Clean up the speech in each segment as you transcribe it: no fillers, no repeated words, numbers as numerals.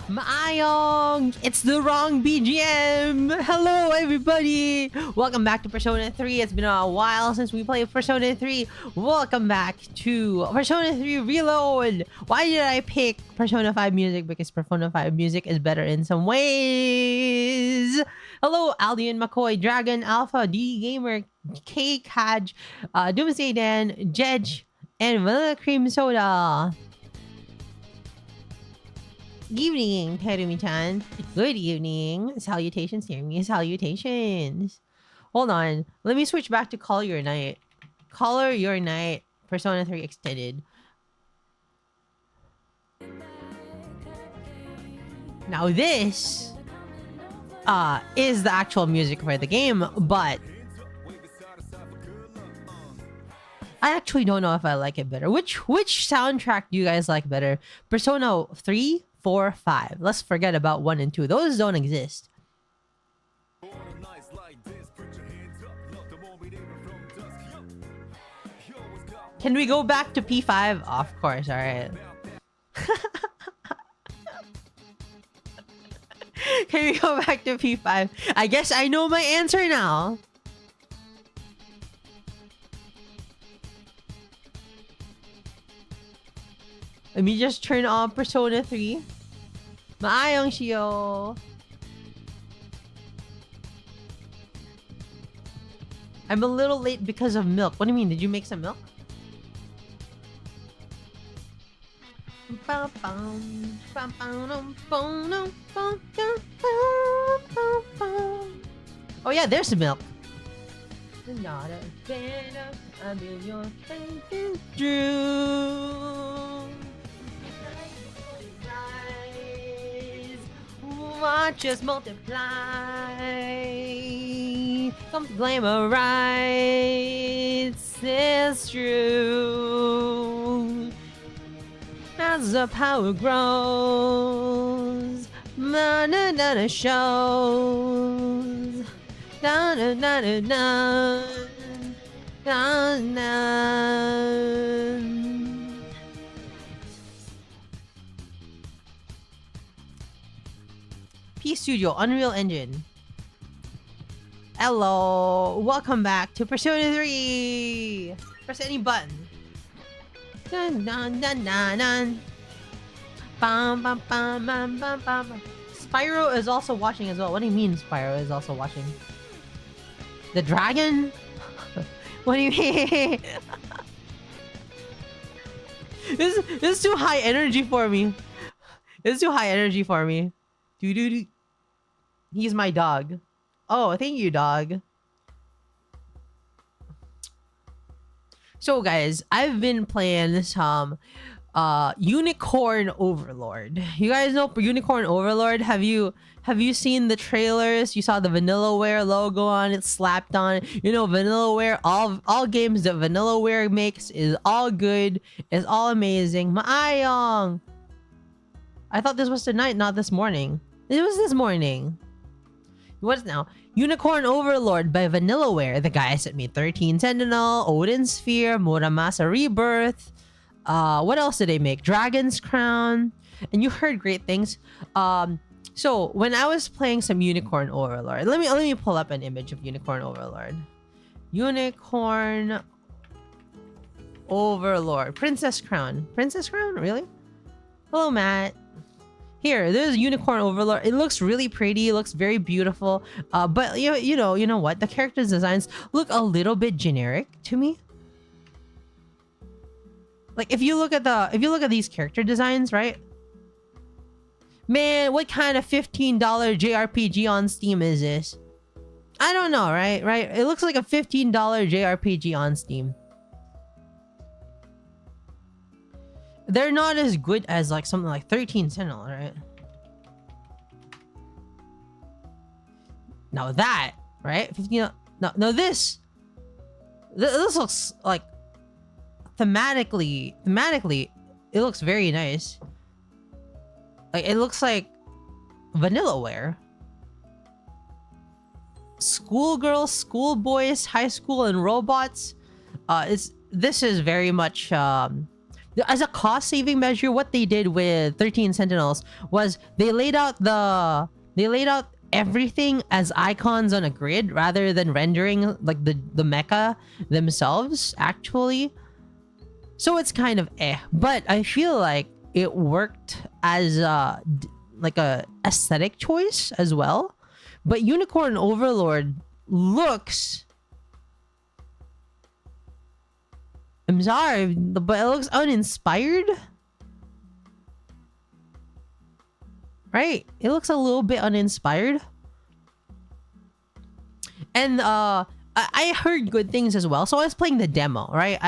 Maayong! It's the wrong BGM! Hello, everybody! Welcome back to Persona 3. It's been a while since we played Persona 3. Welcome back to Persona 3 Reload! Why did I pick Persona 5 music? Because Persona 5 music is better in some ways! Hello, Aldian, McCoy, Dragon, Alpha, D Gamer, K Kaj, Doomsday Dan, Jedge, and Vanilla Cream Soda. Good evening, Terumi-chan. Good evening. Salutations, Terumi. Salutations. Hold on. Let me switch back to Call Your Night. Call Your Night. Persona 3 Extended. Now this is the actual music for the game, but I actually don't know if I like it better. Which soundtrack do you guys like better? Persona 3, 4, 5. Let's forget about 1 and 2. Those don't exist. Can we go back to P5? Oh, of course, alright. Can we go back to P5? I guess I know my answer now. Let me just turn on Persona 3. Maayong shiyo. I'm a little late because of milk. What do you mean? Did you make some milk? Oh yeah, there's the milk. Not a fan of, I mean, your faith is true. Watch us multiply. Come glamorize. It's true. As the power grows, na-na-na-na shows. Na-na-na-na-na. Na-na. Studio, Unreal Engine. Hello, welcome back to Persona 3. Press any button. Dun, dun, dun, dun, dun. Bum, bum, bum, bum, bum, bum. Spyro is also watching as well. What do you mean Spyro is also watching? The dragon? What do you mean? This is too high energy for me. It's too high energy for me. Do. He's my dog. Oh, thank you, dog. So, guys, I've been playing some Unicorn Overlord. You guys know Unicorn Overlord? Have you seen the trailers? You saw the Vanillaware logo on it, slapped on. You know, Vanillaware, all games that Vanillaware makes is all good, is all amazing. Maayong! I thought this was tonight, not this morning. It was this morning. What is now? Unicorn Overlord by Vanillaware. The guys that made 13 Sentinel, Odin Sphere, Muramasa Rebirth. What else did they make? Dragon's Crown. And you heard great things. So when I was playing some Unicorn Overlord, let me pull up an image of Unicorn Overlord. Unicorn Overlord. Princess Crown. Princess Crown? Really? Hello, Matt. Here, there's Unicorn Overlord. It looks really pretty. It looks very beautiful. But you know what? The character designs look a little bit generic to me. Like if you look at these character designs, right? Man, what kind of $15 JRPG on Steam is this? I don't know, right? It looks like a $15 JRPG on Steam. They're not as good as like something like 13 Sentinel, right? Now that, right? 15. No, this looks like thematically, it looks very nice. Like it looks like Vanillaware. Schoolgirls, schoolboys, high school, and robots. This is very much as a cost saving measure, what they did with 13 Sentinels was they laid out everything as icons on a grid rather than rendering like the mecha themselves actually. So it's kind of but I feel like it worked as like a aesthetic choice as well. But Unicorn Overlord looks, I'm sorry, but it looks uninspired. Right? It looks a little bit uninspired. And I heard good things as well. So I was playing the demo, right?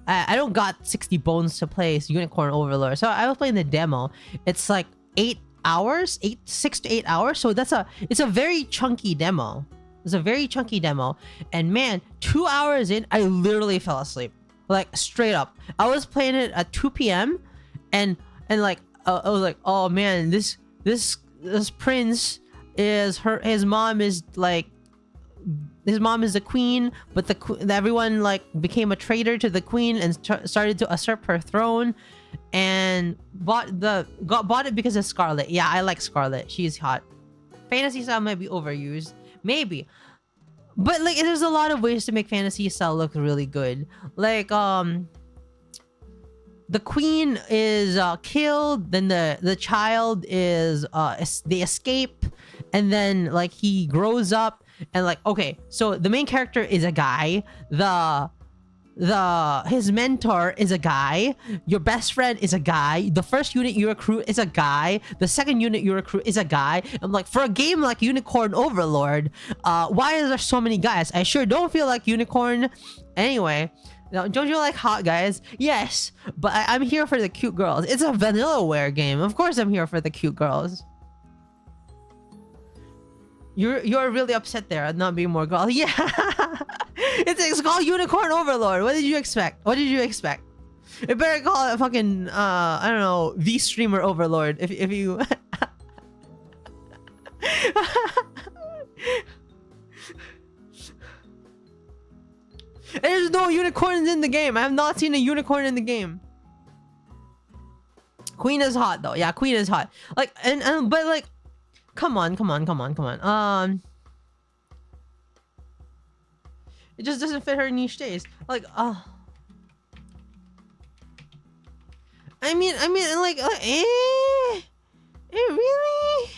I don't got 60 bones to play Unicorn Overlord. So I was playing the demo. It's like 8 hours, 6 to 8 hours. So it's a very chunky demo. It's a very chunky demo. And man, 2 hours in, I literally fell asleep. Like straight up. I was playing it at 2 p.m. and like I was like, oh man, this prince is his mom is like, his mom is the queen, but everyone like became a traitor to the queen and started to usurp her throne, and bought it because of Scarlet. Yeah, I like Scarlet. She's hot. Fantasy style might be overused, maybe, but like there's a lot of ways to make fantasy style look really good. Like the queen is killed, then the child is they escape, and then like he grows up. And like, okay, so the main character is a guy. His mentor is a guy. Your best friend is a guy. The first unit you recruit is a guy. The second unit you recruit is a guy. I'm like, for a game like Unicorn Overlord, why is there so many guys? I sure don't feel like Unicorn. Anyway, now, don't you like hot guys? Yes, but I'm here for the cute girls. It's a Vanillaware game. Of course I'm here for the cute girls. You're really upset there at not being more girl. Yeah. it's called Unicorn Overlord. What did you expect? What did you expect? It better call it fucking I don't know, V Streamer Overlord if you There's no unicorns in the game. I have not seen a unicorn in the game. Queen is hot though. Yeah, Queen is hot. Like but like Come on. It just doesn't fit her niche taste. Like, I mean, like, really?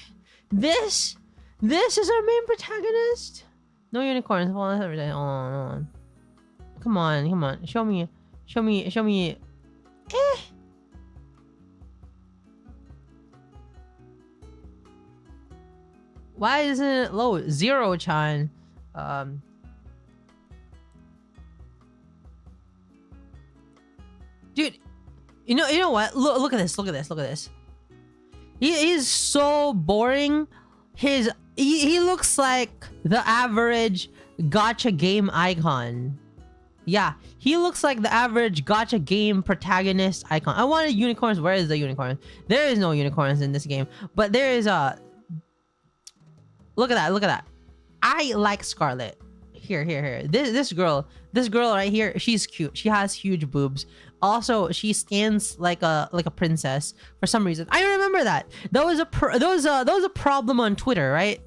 This is our main protagonist? No unicorns. Hold on. Come on. Show me. Why isn't it low? Zero-chan. Dude, you know what? Look at this. He is so boring. He looks like the average gacha game icon. Yeah, he looks like the average gacha game protagonist icon. I wanted unicorns. Where is the unicorn? There is no unicorns in this game, but there is a. Look at that. I like Scarlet. Here. This girl right here, she's cute. She has huge boobs. Also, she stands like a princess for some reason. I remember that. That was a problem on Twitter, right?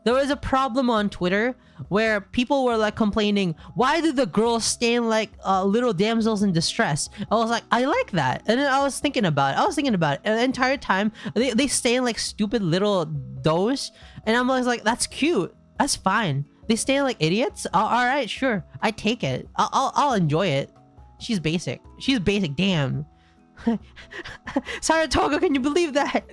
There was a problem on Twitter where people were like complaining, why do the girls stand like little damsels in distress? I was like, I like that. And then I was thinking about it. And the entire time, they stand like stupid little does. And I'm like, that's cute. That's fine. They stand like idiots? All right, sure. I take it. I'll enjoy it. She's basic. Damn. Saratoga, can you believe that?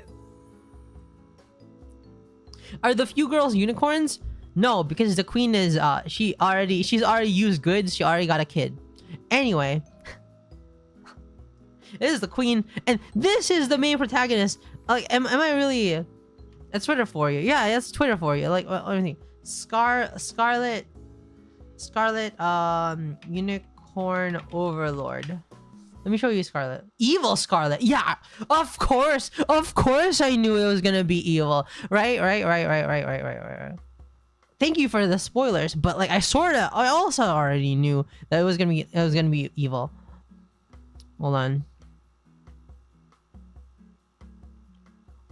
Are the few girls unicorns? No, because the queen is she's already used goods. She already got a kid. Anyway, this is the queen, and this is the main protagonist. Like, am I really? That's Twitter for you. Yeah, that's Twitter for you. Like, let me think. Scarlet, Unicorn Overlord. Let me show you Scarlet. Evil Scarlet. Yeah, of course I knew it was gonna be evil. Right. Thank you for the spoilers, but like I also already knew that it was gonna be evil. Hold on.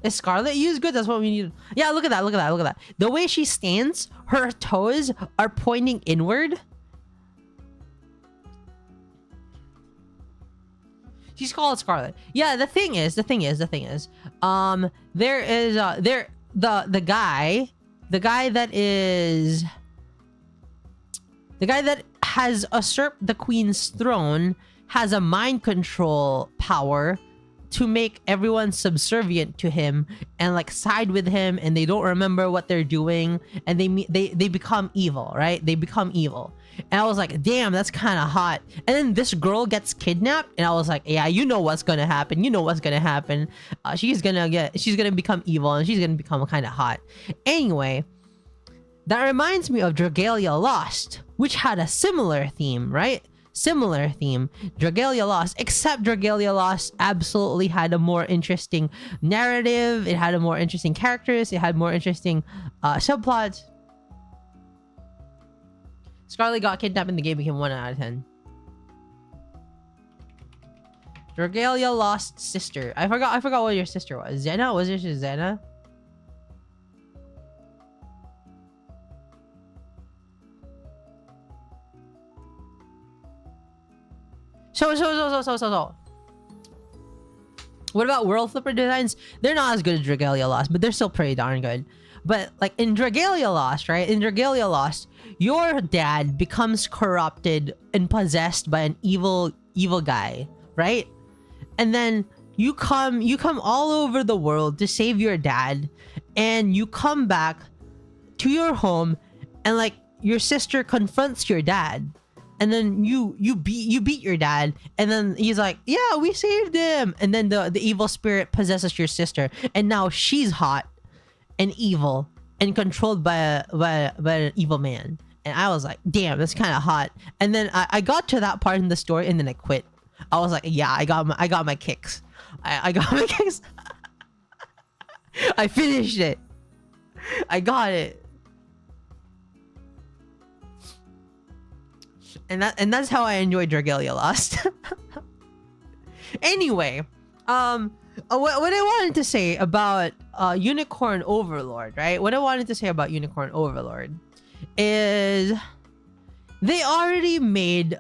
Is Scarlet used good? That's what we need. Yeah, look at that. Look at that. Look at that. The way she stands, her toes are pointing inward. She's called Scarlet. Yeah, the thing is, there is the guy that has usurped the queen's throne has a mind control power to make everyone subservient to him and like side with him, and they don't remember what they're doing, and they become evil, right? They become evil. And I was like, damn, that's kind of hot. And then this girl gets kidnapped, and I was like, yeah, you know what's gonna happen. You know what's gonna happen. She's gonna become evil, and she's gonna become kind of hot. Anyway, that reminds me of Dragalia Lost, which had a similar theme, right? Similar theme. Dragalia Lost, except Dragalia Lost absolutely had a more interesting narrative. It had a more interesting characters. It had more interesting subplots. Scarlet got kidnapped in the game, became 1 out of 10. Dragalia Lost sister. I forgot what your sister was. Xena? Was it just Xena? So. What about World Flipper designs? They're not as good as Dragalia Lost, but they're still pretty darn good. But like in Dragalia Lost, right? In Dragalia Lost, your dad becomes corrupted and possessed by an evil guy, right? And then you come all over the world to save your dad, and you come back to your home, and like your sister confronts your dad. And then you beat your dad, and then he's like, yeah, we saved him. And then the evil spirit possesses your sister, and now she's hot and evil and controlled by an evil man. And I was like, damn, that's kind of hot. And then I got to that part in the story, and then I quit. I was like, yeah, I got my kicks. I got my kicks. I finished it. I got it. And that's how I enjoyed Dragalia Lost. Anyway, what I wanted to say about Unicorn Overlord, right? What I wanted to say about Unicorn Overlord is they already made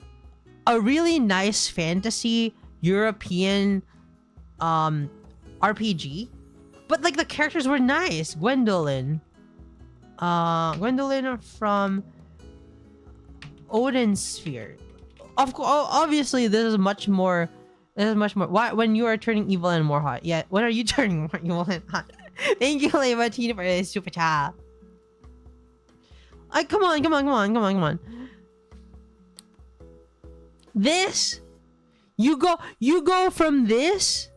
a really nice fantasy European RPG, but like the characters were nice. Gwendolyn from Odin Sphere. Of course, obviously, this is much more. Why, when you are turning evil and more hot? Yeah, when are you turning more evil and hot? Thank you, Levatina, for this super chat. Come on. This, you go from this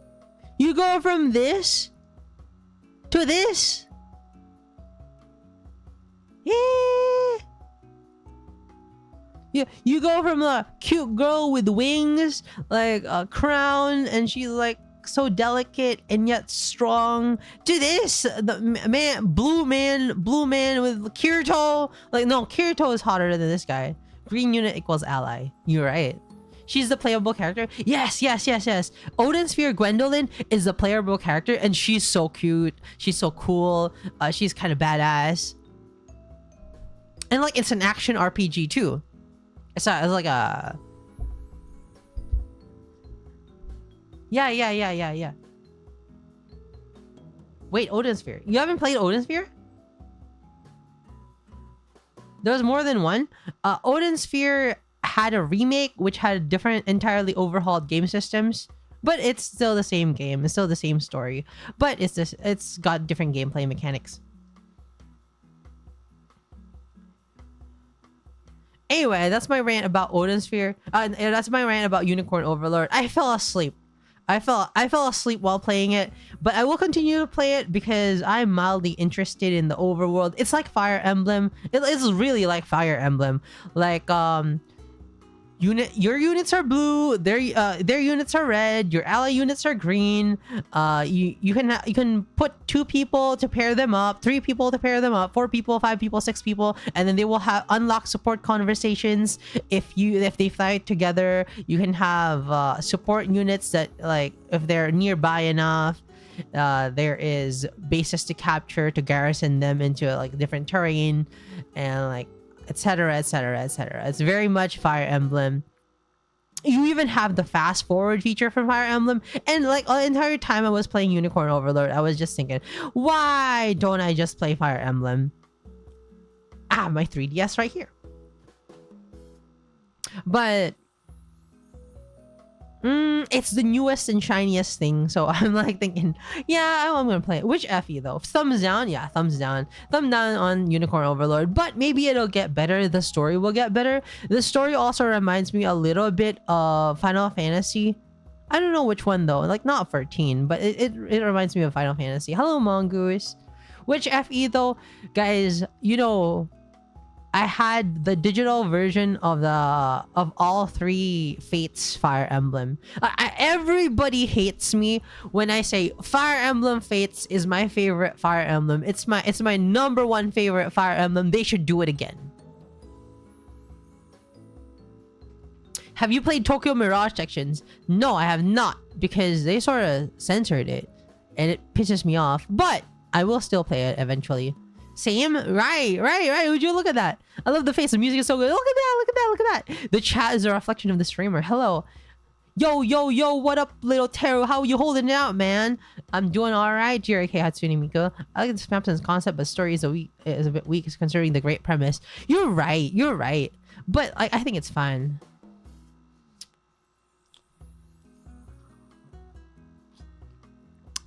to this. Yeah. You go from a cute girl with wings, like a crown, and she's like so delicate and yet strong, to this blue man with Kirito. Like, no, Kirito is hotter than this guy. Green unit equals ally. You're right. She's the playable character. Yes. Odin Sphere Gwendolyn is the playable character, and she's so cute. She's so cool. She's kind of badass. And like, it's an action RPG too. It's like a... Yeah. Wait, Odin Sphere. You haven't played Odin Sphere? There's more than one. Odin Sphere had a remake, which had different, entirely overhauled game systems. But it's still the same game. It's still the same story. But it's got different gameplay mechanics. Anyway, that's my rant about Odin Sphere. That's my rant about Unicorn Overlord. I fell asleep. I fell asleep while playing it, but I will continue to play it because I'm mildly interested in the overworld. It's like Fire Emblem. It's really like Fire Emblem. Like your units are blue, their units are red, your ally units are green. You can put 2 people to pair them up, 3 people to pair them up, 4 people, 5 people, 6 people, and then they will have unlock support conversations. If they fight together, you can have support units that, like, if they're nearby enough. There is bases to capture to garrison them into like different terrain, and like etc, etc, etc. It's very much Fire Emblem. You even have the fast forward feature from Fire Emblem, and like the entire time I was playing Unicorn Overlord, I was just thinking, why don't I just play Fire Emblem? Ah, my 3DS right here. But it's the newest and shiniest thing, so I'm like thinking, yeah, I'm gonna play it. Which FE though? Thumbs down? Yeah, thumbs down. Thumb down on Unicorn Overlord, but maybe it'll get better. The story will get better. The story also reminds me a little bit of Final Fantasy. I don't know which one though, like not 13, but it reminds me of Final Fantasy. Hello, Mongoose. Which FE though? Guys, you know, I had the digital version of all 3 Fates Fire Emblem. Everybody hates me when I say Fire Emblem Fates is my favorite Fire Emblem. It's my #1 favorite Fire Emblem. They should do it again. Have you played Tokyo Mirage Sections? No, I have not, because they sort of censored it and it pisses me off. But I will still play it eventually. Same? Right. Would you look at that? I love the face. The music is so good. Look at that. The chat is a reflection of the streamer. Hello. Yo, what up, little Teru? How you holding it out, man? I'm doing alright, JRK Hatsune Miku. I like this Phantom's concept, but story is a bit weak considering the great premise. You're right. But I think it's fine.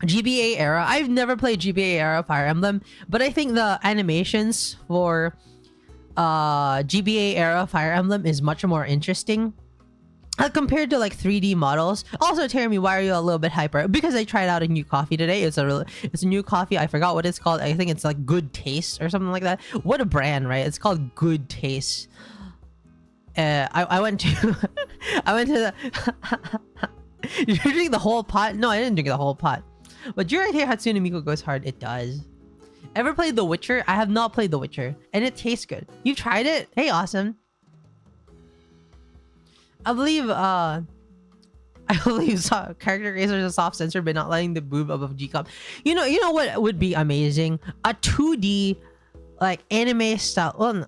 GBA era. I've never played GBA era Fire Emblem, but I think the animations for GBA era Fire Emblem is much more interesting compared to like 3D models. Also, Terry, why are you a little bit hyper? Because I tried out a new coffee today. It's a new coffee. I forgot what it's called. I think it's like Good Taste or something like that. What a brand, right? It's called Good Taste. I went to the you drink the whole pot? No, I didn't drink the whole pot. But JRK Hatsune Miku goes hard. It does. Ever played The Witcher? I have not played The Witcher, and it tastes good. You've tried it? Hey, awesome. I believe character creators are soft censored by not letting the boob above G-cup. You know what would be amazing? A 2D like anime style. Well,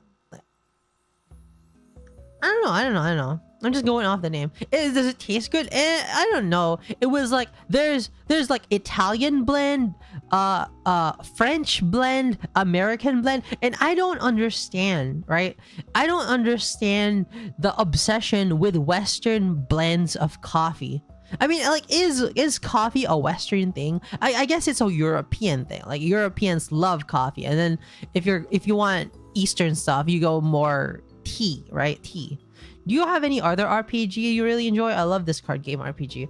I don't know. I'm just going off the name. Does it taste good? I don't know. It was like there's like Italian blend, French blend, American blend, and I don't understand, right? I don't understand the obsession with Western blends of coffee. I mean, like, is coffee a Western thing? I guess it's a European thing. Like, Europeans love coffee, and then if you want Eastern stuff, you go more tea, right? Tea. Do you have any other RPG you really enjoy? I love this card game RPG.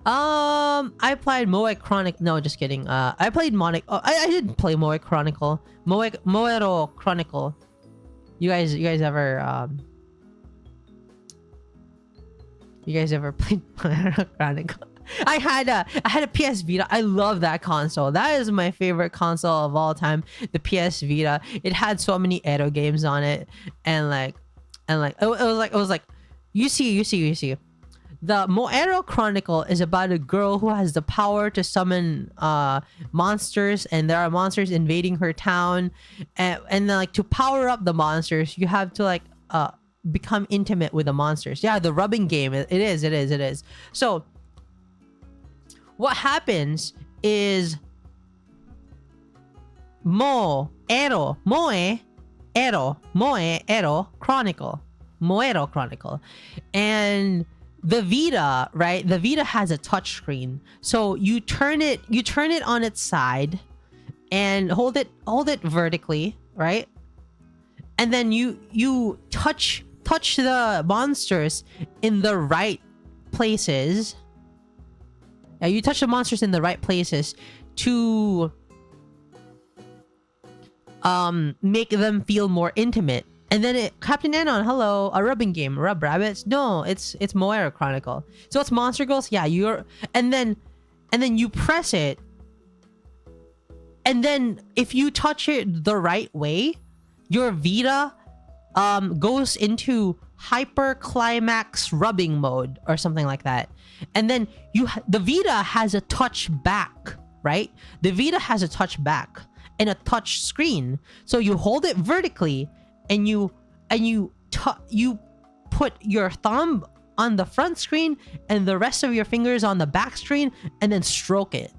I played Moe Chronicle. No, just kidding. I played Monic. Oh, I didn't play Moe Chronicle. Moero Chronicle. You guys ever played Moero Chronicle? I had a PS Vita. I love that console. That is my favorite console of all time. The PS Vita. It had so many Edo games on it, and it was like you see the Moero Chronicle is about a girl who has the power to summon monsters, and there are monsters invading her town, and then like to power up the monsters you have to like become intimate with the monsters. Yeah, the rubbing game. It is. So what happens is Moero Chronicle, and the Vita, right? The Vita has a touchscreen, so you turn it on its side and hold it vertically, right? And then you touch the monsters in the right places. Yeah, you touch the monsters in the right places to make them feel more intimate. And then Captain Anon, hello, a rubbing game, rub rabbits. No, it's Moero Chronicle. So it's Monster Girls. Yeah, and then you press it, and then if you touch it the right way, your Vita goes into hyper climax rubbing mode or something like that. And then the Vita has a touch back, right? The Vita has a touch back and a touch screen. So you hold it vertically and you put your thumb on the front screen and the rest of your fingers on the back screen and then stroke it.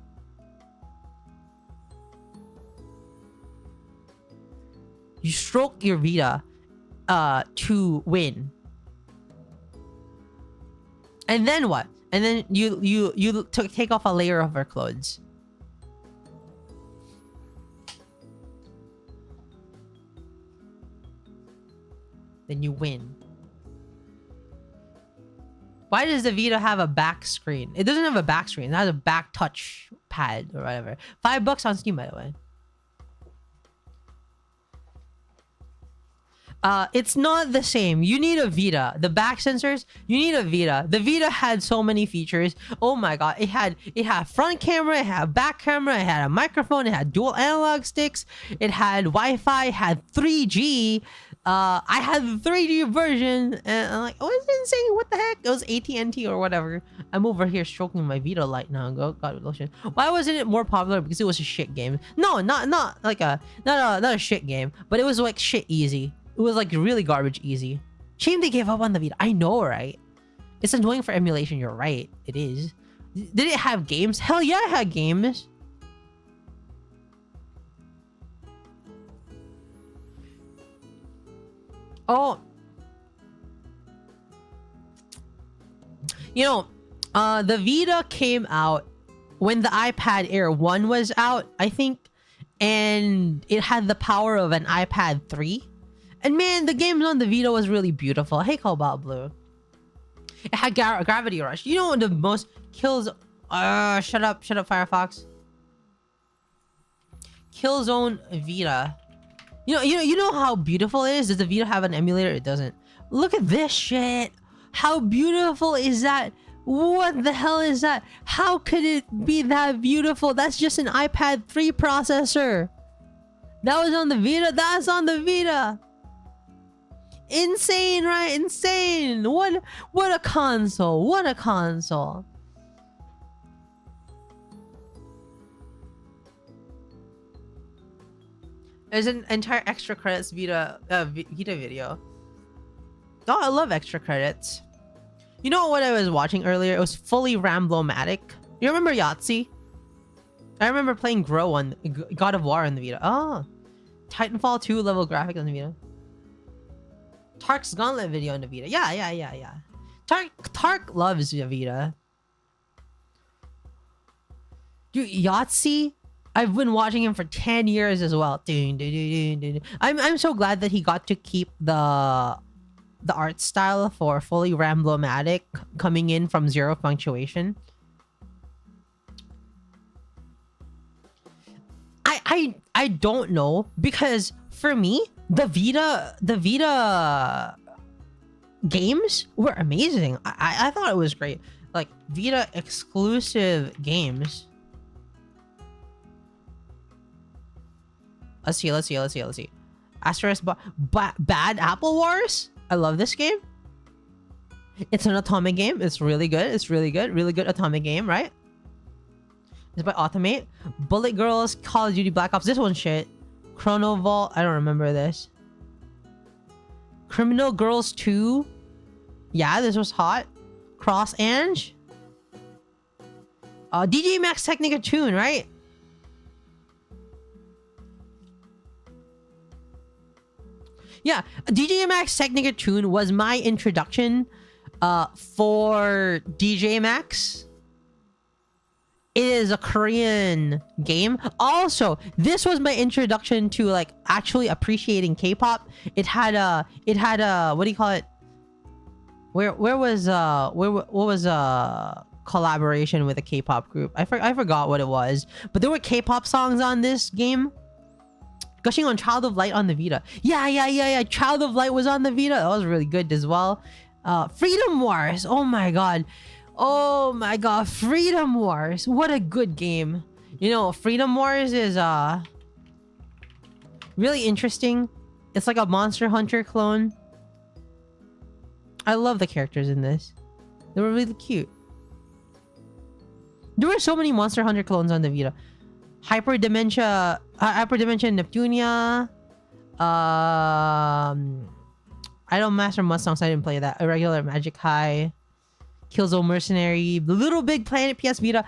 You stroke your Vita to win. And then what? And then you take off a layer of her clothes. Then you win. Why does the Vita have a back screen? It doesn't have a back screen. It has a back touch pad or whatever. $5 on Steam, by the way. It's not the same. You need a Vita. The back sensors, you need a Vita. The Vita had so many features. Oh my god. It had front camera, it had back camera, it had a microphone, it had dual analog sticks, it had Wi-Fi, it had 3G. I had the 3G version, and I'm like, oh, it's insane. What the heck? It was AT&T or whatever. I'm over here stroking my Vita light now. Go, God, lotion. Why wasn't it more popular? Because it was a shit game. No, not like a not a shit game, but it was like shit easy. It was like really garbage easy. Shame they gave up on the Vita. I know, right? It's annoying for emulation. You're right. It is. Did it have games? Hell yeah, it had games. Oh. You know, the Vita came out when the iPad Air 1 was out, I think. And it had the power of an iPad 3. And man, the games on the Vita was really beautiful. Hey, Cobalt Blue. It had Gravity Rush. You know what the most kills... shut up, Firefox. Killzone Vita. You know how beautiful it is? Does the Vita have an emulator? It doesn't. Look at this shit. How beautiful is that? What the hell is that? How could it be that beautiful? That's just an iPad 3 processor. That was on the Vita. That's on the Vita. Insane, right? Insane. What a console. What a console. There's an entire extra credits Vita video. Oh, I love extra credits. You know what I was watching earlier? It was fully Ramblomatic. You remember Yahtzee? I remember playing Grow on God of War on the Vita. Oh, Titanfall 2 level graphic on the Vita. Tark's Gauntlet video on the Vita. Yeah. Tark loves the Vita. Dude, Yahtzee? I've been watching him for 10 years as well. I'm so glad that he got to keep the art style for fully Ramblomatic coming in from zero punctuation. I don't know, because for me, the Vita games were amazing. I thought it was great. Like Vita exclusive games. Let's see. Asterisk Bad Apple Wars. I love this game. It's an atomic game. It's really good. Really good atomic game, right? It's by Automate. Bullet Girls, Call of Duty Black Ops. This one's shit. Chrono Vault. I don't remember this. Criminal Girls 2. Yeah, this was hot. Cross Ange. DJ Max Technica Tune, right? Yeah, DJ Max Technica Tune was my introduction for DJ Max. It is a Korean game. Also, this was my introduction to like actually appreciating K-pop. It had a what do you call it? What was collaboration with a K-pop group? I forgot what it was, but there were K-pop songs on this game. Gushing on Child of Light on the Vita. Yeah. Child of Light was on the Vita. That was really good as well. Freedom Wars. Oh my god. Freedom Wars. What a good game. You know, Freedom Wars is really interesting. It's like a Monster Hunter clone. I love the characters in this. They were really cute. There were so many Monster Hunter clones on the Vita. Hyperdimension Neptunia. Idol Master Mustang, so I didn't play that. Irregular Magic High. Killzone Mercenary. Little Big Planet PS Vita.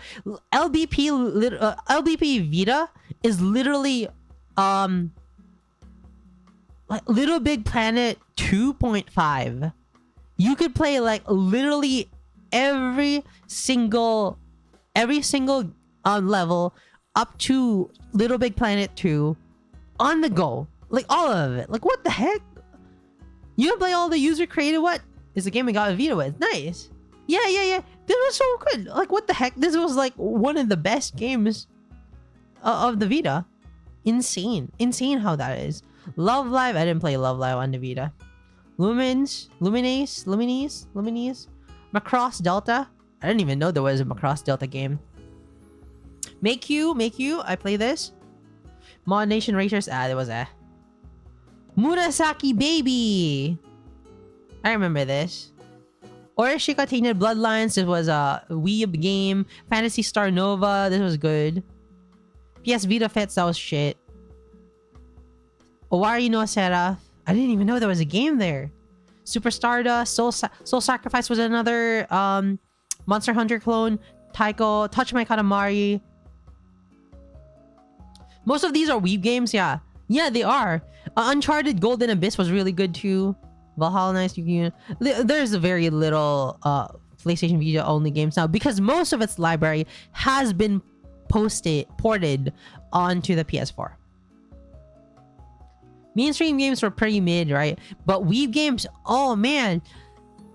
LBP Vita is literally like Little Big Planet 2.5. You could play like literally every single level up to Little Big Planet 2 on the go. Like all of it. Like what the heck? You can play all the user created what? It's a game I got a Vita with. Nice. Yeah. This was so good. Like what the heck? This was like one of the best games of the Vita. Insane how that is. Love Live. I didn't play Love Live on the Vita. Lumines. Macross Delta. I didn't even know there was a Macross Delta game. Make you. I play this. Mod Nation Racers. There was a Murasaki Baby. I remember this. Orishika Tainted Bloodlines. This was a weeb game. Fantasy Star Nova. This was good. PS Vita Fits. That was shit. Owari no Seraph. I didn't even know there was a game there. Super Stardust. Soul Sacrifice was another Monster Hunter clone. Taiko. Touch My Katamari. Most of these are weeb games. Yeah, they are. Uncharted Golden Abyss was really good too. Valhalla Knights. There's very little PlayStation Vita only games now because most of its library has been ported onto the PS4. Mainstream games were pretty mid, right? But weeb games, oh man,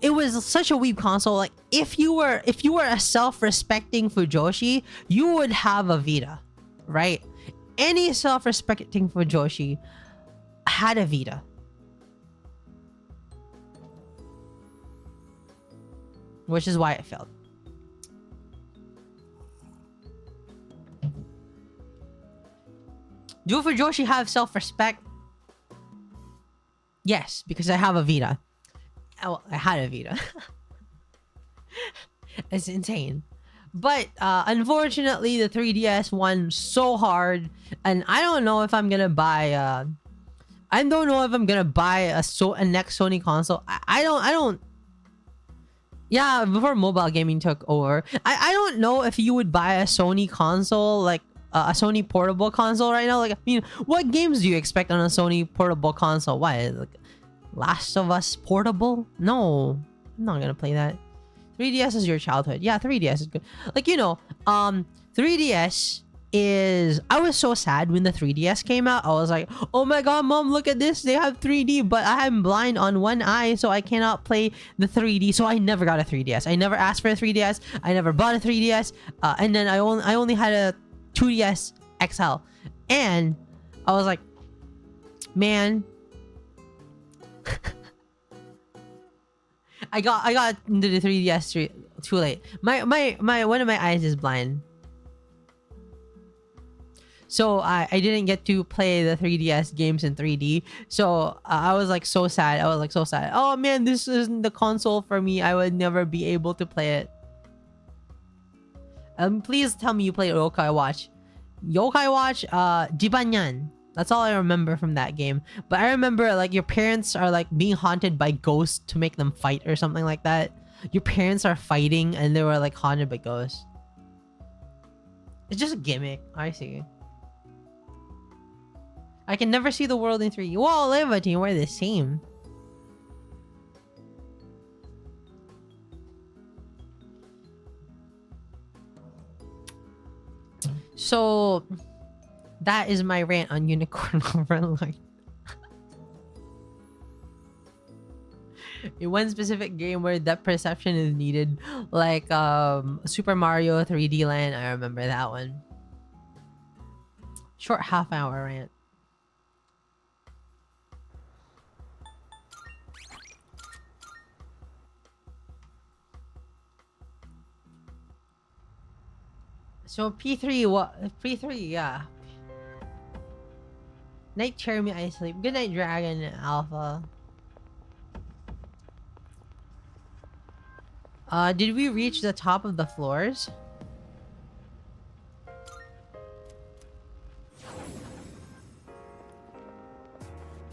it was such a weeb console. Like if you were a self-respecting Fujoshi, you would have a Vita, right? Any self-respecting Fujoshi had a Vita. Which is why it failed. Do Fujoshi have self-respect? Yes, because I have a Vita. Oh, I had a Vita. It's insane. But unfortunately, the 3DS won so hard, and I don't know if I'm gonna buy. I don't know if I'm gonna buy a next Sony console. I don't. Yeah, before mobile gaming took over, I don't know if you would buy a Sony console, like a Sony portable console right now. Like, I mean, what games do you expect on a Sony portable console? Why, like, Last of Us portable? No, I'm not gonna play that. 3DS is your childhood. Yeah, 3DS is good. Like, 3DS is... I was so sad when the 3DS came out. I was like, oh my god, mom, look at this. They have 3D, but I'm blind on one eye, so I cannot play the 3D. So I never got a 3DS. I never asked for a 3DS. I never bought a 3DS. And then I only had a 2DS XL. And I was like, man... I got into the 3DS too late. My one of my eyes is blind, so I didn't get to play the 3DS games in 3D. So I was like so sad. Oh man, this isn't the console for me. I would never be able to play it. Please tell me you played Yokai Watch. Jibanyan. That's all I remember from that game. But I remember, like, your parents are, like, being haunted by ghosts to make them fight or something like that. Your parents are fighting and they were, like, haunted by ghosts. It's just a gimmick. I see. I can never see the world in 3D. Whoa, Liberty, we're the same. So... that is my rant on Unicorn Overlord. In one specific game where depth perception is needed, like Super Mario 3D Land, I remember that one. Short half-hour rant. So P3, P3, yeah. Night Cherry, I sleep. Good night, Dragon Alpha. Did we reach the top of the floors?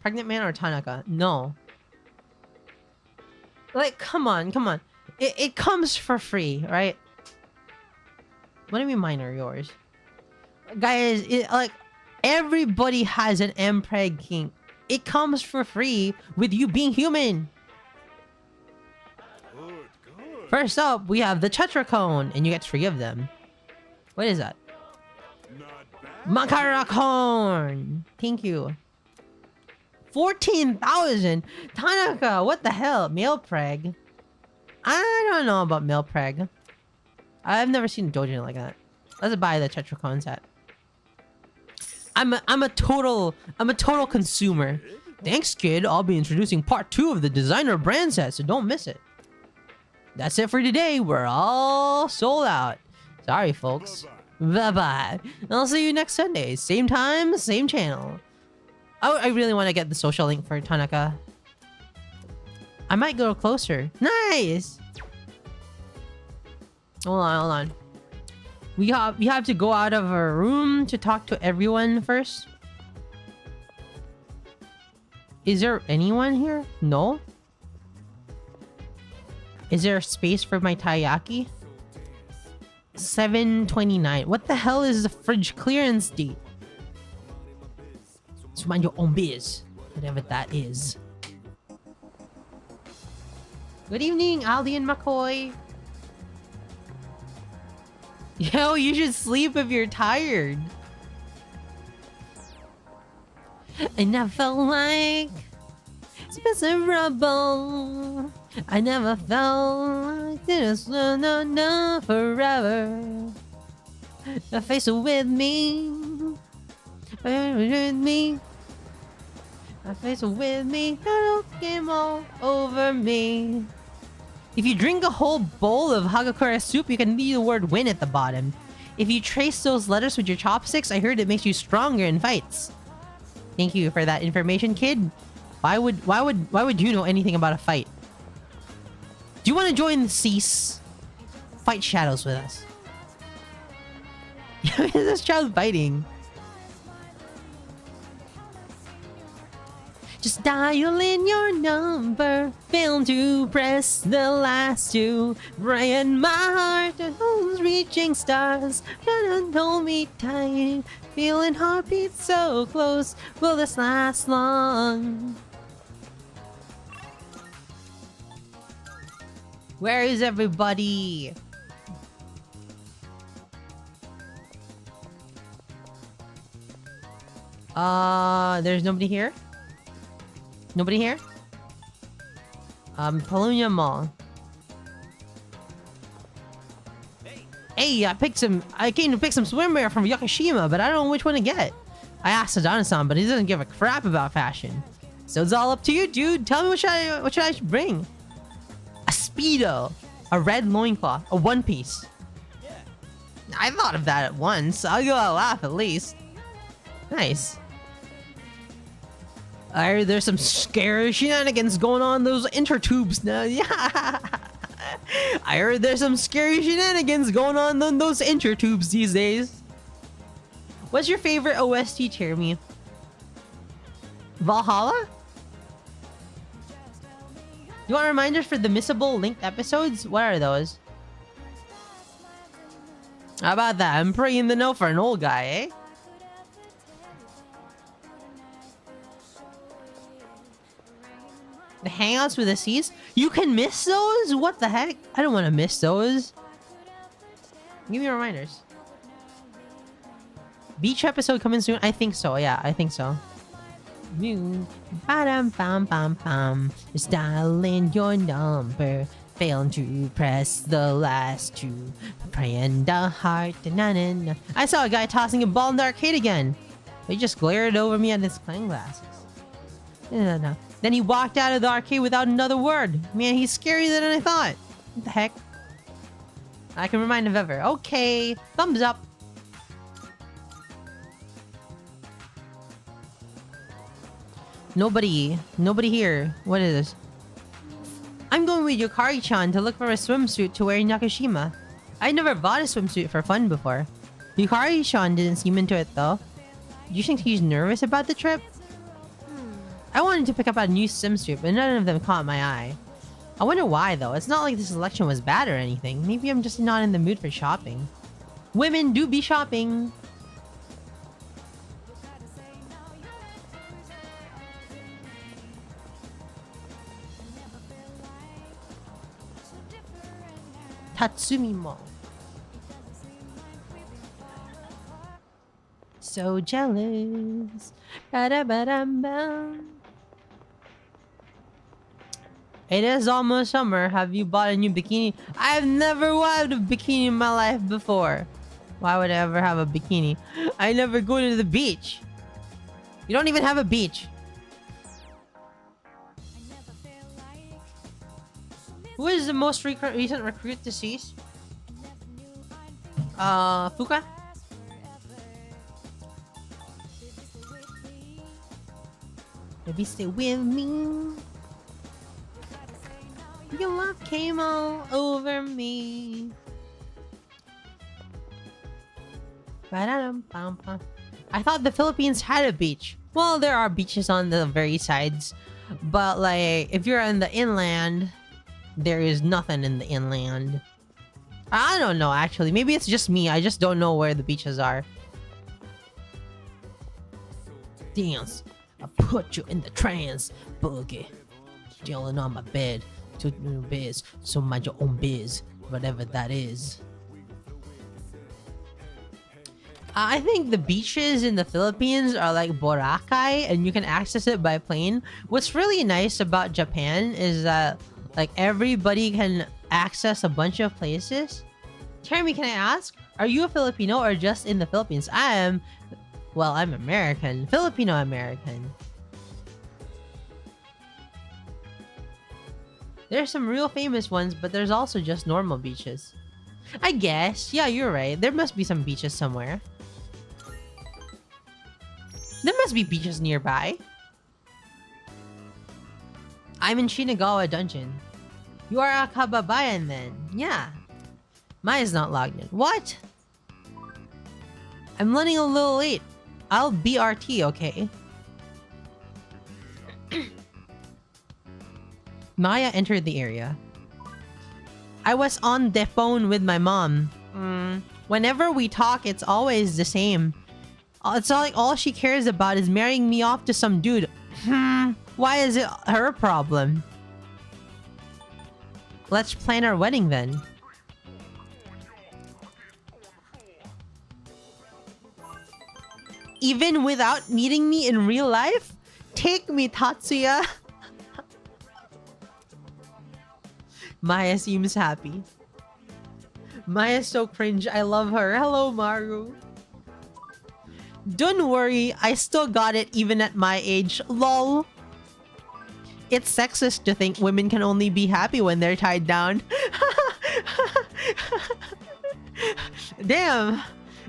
pregnant man or Tanaka? No. Like, come on, come on. It comes for free, right? What do you mean mine are yours? Guys, like, everybody has an M-Preg kink. It comes for free with you being human. First up, we have the Tetracone, and you get 3 of them. What is that? Macaracone! Thank you. 14,000! Tanaka, what the hell? Male preg? I don't know about male preg. I've never seen a doujin like that. Let's buy the Tetracone set. I'm a total consumer. Thanks, kid. I'll be introducing part 2 of the designer brand set, so don't miss it. That's it for today. We're all sold out. Sorry, folks. Bye-bye. I'll see you next Sunday. Same time, same channel. Oh, I really want to get the social link for Tanaka. I might go closer. Nice! Hold on. We have to go out of our room to talk to everyone first. Is there anyone here? No? Is there space for my taiyaki? 7:29. What the hell is the fridge clearance date? Just mind your own biz. Whatever that is. Good evening, Aldi and McCoy. Yo, you should sleep if you're tired. I never felt like it's miserable. I never felt like this, no, forever. Face it with me. With me. Face it with me. That'll game all over me. If you drink a whole bowl of Hagakure soup, you can leave the word win at the bottom. If you trace those letters with your chopsticks, I heard it makes you stronger in fights. Thank you for that information, kid. Why would you know anything about a fight? Do you want to join the Cease? Fight shadows with us. Is this child fighting? Just dial in your number. Fail to press the last 2. Brian, my heart is reaching stars. Gonna hold me tight. Feeling heartbeats so close. Will this last long? Where is everybody? There's nobody here? Nobody here? Paulownia Mall. Hey, I came to pick some swimwear from Yakushima, but I don't know which one to get. I asked Adana-san, but he doesn't give a crap about fashion. So it's all up to you, dude. Tell me what should I bring? A Speedo. A red loincloth. A one piece. I thought of that at once. I'll go out laugh at least. Nice. I heard there's some scary shenanigans going on in those intertubes now. Yeah. I heard there's some scary shenanigans going on in those intertubes these days. What's your favorite OST, Jeremy? Valhalla? You want reminders for the missable linked episodes? What are those? How about that? I'm pretty in the know for an old guy, eh? The hangouts with the seas? You can miss those? What the heck? I don't want to miss those. Give me reminders. Beach episode coming soon? I think so. Yeah, I think so. Ba-dum-bum-bum-bum. Just dial in your number. Fail to press the last 2. Praying the heart. Na-na-na. I saw a guy tossing a ball in the arcade again. He just glared over me at his playing glasses. No. Then he walked out of the arcade without another word. Man, he's scarier than I thought. What the heck? I can remind him of ever. Okay, thumbs up. Nobody here. What is this? I'm going with Yukari-chan to look for a swimsuit to wear in Yakushima. I never bought a swimsuit for fun before. Yukari-chan didn't seem into it though. Do you think he's nervous about the trip? I wanted to pick up a new swimsuit, but none of them caught my eye. I wonder why though. It's not like the selection was bad or anything. Maybe I'm just not in the mood for shopping. Women do be shopping. Tatsumi Mall. So jealous. Ba-da-ba-dum-bum. It is almost summer. Have you bought a new bikini? I've never wanted a bikini in my life before. Why would I ever have a bikini? I never go to the beach. You don't even have a beach. Who is the most recent recruit to cease? Fuka? Maybe stay with me. Your love came all over me. I thought the Philippines had a beach. Well, there are beaches on the very sides, but like if you're in the inland, there is nothing in the inland. I don't know actually. Maybe it's just me. I just don't know where the beaches are. Dance. I put you in the trance. Boogie. Chilling on my bed. Took new biz. So mind your own biz. Whatever that is. I think the beaches in the Philippines are like Boracay and you can access it by plane. What's really nice about Japan is that like everybody can access a bunch of places. Jeremy, can I ask? Are you a Filipino or just in the Philippines? I am. Well, I'm American. Filipino American. There's some real famous ones, but there's also just normal beaches. I guess. Yeah, you're right. There must be some beaches somewhere. There must be beaches nearby. I'm in Shinagawa Dungeon. You are a kababayan then. Yeah. Maya's not logged in. What? I'm running a little late. I'll BRT, okay? Maya entered the area. I was on the phone with my mom. Whenever we talk, it's always the same. It's not like all she cares about is marrying me off to some dude. Why is it her problem? Let's plan our wedding then. Even without meeting me in real life? Take me, Tatsuya. Maya seems happy. Maya's so cringe. I love her. Hello, Maru. Don't worry. I still got it even at my age. LOL. It's sexist to think women can only be happy when they're tied down. Damn.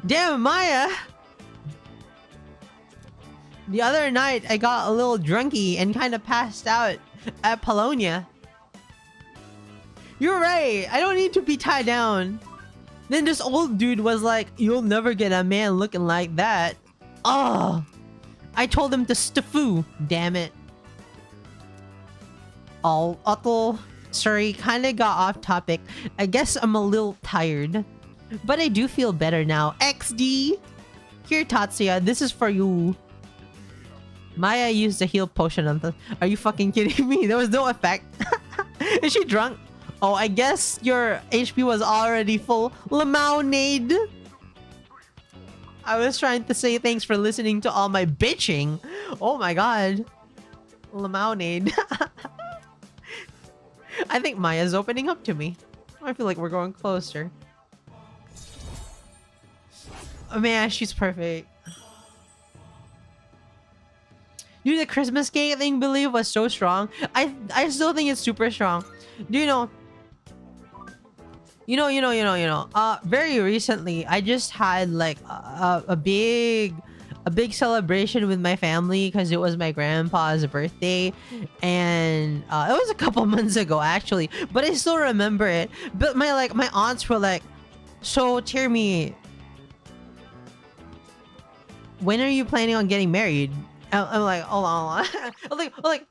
Damn, Maya. The other night, I got a little drunky and kind of passed out at Polonia. You're right. I don't need to be tied down. Then this old dude was like, you'll never get a man looking like that. Oh. I told him to staffu. Damn it. Oh, Uttle. Sorry, kind of got off topic. I guess I'm a little tired. But I do feel better now. XD. Here, Tatsuya. This is for you. Maya used a heal potion on the... Are you fucking kidding me? There was no effect. Is she drunk? Oh, I guess your HP was already full. Lemonade. I was trying to say thanks for listening to all my bitching. Oh my god. Lemonade. I think Maya's opening up to me. I feel like we're going closer. Oh man, she's perfect. Dude, the Christmas cake thing, believe, was so strong. I still think it's super strong. Do you know? Very recently, I just had like a big celebration with my family because it was my grandpa's birthday, and it was a couple months ago actually, but I still remember it. But my aunts were like, "So, Jeremy, when are you planning on getting married?" I'm like, hold on, hold on. I'm like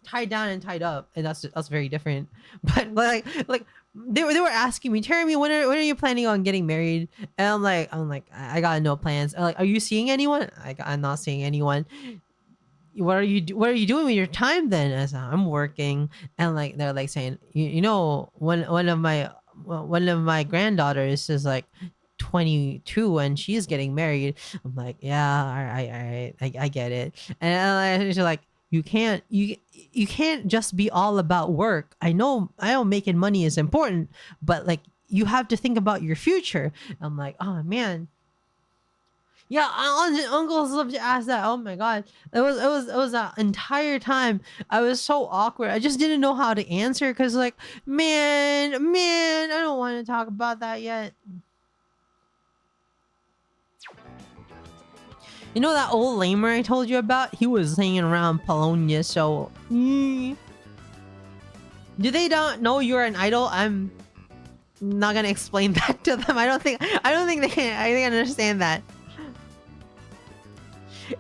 tied down and tied up, and that's very different. But like they were asking me, Jeremy, when are you planning on getting married? And I'm like, I got no plans. I'm like, are you seeing anyone? I'm not seeing anyone. What are you doing with your time then? As I'm working, and like they're like saying, you know, one of my granddaughters is like 22 and she's getting married. I'm like, yeah, all right, I get it. And she's like, you can't just be all about work. I know making money is important, but like you have to think about your future. I'm like, oh man. Yeah, uncles love to ask that. Oh my god, it was that entire time. I was so awkward. I just didn't know how to answer because like, man, I don't want to talk about that yet. You know that old lamer I told you about? He was hanging around Polonia, so do they not know you're an idol? I'm not gonna explain that to them. I don't think they can. I think I understand that.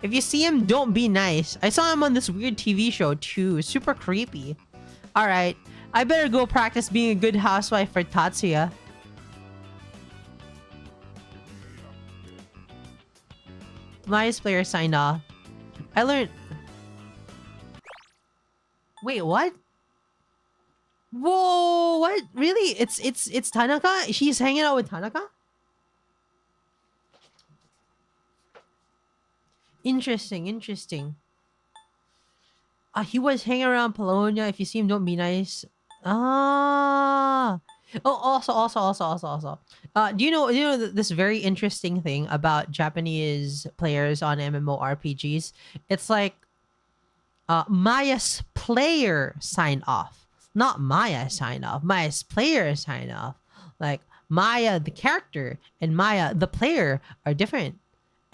If you see him, don't be nice. I saw him on this weird TV show too. Super creepy. Alright. I better go practice being a good housewife for Tatsuya. Nice player signed off. I learned... Wait, what? Whoa, what? Really? It's Tanaka? She's hanging out with Tanaka? Interesting. He was hanging around Polonia. If you see him, don't be nice. Ah. Oh, also. Do you know this very interesting thing about Japanese players on MMORPGs? It's like Maya's player signed off. Not Maya signed off. Maya's player signed off. Like Maya the character and Maya the player are different.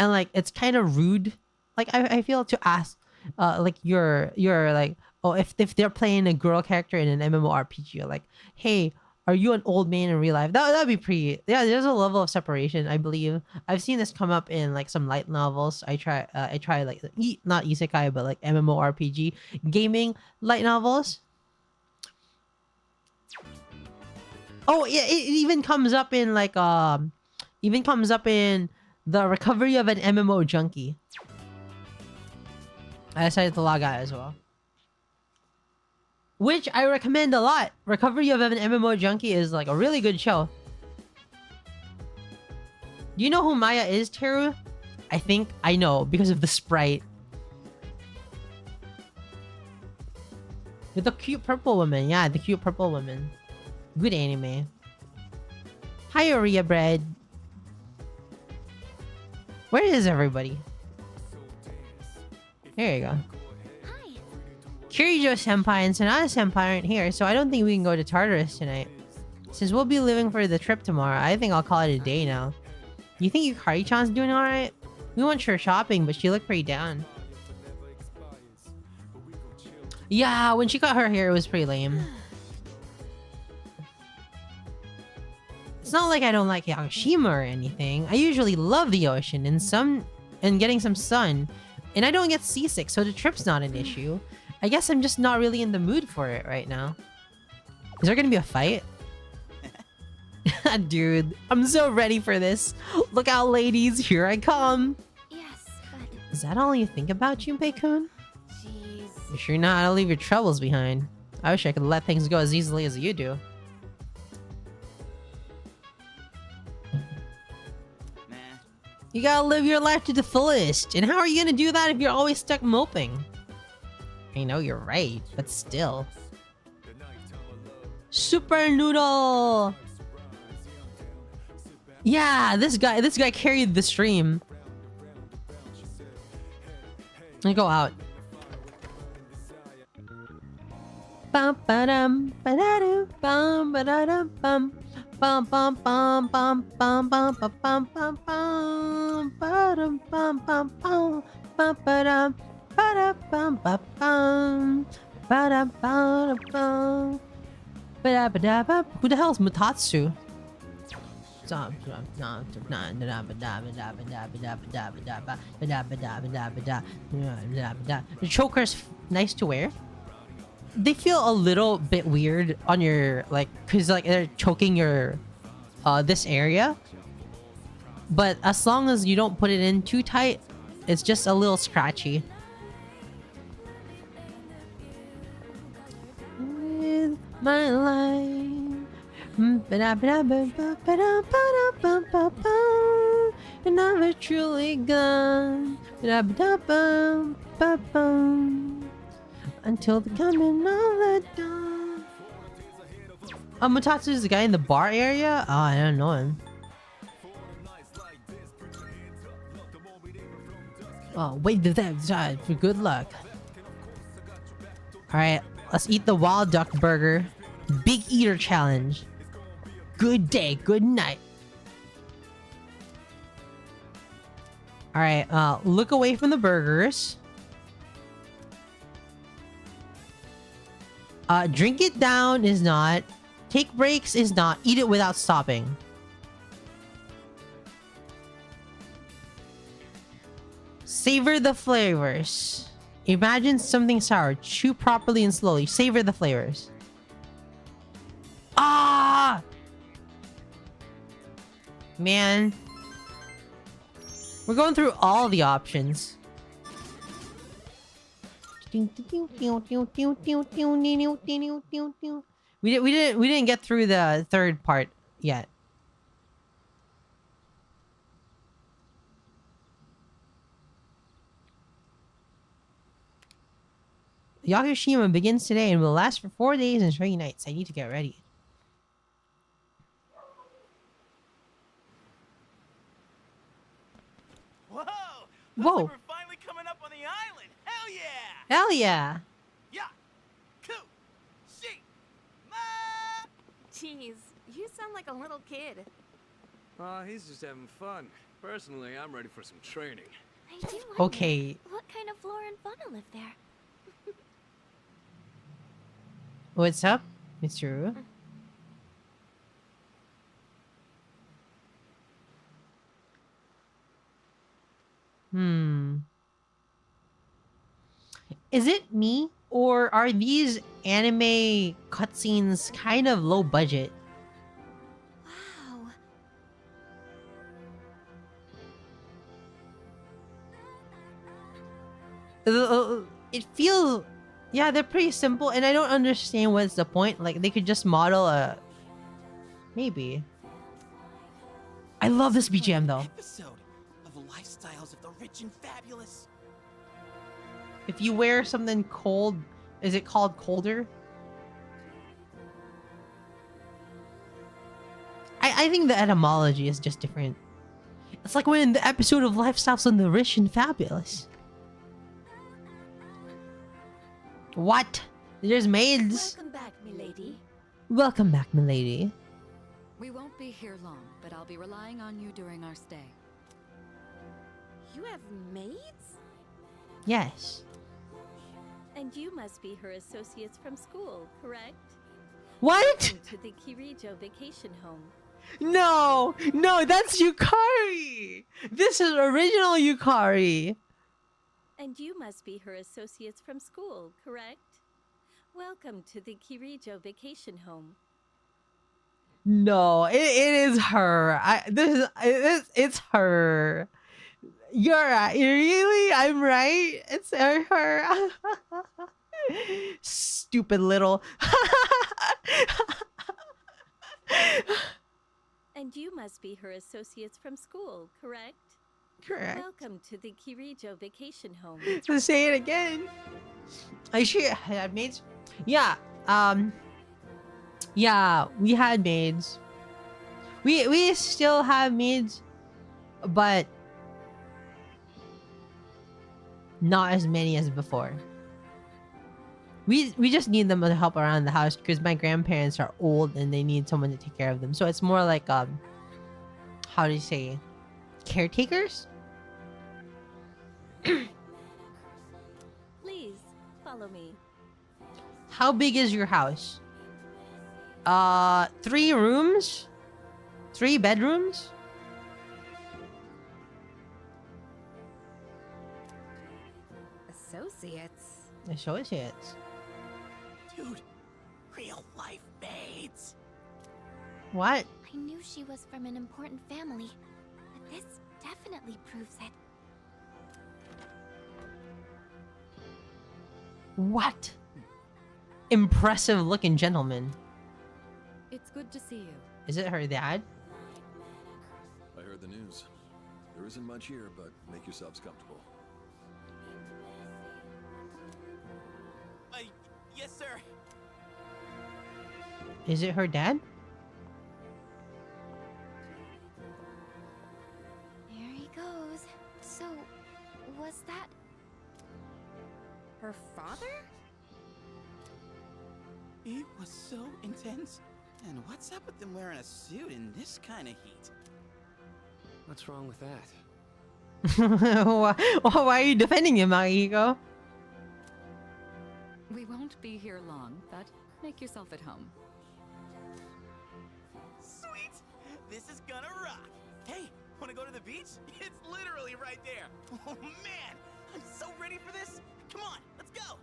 And like it's kind of rude, like I feel, to ask like you're like, oh, if they're playing a girl character in an MMORPG, you're like, hey, are you an old man in real life? That'd be pretty. Yeah, there's a level of separation, I believe. I've seen this come up in like some light novels. I try like not isekai, but like MMORPG gaming light novels. Oh yeah, it even comes up in like the recovery of an MMO junkie. I decided to log out as well. Which I recommend a lot. Recovery of an MMO junkie is like a really good show. Do you know who Maya is, Teru? I think I know because of the sprite. With the cute purple woman. Yeah, the cute purple woman. Good anime. Hi, Oria Bread. Where is everybody? There you go. Hi. Kirijo-senpai and Sanada-senpai aren't here, so I don't think we can go to Tartarus tonight. Since we'll be leaving for the trip tomorrow, I think I'll call it a day now. You think Yukari-chan's doing alright? We went her shopping, but she looked pretty down. Yeah, when she cut her hair, it was pretty lame. It's not like I don't like Yakushima or anything. I usually love the ocean and getting some sun. And I don't get seasick, so the trip's not an issue. I guess I'm just not really in the mood for it right now. Is there gonna be a fight? Dude, I'm so ready for this. Look out, ladies, here I come. Yes, but... Is that all you think about, Junpei-kun? Jeez. You sure know how to leave your troubles behind. I wish I could let things go as easily as you do. You gotta live your life to the fullest. And how are you gonna do that if you're always stuck moping? I know you're right, but still. Super Noodle! Yeah, this guy carried the stream. Let me go out. Bum ba-dum ba-da-dum bum ba-da-dum bum. Bum bum bum bum bum bum bum bum bum bum ba-dum bum bum bum bum ba-dum ba-da bum bum bum ba-dum ba-da bum ba-da ba-da bum. Who the hell is Mutatsu? The choker's nice to wear. They feel a little bit weird on your like, cause like they're choking your this area. But as long as you don't put it in too tight, it's just a little scratchy. With my life. And never truly gone. Until the coming of the dawn. Mutatsu is the guy in the bar area? Oh, I don't know him. Oh, wait to that side for good luck. Alright, let's eat the wild duck burger. Big eater challenge. Good day, good night. Alright, look away from the burgers. Drink it down is not. Take breaks is not. Eat it without stopping. Savor the flavors. Imagine something sour. Chew properly and slowly. Savor the flavors. Ah! Man. We're going through all the options. We didn't get through the third part yet. Yakushima begins today and will last for 4 days and 3 nights. I need to get ready. Whoa! Whoa. Like we're finally coming up on the island. Hell yeah! Hell yeah! Yeah. Cool. She. Ma. Jeez, you sound like a little kid. He's just having fun. Personally, I'm ready for some training. I do wonder, Okay. what kind of flora and fauna live there? What's up, Mr. Is it me? Or are these anime cutscenes kind of low budget? Wow. It feels... Yeah, they're pretty simple, and I don't understand what's the point. Like, they could just model a... Maybe. I love this BGM, though. Episode of the lifestyles of the rich and fabulous. If you wear something cold, is it called colder? I think the etymology is just different. It's like when in the episode of Lifestyles of the Rich and Fabulous. What? There's maids. Welcome back, milady. Welcome back, milady. We won't be here long, but I'll be relying on you during our stay. You have maids? Yes. And you must be her associates from school, correct? What? Welcome to the Kirijo vacation home. No, no, that's Yukari. This is original Yukari. And you must be her associates from school, correct? Welcome to the Kirijo vacation home. No, it is her. It's her. You're right. Really? I'm right. It's her. Stupid little. And you must be her associates from school, correct? Correct. Welcome to the Kirijo vacation home. So say it again. I sure had maids. Yeah. Yeah, we had maids. We still have maids, but not as many as before. We just need them to help around the house because my grandparents are old and they need someone to take care of them. So it's more like how do you say, caretakers? Please, follow me. How big is your house? 3 rooms, 3 bedrooms? Associates. Associates. Dude, real life maids. What? I knew she was from an important family, but this definitely proves it. What? Impressive looking gentleman. It's good to see you. Is it her dad? I heard the news. There isn't much here, but make yourselves comfortable. Yes, sir. Is it her dad? There he goes. So, was that Her father? It was so intense. And what's up with them wearing a suit in this kind of heat? What's wrong with that? Why are you defending him, Akihiko? We won't be here long, but make yourself at home. Sweet! This is gonna rock! Hey, wanna go to the beach? It's literally right there! Oh man! I'm so ready for this! Come on, let's go!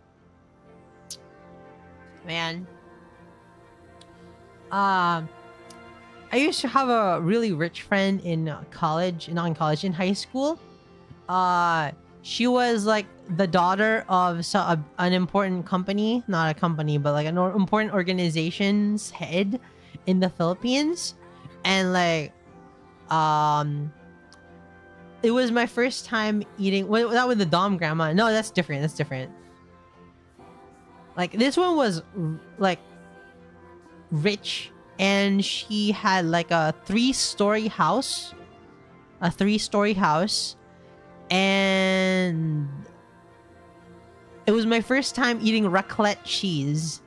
Man. I used to have a really rich friend in college, not in college, in high school. She was like the daughter of an important company, not a company, but like an important organization's head in the Philippines. And like, it was my first time eating, not with the Dom grandma. No, that's different. That's different. Like this one was like rich, and she had like a 3-story house, and it was my first time eating raclette cheese.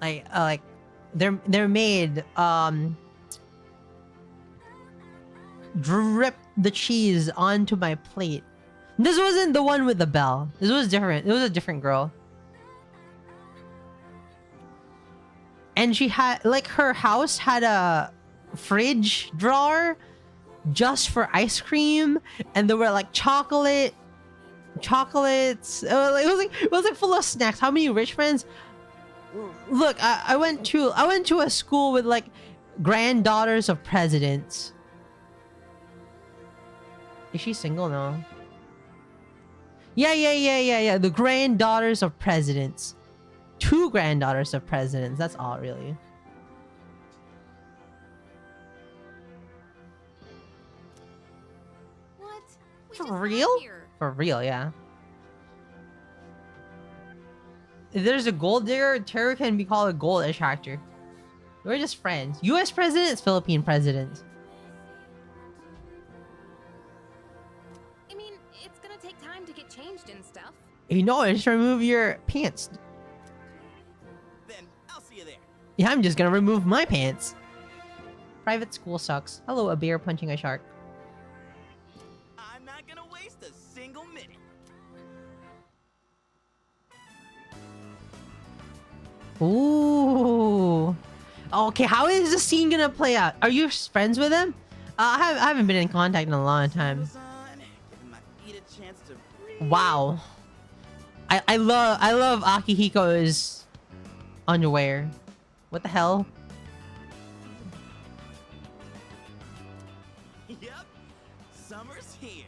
Like they're made drip the cheese onto my plate. This wasn't the one with the bell. This was different. It was a different girl. And she had, like, her house had a fridge drawer just for ice cream, and there were like chocolates. It was like full of snacks. How many rich friends? Look, I went to a school with like granddaughters of presidents. Is she single? No. Yeah. The granddaughters of presidents. 2 granddaughters of presidents. That's all, really. What? We For just got real? here. For real, yeah. If there's a gold digger, Terror can be called a gold attractor. We're just friends. U.S. presidents, Philippine presidents. I mean, it's gonna take time to get changed and stuff. You know, just remove your pants. Then I'll see you there. Yeah, I'm just gonna remove my pants. Private school sucks. Hello, a bear punching a shark. I'm not gonna waste a single minute. Ooh. Okay, how is the scene gonna play out? Are you friends with him? I haven't been in contact in a long time. Goes on, giving my feet a chance to breathe. Wow. I love Akihiko's underwear. What the hell? Yep, summer's here.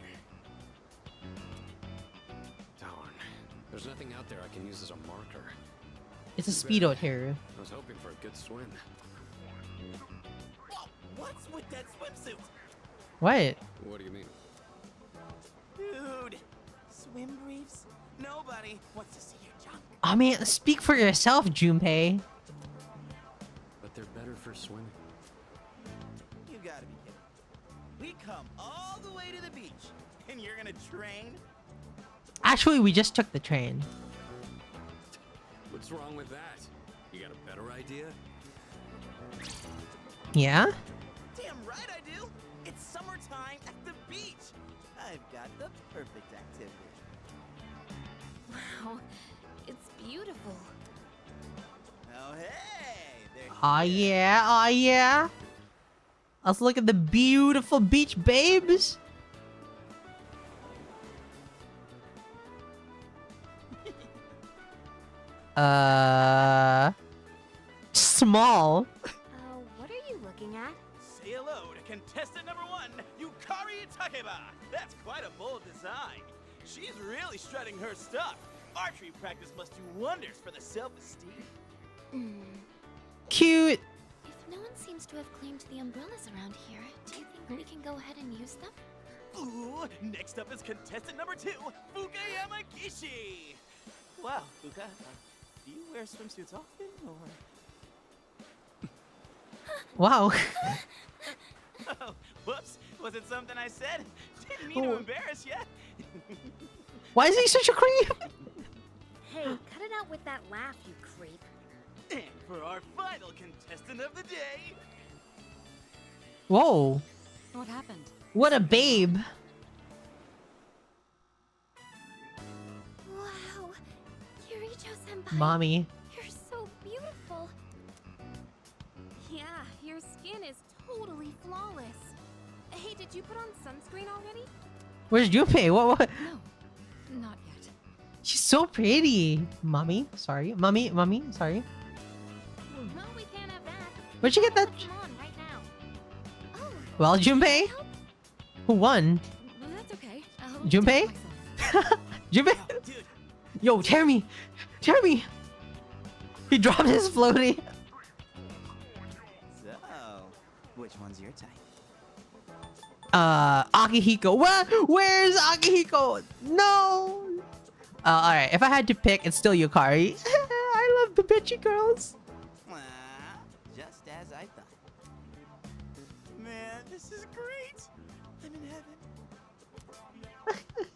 Darn. There's nothing out there I can use as a marker. It's a speedo terror. I was hoping for a good swim. Whoa, what's with that swimsuit? What? What do you mean? Dude, swim briefs? Nobody wants to see your junk. Oh man, speak for yourself, Junpei. But they're better for swimming. You gotta be kidding. We come all the way to the beach, and you're gonna train? Actually, we just took the train. What's wrong with that? You got a better idea? Yeah? Damn right I do. It's summertime at the beach. I've got the perfect activity. Wow, it's beautiful. Oh hey, there. Oh yeah, oh yeah. Let's look at the beautiful beach, babes. Small. What are you looking at? Say hello to contestant number 1, Yukari Takeba. That's quite a bold design. She's really strutting her stuff. Archery practice must do wonders for the self-esteem. Cute. If no one seems to have claimed the umbrellas around here, do you think we can go ahead and use them? Ooh, next up is contestant number 2, Fuka Yamagishi. Wow, Fuka, do you wear swimsuits often, or? Wow. Oh, whoops, was it something I said? Didn't mean to embarrass you. Why is he such a creep? Hey, cut it out with that laugh, you creep. And for our final contestant of the day, Whoa. What happened? What a babe. Wow. Kirijo-senpai. Mommy. You're so beautiful. Yeah, your skin is totally flawless. Hey, did you put on sunscreen already? Where's Junpei? What? No, not yet. She's so pretty. Mommy. Sorry. Mommy. Sorry. No, we can't have that. Where'd you get that? Put them on right now. Oh. Well, Junpei. Who won? Well, that's okay. I'll Junpei? do it myself. Junpei. oh, dude, Yo, Jeremy. He dropped his floaty. so, which one's your type? Akihiko. What? Where's Akihiko? No. Alright. If I had to pick, it's still Yukari. I love the bitchy girls. Just as I thought. Man, this is great. I'm in heaven.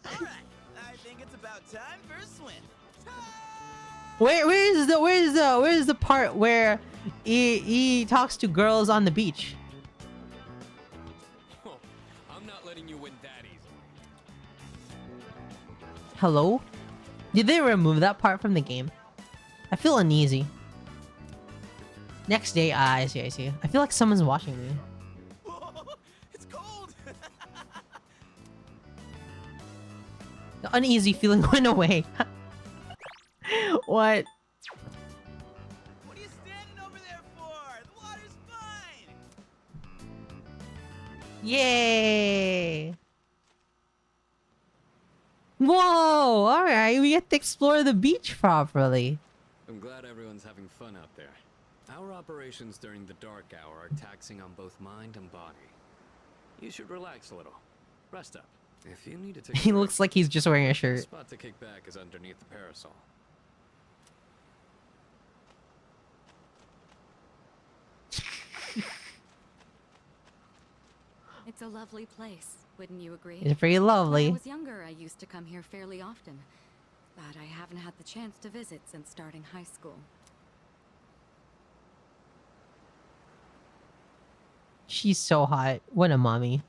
Alright, I think it's about time for a swim. Where's the part where he talks to girls on the beach? I'm not letting you win that easily. Hello? Did they remove that part from the game? I feel uneasy. Next day, I see. I feel like someone's watching me. Whoa, it's cold. The uneasy feeling went away. What? What are you standing over there for? The water's fine. Yay! Whoa! Alright, we get to explore the beach properly. I'm glad everyone's having fun out there. Our operations during the dark hour are taxing on both mind and body. You should relax a little. Rest up. If you need to take a He break, looks like he's just wearing a the shirt. spot to kick back is underneath the parasol. It's a lovely place, wouldn't you agree? It's pretty When I lovely. was younger, I used to come here fairly often, but I haven't had the chance to visit since starting high school. She's so hot. What a mommy.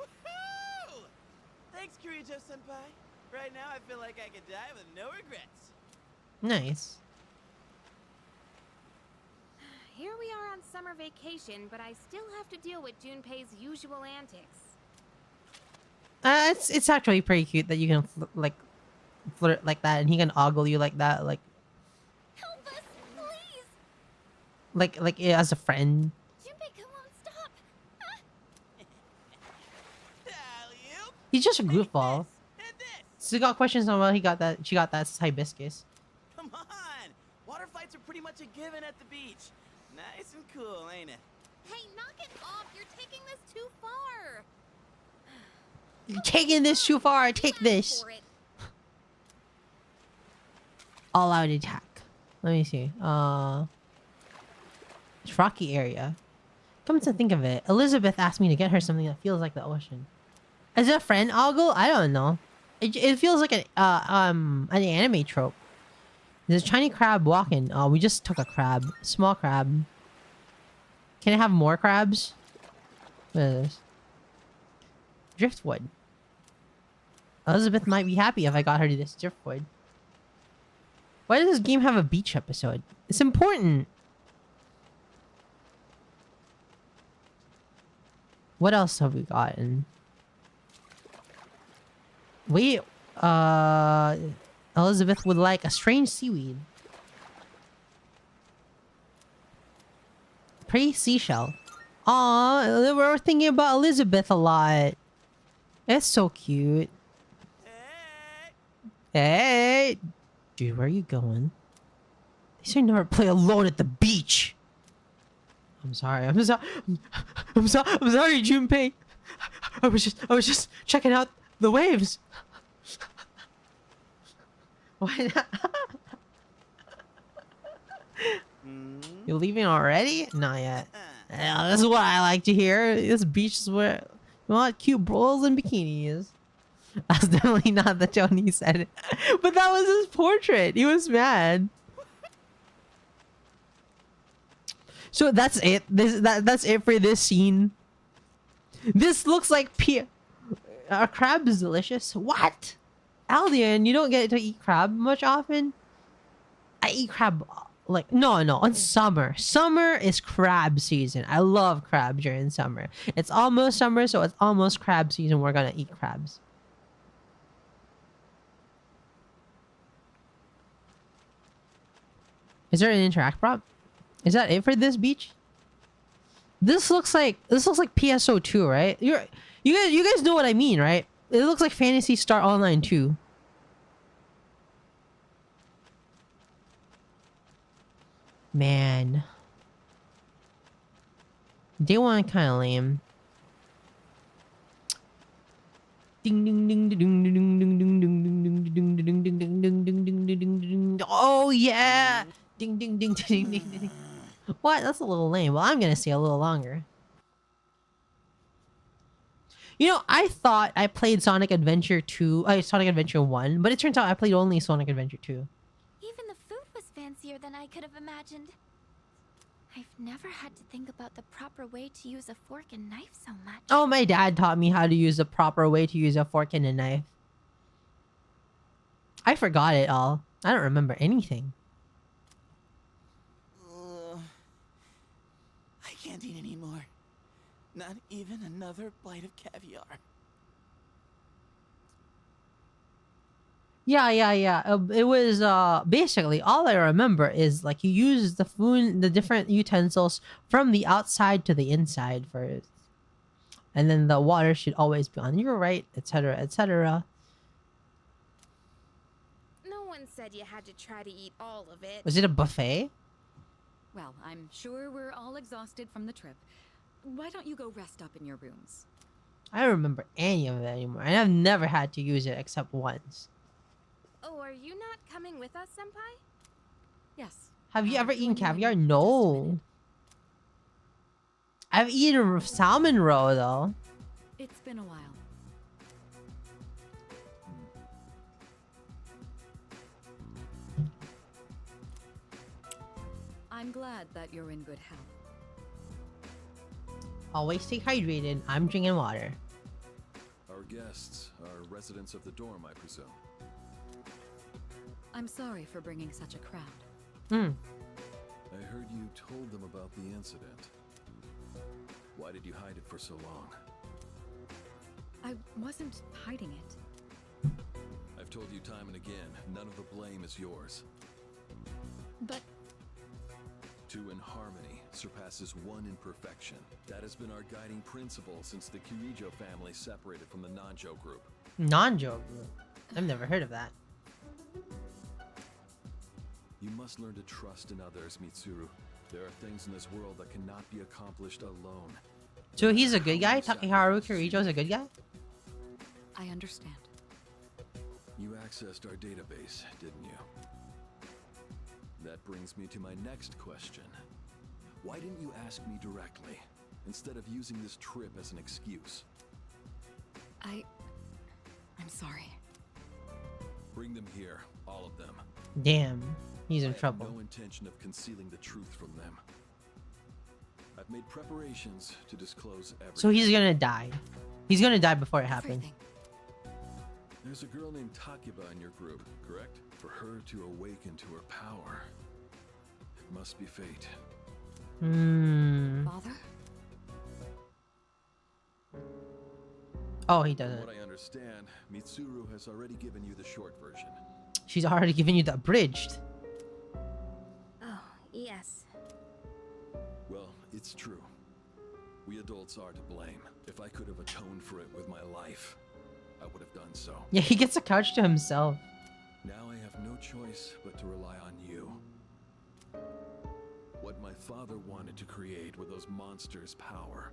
Woohoo! Thanks, Kirijo-senpai. Right now, I feel like I could die with no regrets. Nice. Here we are on summer vacation, but I still have to deal with Junpei's usual antics. It's actually pretty cute that you can flirt like that, and he can ogle you like that, like Help us, please. as a friend. Junpei, come on, stop. Ah. Alley-oop. He's just a goofball. And this. So he got questions on why she got that hibiscus. Come on. Water fights are pretty much a given at the beach. Nice and cool, ain't it? Hey, knock it off! You're taking this too far! You're taking this too far. Take this. For it. All out attack. Let me see. It's rocky area. Come to think of it, Elizabeth asked me to get her something that feels like the ocean. As a friend, ogle? I don't know. It feels like an anime trope. There's a tiny crab walking. Oh, we just took a crab. Small crab. Can I have more crabs? What is this? Driftwood. Elizabeth might be happy if I got her to this driftwood. Why does this game have a beach episode? It's important. What else have we gotten? We, Elizabeth would like a strange seaweed. Pretty seashell. Aw, we're thinking about Elizabeth a lot. It's so cute. Hey! Dude, where are you going? They say never play alone at the beach. I'm sorry. I'm sorry, Junpei. I was just checking out the waves. Why not? You leaving already? Not yet. Yeah, this is what I like to hear. This beach is where you want cute bros and bikinis. That's definitely not the tone he said it. But that was his portrait. He was mad. So that's it. That's it for this scene. This looks like a crab is delicious. What? Aldian, you don't get to eat crab much often? I eat crab like no on summer. Summer is crab season. I love crab during summer. It's almost summer, so it's almost crab season. We're gonna eat crabs. Is there an interact prop? Is that it for this beach? This looks like PSO2, right? You guys know what I mean, right? It looks like Phantasy Star Online 2. Man. Day one kind of lame. Ding ding ding ding ding ding ding ding ding ding ding ding ding ding ding ding ding ding ding. Oh yeah! Ding ding ding ding ding ding. What? That's a little lame. Well, I'm gonna stay a little longer. You know, I thought I played Sonic Adventure 2, Sonic Adventure 1, but it turns out I played only Sonic Adventure 2. Even the food was fancier than I could have imagined. I've never had to think about the proper way to use a fork and knife so much. Oh, my dad taught me how to use the proper way to use a fork and a knife. I forgot it all. I don't remember anything. I can't eat anymore. Not even another bite of caviar. Yeah. It was basically all I remember is like you use the food, the different utensils from the outside to the inside first, and then the water should always be on your right, etc., etc. No one said you had to try to eat all of it. Was it a buffet? Well, I'm sure we're all exhausted from the trip. Why don't you go rest up in your rooms? I don't remember any of it anymore, and I've never had to use it except once. Oh, are you not coming with us, Senpai? Yes. Have you I'll ever join eaten you in caviar? just a No. minute. I've eaten salmon roe though. It's been a while. I'm glad that you're in good health. Always stay hydrated. I'm drinking water. Our guests are residents of the dorm, I presume. I'm sorry for bringing such a crowd. Hmm. I heard you told them about the incident. Why did you hide it for so long? I wasn't hiding it. I've told you time and again, none of the blame is yours. But Two in harmony surpasses one in perfection. That has been our guiding principle since the Kirijo family separated from the Nanjo group. Non-joke group. I've never heard of that. You must learn to trust in others, Mitsuru. There are things in this world that cannot be accomplished alone. So he's a good guy? Takeharu Kirijo's a good guy? I understand. You accessed our database, didn't you? That brings me to my next question. Why didn't you ask me directly, instead of using this trip as an excuse? I'm sorry. Bring them here, all of them. Damn. He's in I have trouble. no intention of concealing the truth from them. I've made preparations to disclose everything. So he's gonna die. He's gonna die before it happens. Everything. There's a girl named Takiba in your group, correct? For her to awaken to her power, it must be fate. Hmm. Father? Oh, he From doesn't. what I understand, Mitsuru has already given you the short version. She's already giving you the abridged. Oh, yes. Well, it's true. We adults are to blame. If I could have atoned for it with my life, I would have done so. Yeah, he gets a couch to himself. Now I have no choice but to rely on you. What my father wanted to create with those monsters' power.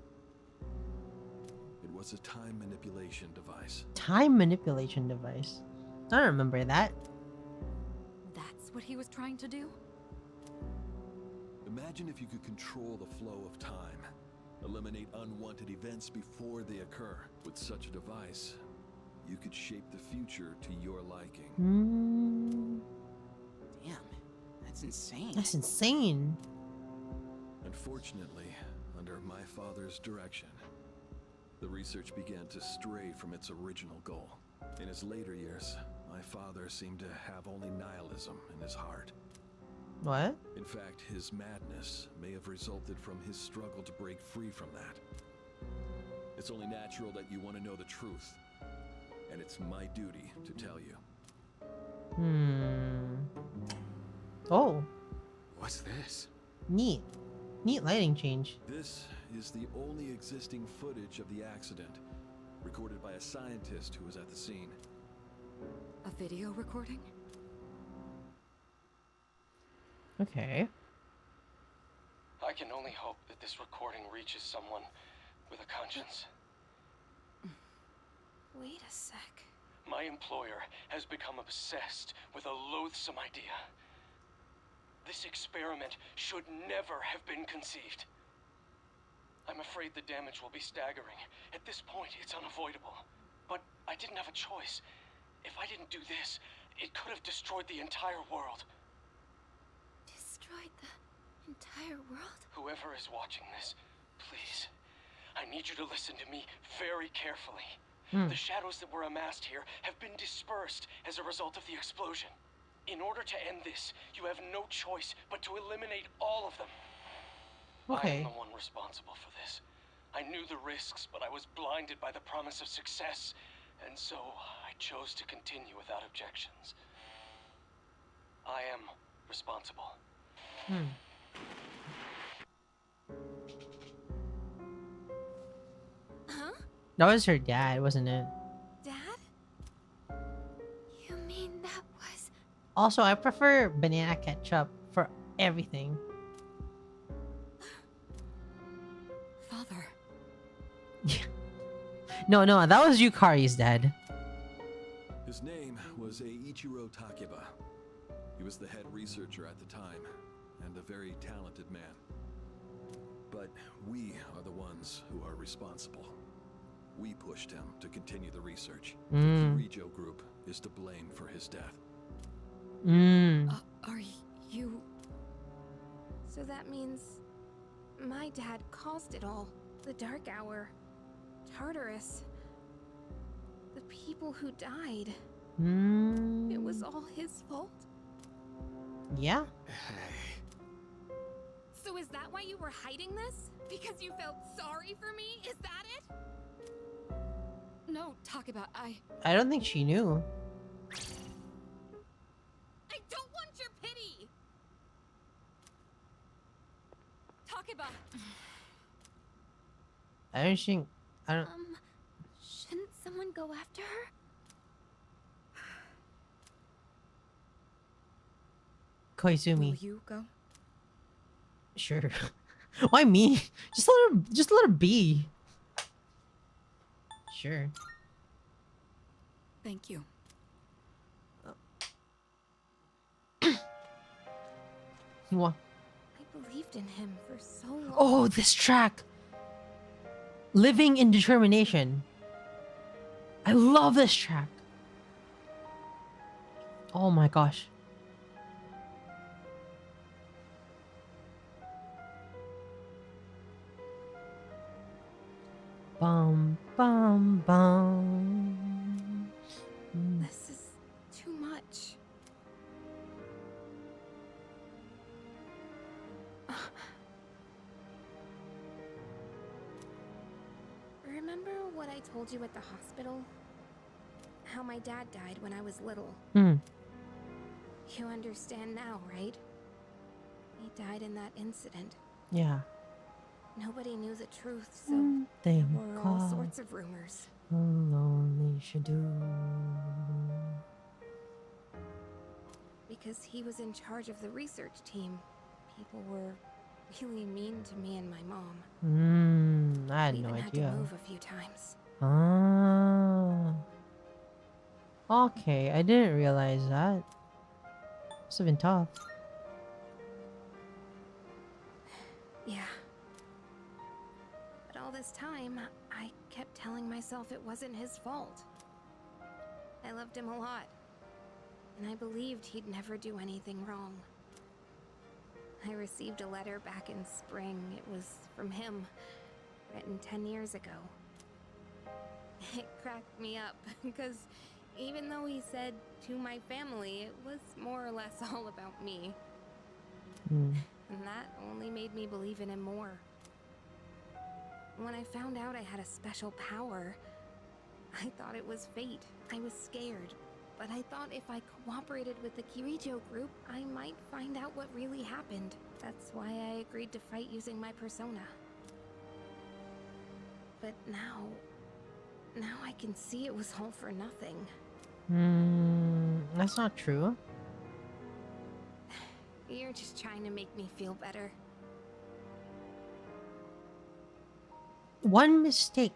It was a time manipulation device. Time manipulation device. I don't remember that. That's what he was trying to do? Imagine if you could control the flow of time, eliminate unwanted events before they occur. With such a device, you could shape the future to your liking. Damn, that's insane. That's insane. Unfortunately, under my father's direction, the research began to stray from its original goal. In his later years, my father seemed to have only nihilism in his heart. What? In fact, his madness may have resulted from his struggle to break free from that. It's only natural that you want to know the truth, and it's my duty to tell you. Oh, What's this? neat. Neat lighting change. This is the only existing footage of the accident, recorded by a scientist who was at the scene. A video recording? Okay. I can only hope that this recording reaches someone with a conscience. Wait a sec. My employer has become obsessed with a loathsome idea. This experiment should never have been conceived. I'm afraid the damage will be staggering. At this point, it's unavoidable. But I didn't have a choice. If I didn't do this, it could have destroyed the entire world. Destroyed the entire world? Whoever is watching this, please, I need you to listen to me very carefully. The shadows that were amassed here have been dispersed as a result of the explosion. In order to end this, you have no choice but to eliminate all of them. Okay. I am the one responsible for this. I knew the risks, but I was blinded by the promise of success, and so I chose to continue without objections. I am responsible. Huh? That was her dad, wasn't it? Dad? You mean that was... Also, I prefer banana ketchup for everything. Father. No, that was Yukari's dad. His name was Eiichiro Takeba. He was the head researcher at the time, and a very talented man. But we are the ones who are responsible. We pushed him to continue the research. The Kirijo group is to blame for his death. Are you... So that means... my dad caused it all. The Dark Hour. Tartarus. The people who died. It was all his fault? Yeah. So is that why you were hiding this? Because you felt sorry for me? Is that it? No, Takeba, I don't think she knew. I don't want your pity! Takeba! I don't think. I don't. Shouldn't someone go after her? Will Koizumi. you go? Sure. Why me? Just let her be. Sure. Thank you. What? I believed in him for so long. Oh, this track. Living in Determination. I love this track. Oh my gosh. Bum bum bum. This is too much. Remember what I told you at the hospital? How my dad died when I was little. Hmm. You understand now, right? He died in that incident. Yeah. Nobody knew the truth, so there were all sorts of rumors. Lonely should do. Because he was in charge of the research team, people were really mean to me and my mom. I had We no even had to idea. move a few times. Ah. Okay, I didn't realize that. Must have been tough. Yeah. But all this time, I kept telling myself it wasn't his fault. I loved him a lot, and I believed he'd never do anything wrong. I received a letter back in spring. It was from him, written 10 years ago. It cracked me up, because even though he said to my family, it was more or less all about me. And that only made me believe in him more. When I found out I had a special power, I thought it was fate. I was scared. But I thought if I cooperated with the Kirijo group, I might find out what really happened. That's why I agreed to fight using my persona. But now I can see it was all for nothing. That's not true. You're just trying to make me feel better. One mistake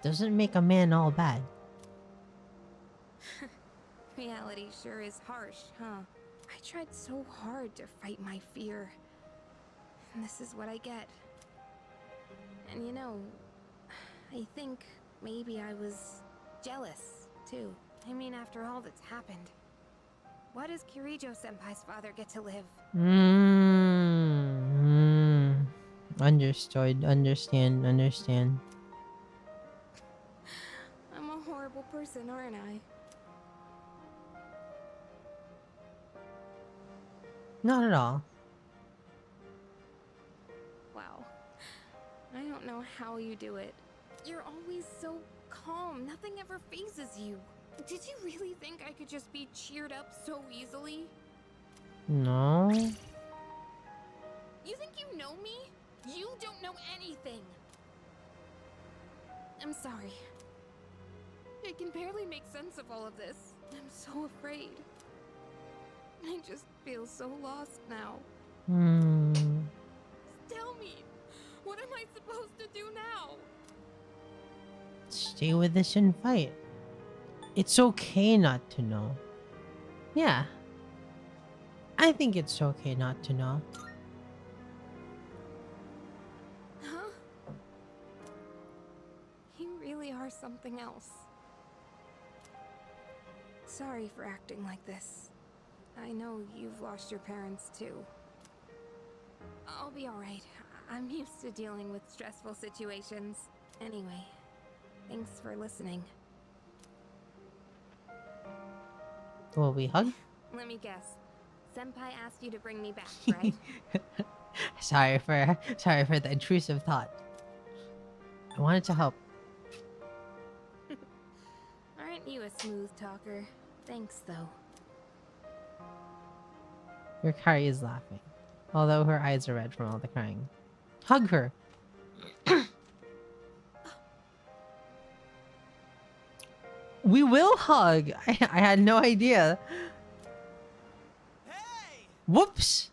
doesn't make a man all bad. Reality sure is harsh, huh? I tried so hard to fight my fear. And this is what I get. And you know, I think maybe I was jealous, too. I mean, after all that's happened. Why does Kirijo-senpai's father get to live? Understood. Understand. I'm a horrible person, aren't I? Not at all. Wow. I don't know how you do it. You're always so calm. Nothing ever phases you. Did you really think I could just be cheered up so easily? No. You think you know me? You don't know anything. I'm sorry. I can barely make sense of all of this. I'm so afraid. I just feel so lost now. Tell me, what am I supposed to do now? Stay with this and fight. It's okay not to know. Yeah. I think it's okay not to know. Huh? You really are something else. Sorry for acting like this. I know you've lost your parents too. I'll be alright. I'm used to dealing with stressful situations. Anyway, thanks for listening. Will we hug? Let me guess. Senpai asked you to bring me back, right? Sorry for the intrusive thought. I wanted to help. Aren't you a smooth talker? Thanks, though. Yukari is laughing, although her eyes are red from all the crying. Hug her. We will hug. I had no idea. Hey! Whoops.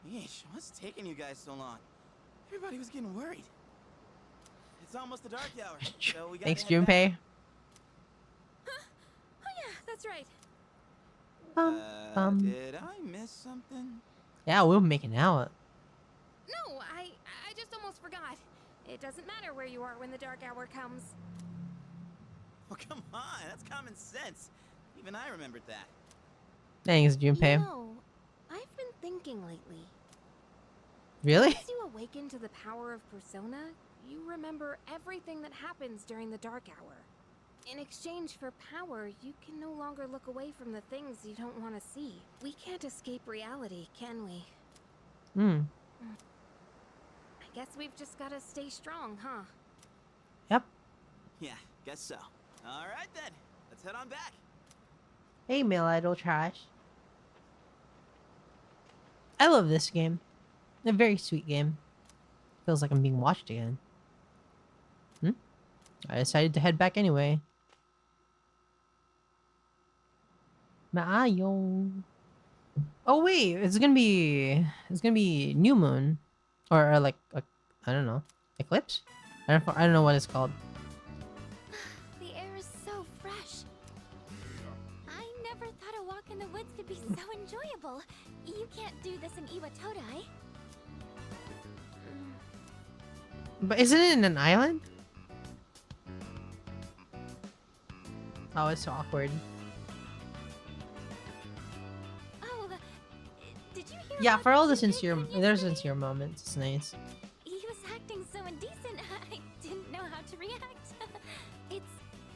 Yeesh, what's taking you guys so long? Everybody was getting worried. It's almost the dark hour, so we gotta Thanks, head back. Junpei. Huh? Oh yeah, that's right. Did I miss something? Yeah, we're making out. No, I just almost forgot. It doesn't matter where you are when the dark hour comes. Oh, come on, that's common sense. Even I remembered that. Thanks, You Junpei. know, I've been thinking lately. Really? Once you awaken to the power of Persona, you remember everything that happens during the dark hour. In exchange for power, you can no longer look away from the things you don't want to see. We can't escape reality, can we? Guess we've just gotta stay strong, huh? Yep. Yeah, guess so. All right then, let's head on back. Hey, male idol trash. I love this game. A very sweet game. Feels like I'm being watched again. I decided to head back anyway. Maayo. Oh wait, it's gonna be new moon, or like I don't know, eclipse. I don't know what it's called. The air is so fresh. I never thought a walk in the woods could be so enjoyable. You can't do this in Iwatodai. But isn't it in an island? Oh, it's so awkward. Oh, did you hear? Yeah, about for all the Junpei sincere, from there's yesterday? sincere moments. It's nice. He was acting so indecent, I didn't know how to react. It's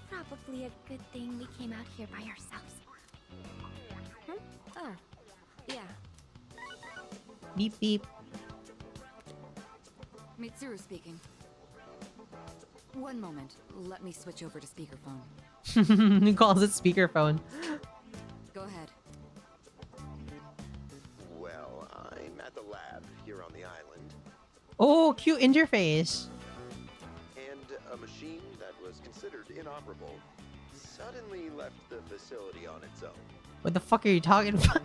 probably a good thing we came out here by ourselves. Oh, yeah. Beep beep. Mitsuru speaking. One moment. Let me switch over to speakerphone. He calls it speakerphone. Go ahead. Well, I'm at the lab here on the island, Oh, cute interface. and a machine that was considered inoperable suddenly left the facility on its own. What the fuck are you talking about?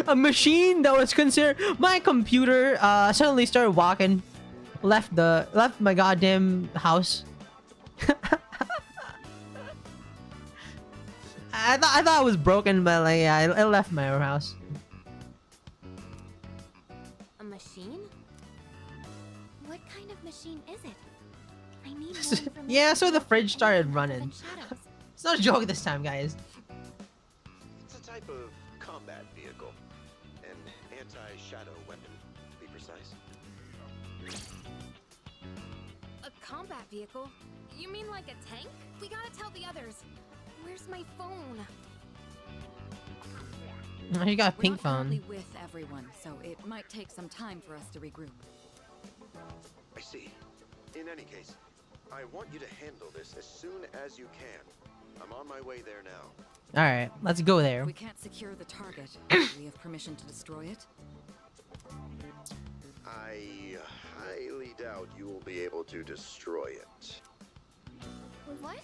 A machine that was considered my computer suddenly started walking, left my goddamn house. I thought it was broken, but like yeah, it left my house. A machine? What kind of machine is it? I need more information Yeah, so the about fridge started the running. shadows. It's not a joke this time, guys. It's a type of combat vehicle, an anti-shadow weapon, to be precise. A combat vehicle? You mean like a tank? We gotta tell the others. Where's my phone? Oh, you got a We're pink not phone. currently with everyone, so it might take some time for us to regroup. I see. In any case, I want you to handle this as soon as you can. I'm on my way there now. All right, let's go there. We can't secure the target. Do we have permission to destroy it? I highly doubt you will be able to destroy it. What?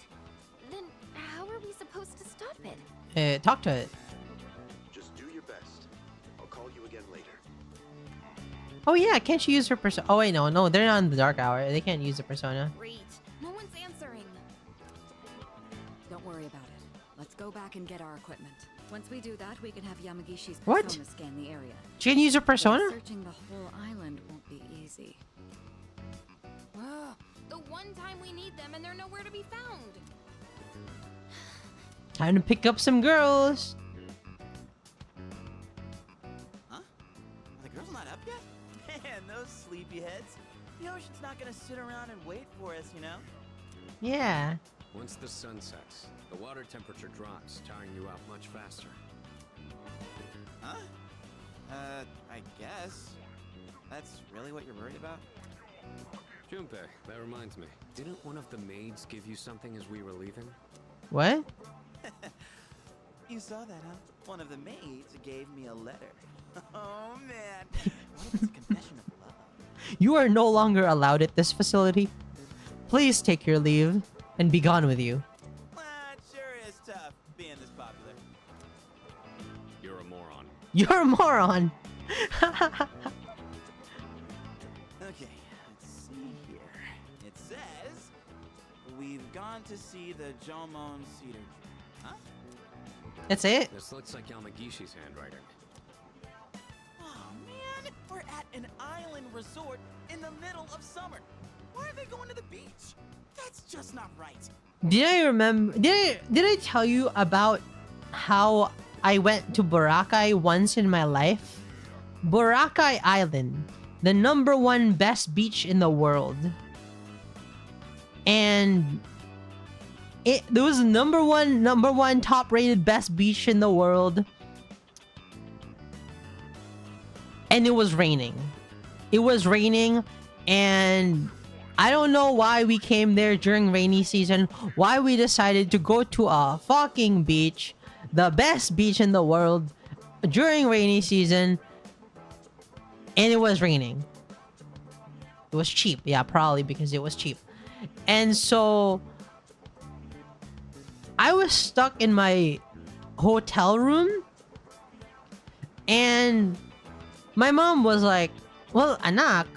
Then how are we supposed to stop it? Talk to it. Just do your best. I'll call you again later. Oh yeah, can't she use her persona? Oh wait, no, they're not in the dark hour. They can't use the persona. Great. No one's answering. Don't worry about it. Let's go back and get our equipment. Once we do that, we can have Yamagishi's What? persona scan the area. She can use her But persona? searching the whole island won't be easy. Ugh, the one time we need them and they're nowhere to be found. Time to pick up some girls. Huh? Are the girls not up yet? Man, those sleepyheads. The ocean's not gonna sit around and wait for us, you know? Yeah. Once the sun sets, the water temperature drops, tiring you out much faster. Huh? I guess. That's really what you're worried about? Junpei, that reminds me. Didn't one of the maids give you something as we were leaving? What? You saw that, huh? One of the maids gave me a letter. Oh, man. What if it's a confession of love? You are no longer allowed at this facility. Please take your leave and be gone with you. Well, it sure is tough being this popular. You're a moron. You're a moron. Okay, let's see here. It says, we've gone to see the Jomon Cedar Tree. Huh? That's it. This looks like Yamagishi's handwriting. Oh, man. We're at an island resort in the middle of summer. Why are they going to the beach? That's just not right. Did I remember? Did I tell you about how I went to Boracay once in my life? Boracay Island, the #1 best beach in the world, and there was number one top rated best beach in the world, and it was raining. it was raining, and I don't know why we came there during rainy season. Why we decided to go to a fucking beach, the best beach in the world, during rainy season, and it was raining. It was cheap. Yeah, probably because it was cheap. And so I was stuck in my hotel room, and my mom was like, well, anak,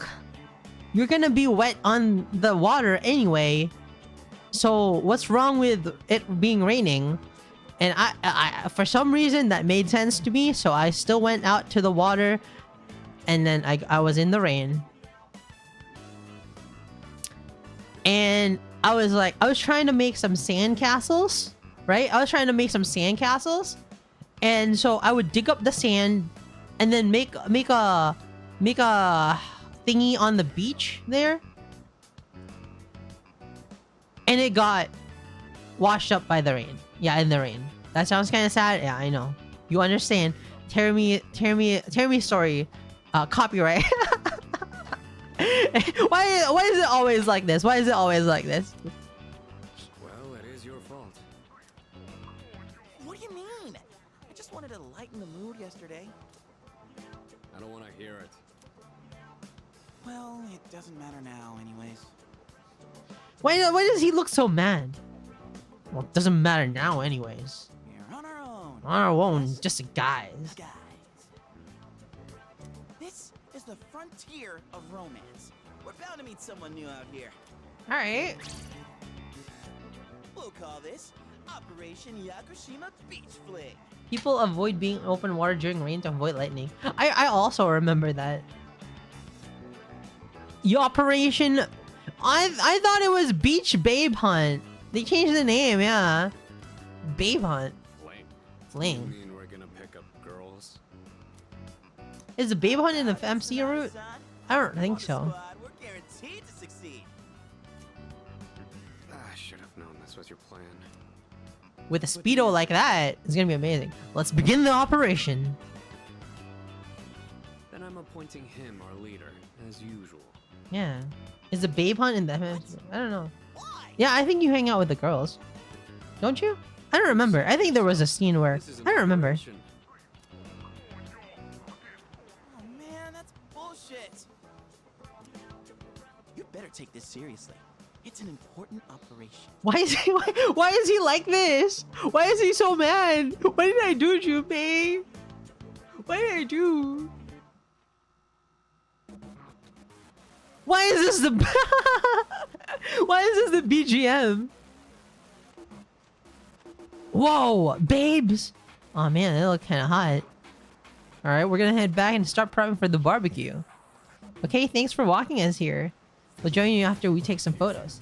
you're gonna be wet on the water anyway, so what's wrong with it being raining? And I for some reason that made sense to me, so I still went out to the water, and then I was in the rain. And I was trying to make some sand castles, right? I was trying to make some sand castles, and so I would dig up the sand, and then make a thingy on the beach there, and it got washed up by the rain. Yeah, in the rain. That sounds kind of sad. Yeah, I know. You understand? Tell me story. Copyright. Why is it always like this? Why is it always like this? Well, it is your fault. What do you mean? I just wanted to lighten the mood yesterday. I don't want to hear it. Well, it doesn't matter now anyways. Why does he look so mad? Well, it doesn't matter now anyways. We're on our own. On our own, just guys. Guys. This is the frontier of romance. We're bound to meet someone new out here. Alright. We'll call this Operation Yakushima Beach Fling. People avoid being in open water during rain to avoid lightning. I also remember that. Operation... I thought it was Beach Babe Hunt. They changed the name, yeah. Babe Hunt. Fling. You mean we're gonna pick up girls? Is the Babe Hunt in the MC route? I don't think so. We're guaranteed to succeed. I should have known this was your plan. With a speedo like that, it's gonna be amazing. Let's begin the operation. Then I'm appointing him our leader, as usual. Yeah. Is the Babe Hunt in the... I don't know. Yeah, I think you hang out with the girls. Don't you? I don't remember. I think there was a scene where... I don't remember. Oh man, that's bullshit. You better take this seriously. It's an important operation. Why is he like this? Why is he so mad? What did I do, Junpei? What did I do? Why is this the... Why is this the BGM? Whoa, babes! Oh man, they look kind of hot. Alright, we're gonna head back and start prepping for the barbecue. Okay, thanks for walking us here. We'll join you after we take some photos.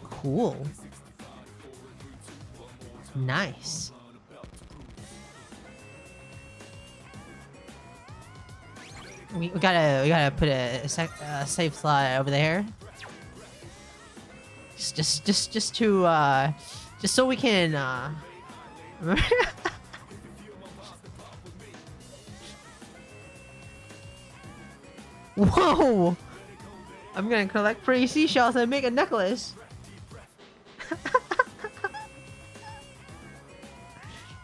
Cool. Nice. We gotta put a safe slot over there. Just so we can Whoa! I'm gonna collect pretty seashells and make a necklace.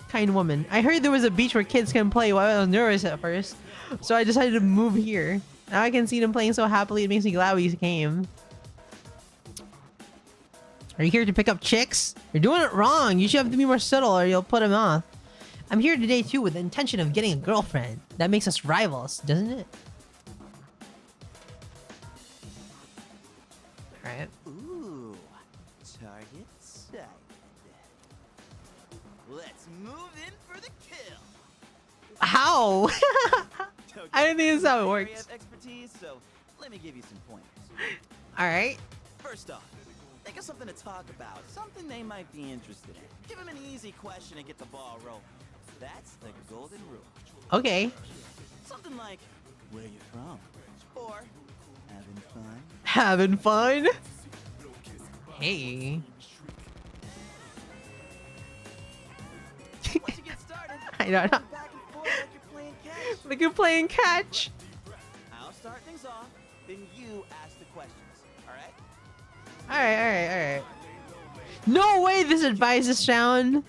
Kind woman. I heard there was a beach where kids can play. While I was nervous at first, so I decided to move here. Now I can see them playing so happily. It makes me glad we came. Are you here to pick up chicks? You're doing it wrong. You should have to be more subtle or you'll put them off. I'm here today too with the intention of getting a girlfriend. That makes us rivals, doesn't it? Alright. Ooh, target sighted. Let's move in for the kill. How? I don't think that's how it works. Expertise, so let me give you some pointers. Alright. First off, think of something to talk about, something they might be interested in. Give them an easy question and get the ball rolling. That's the golden rule. Okay. Something like, where you from? Or, having fun? Having fun? Hey. Once you get started, I don't know. go back and forth like you're playing catch. Like you're playing catch. I'll start things off, then you ask the questions. All right? Alright. No way this advice is sound.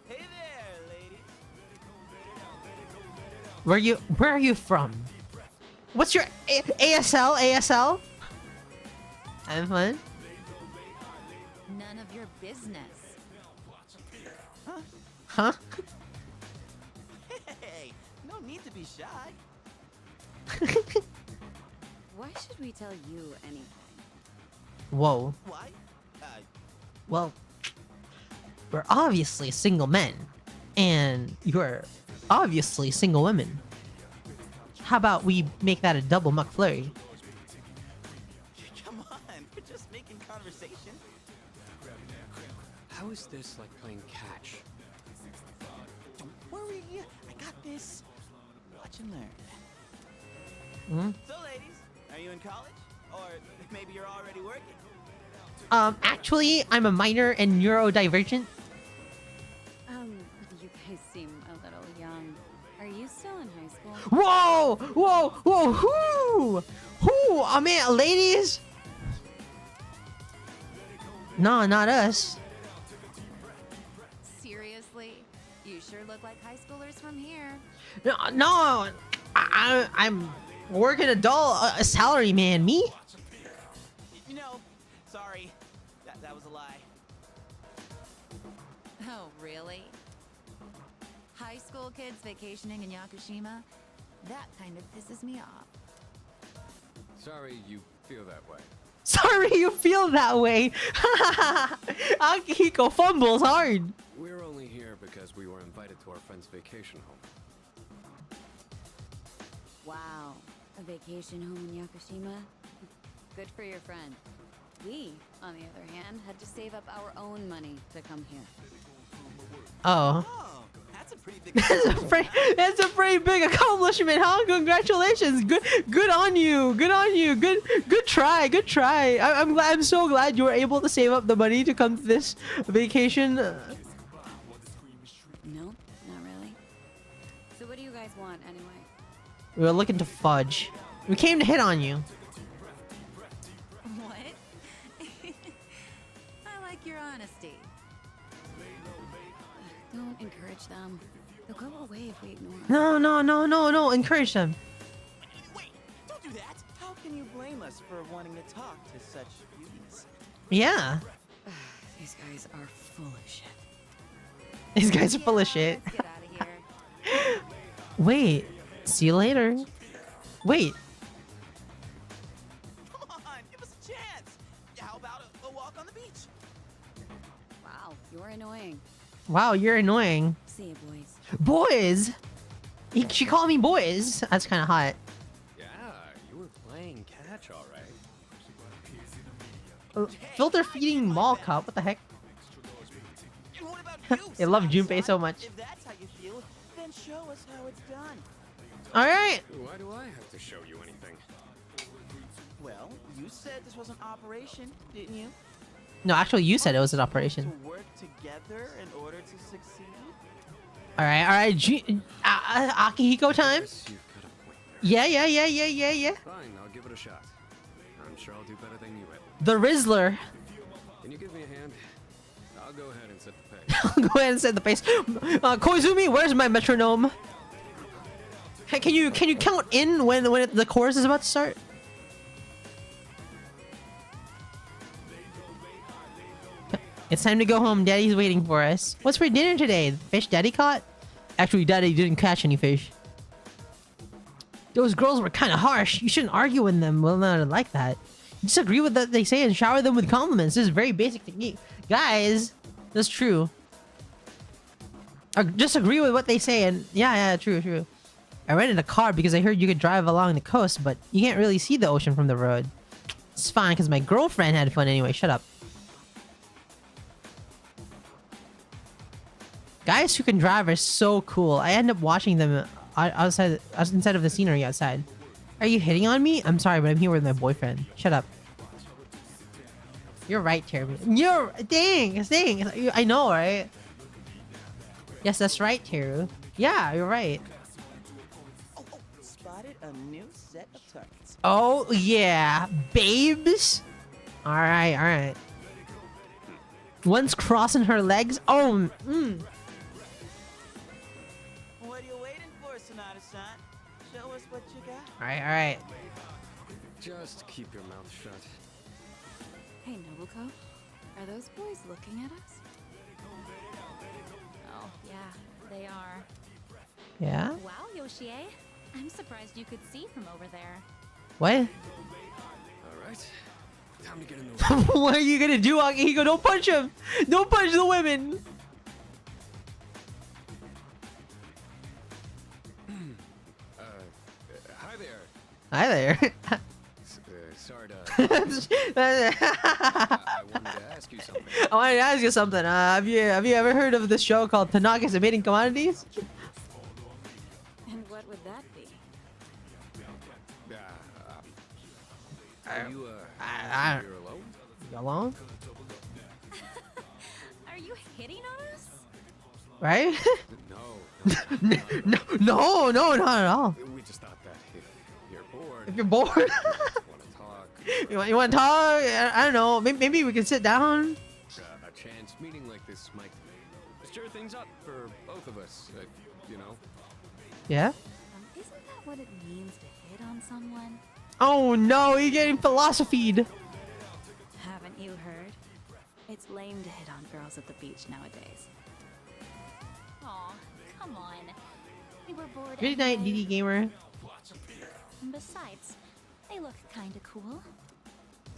Hey there, lady. Where are you from? What's your ASL? ASL? Having fun? None of your business. Huh? Hey, no need to be shy. Why should we tell you anything? Whoa. Why? Well, we're obviously single men, and you're obviously single women. How about we make that a double McFlurry? Come on, we're just making conversation. How is this like playing catch? Don't worry, I got this. Watch and learn. So, ladies, are you in college? Or maybe you're already working? Actually, I'm a minor and neurodivergent. You guys seem a little young. Are you still in high school? Whoa! Who? I mean, ladies? No, not us. Seriously? You sure look like high schoolers from here. No, I'm working adult, a salary man. Me? You know, sorry. That was a lie. Oh, really? High school kids vacationing in Yakushima? That kind of pisses me off. Sorry you feel that way. Sorry you feel that way. Akihiko fumbles hard. We're only here because we were invited to our friend's vacation home. Wow. A vacation home in Yakushima? Good for your friend. We, on the other hand, had to save up our own money to come here. Oh, that's a pretty big That's a pretty big accomplishment, huh? Congratulations. Good on you. Good try. I'm so glad you were able to save up the money to come to this vacation. No, not really. So what do you guys want anyway? We were looking to fudge. We came to hit on you. What? I like your honesty. Don't encourage them. They'll go away if we ignore them. No. Encourage them. Wait, don't do that. How can you blame us for wanting to talk to such beauties? Yeah. These guys are full of shit. These guys are full of shit. Let's get out of here. Wait. See you later. Wait. Come on, give us a chance. How about a walk on the beach? Wow, you're annoying. Wow, you're annoying. See you, boys. Boys? She called me boys. That's kind of hot. Yeah, you were playing catch all right. Filter feeding mall cup. What the heck? And what about you? I love Sly Junpei Son? so much. If that's how you feel, then show us how it's done. All right. Why do I have to show you anything? Well, you said this was an operation, didn't you? No, actually, you said it was an operation. To work together in order to succeed? All right. Akihiko time. Yes, you've got a point there. Yeah. Fine, I'll give it a shot. I'm sure I'll do better than you will. The Rizzler. Can you give me a hand? I'll go ahead and set the pace. Go ahead and set the pace. Koizumi, where's my metronome? Can you count in when the chorus is about to start? It's time to go home. Daddy's waiting for us. What's for dinner today? The fish Daddy caught? Actually, Daddy didn't catch any fish. Those girls were kind of harsh. You shouldn't argue with them. Well, not like that. Disagree with what they say and shower them with compliments. This is very basic technique. Guys, that's true. Just agree with what they say and... Yeah, true. I rented a car because I heard you could drive along the coast, but you can't really see the ocean from the road. It's fine because my girlfriend had fun anyway. Shut up. Guys who can drive are so cool. I end up watching them outside, instead of the scenery outside. Are you hitting on me? I'm sorry, but I'm here with my boyfriend. Shut up. You're right, Terry. You're dang. I know, right? Yes, that's right, Teru. Yeah, you're right. Oh, spotted a new set of targets. Oh yeah, babes. All right, all right. One's crossing her legs. Oh, What are you waiting for, Sonata-san? Show us what you got. All right, all right. Just keep your mouth shut. Hey, Nobuko. Are those boys looking at us? Oh, yeah, they are. Yeah. Wow, Yoshie. I'm surprised you could see from over there. What? All right. Time to get in the What are you gonna do, Akihiko? Don't punch him. Don't punch the women. Hi there. Hi there. Sorry to. I I wanted to ask you something. wanted to ask you something. Have you ever heard of this show called Tanaka's Evading Commodities? And what would that be? Are you I- here alone? You alone? Are you hitting on us? Right? No. No, not at all. We just thought that if you're bored, If you're bored, want to talk, you want to talk? I don't know. Maybe we can sit down. a chance meeting like this might stir things up for both of us. You know. Yeah. Isn't that what it means to hit on someone? Oh no, you're getting philosophied. Haven't you heard? It's lame to hit on girls at the beach nowadays. Aw, come on. We were bored. Good night, anyway. DD Gamer. Besides, they look kinda cool.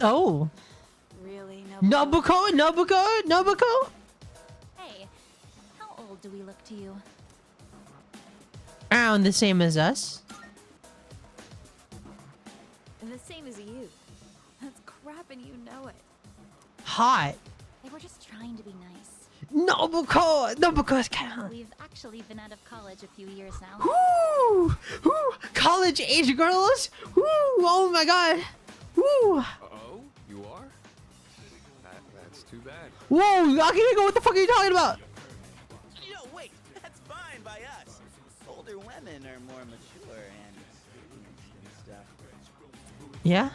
Oh, Really, Nobuko? Nobuko. Hey, how old do we look to you? Around the same as us. The same as you. That's crap and you know it. Hot. They were just trying to be nice. Nobuko's kind of. We've actually been out of college a few years now. Woo! Woo! College age girls. Woo! Oh my god. Woo! Oh, you are? That's too bad. Whoa! Akihiko, what the fuck are you talking about? Yo, wait, that's fine by us. Older women are more mature and experienced and stuff. Yeah.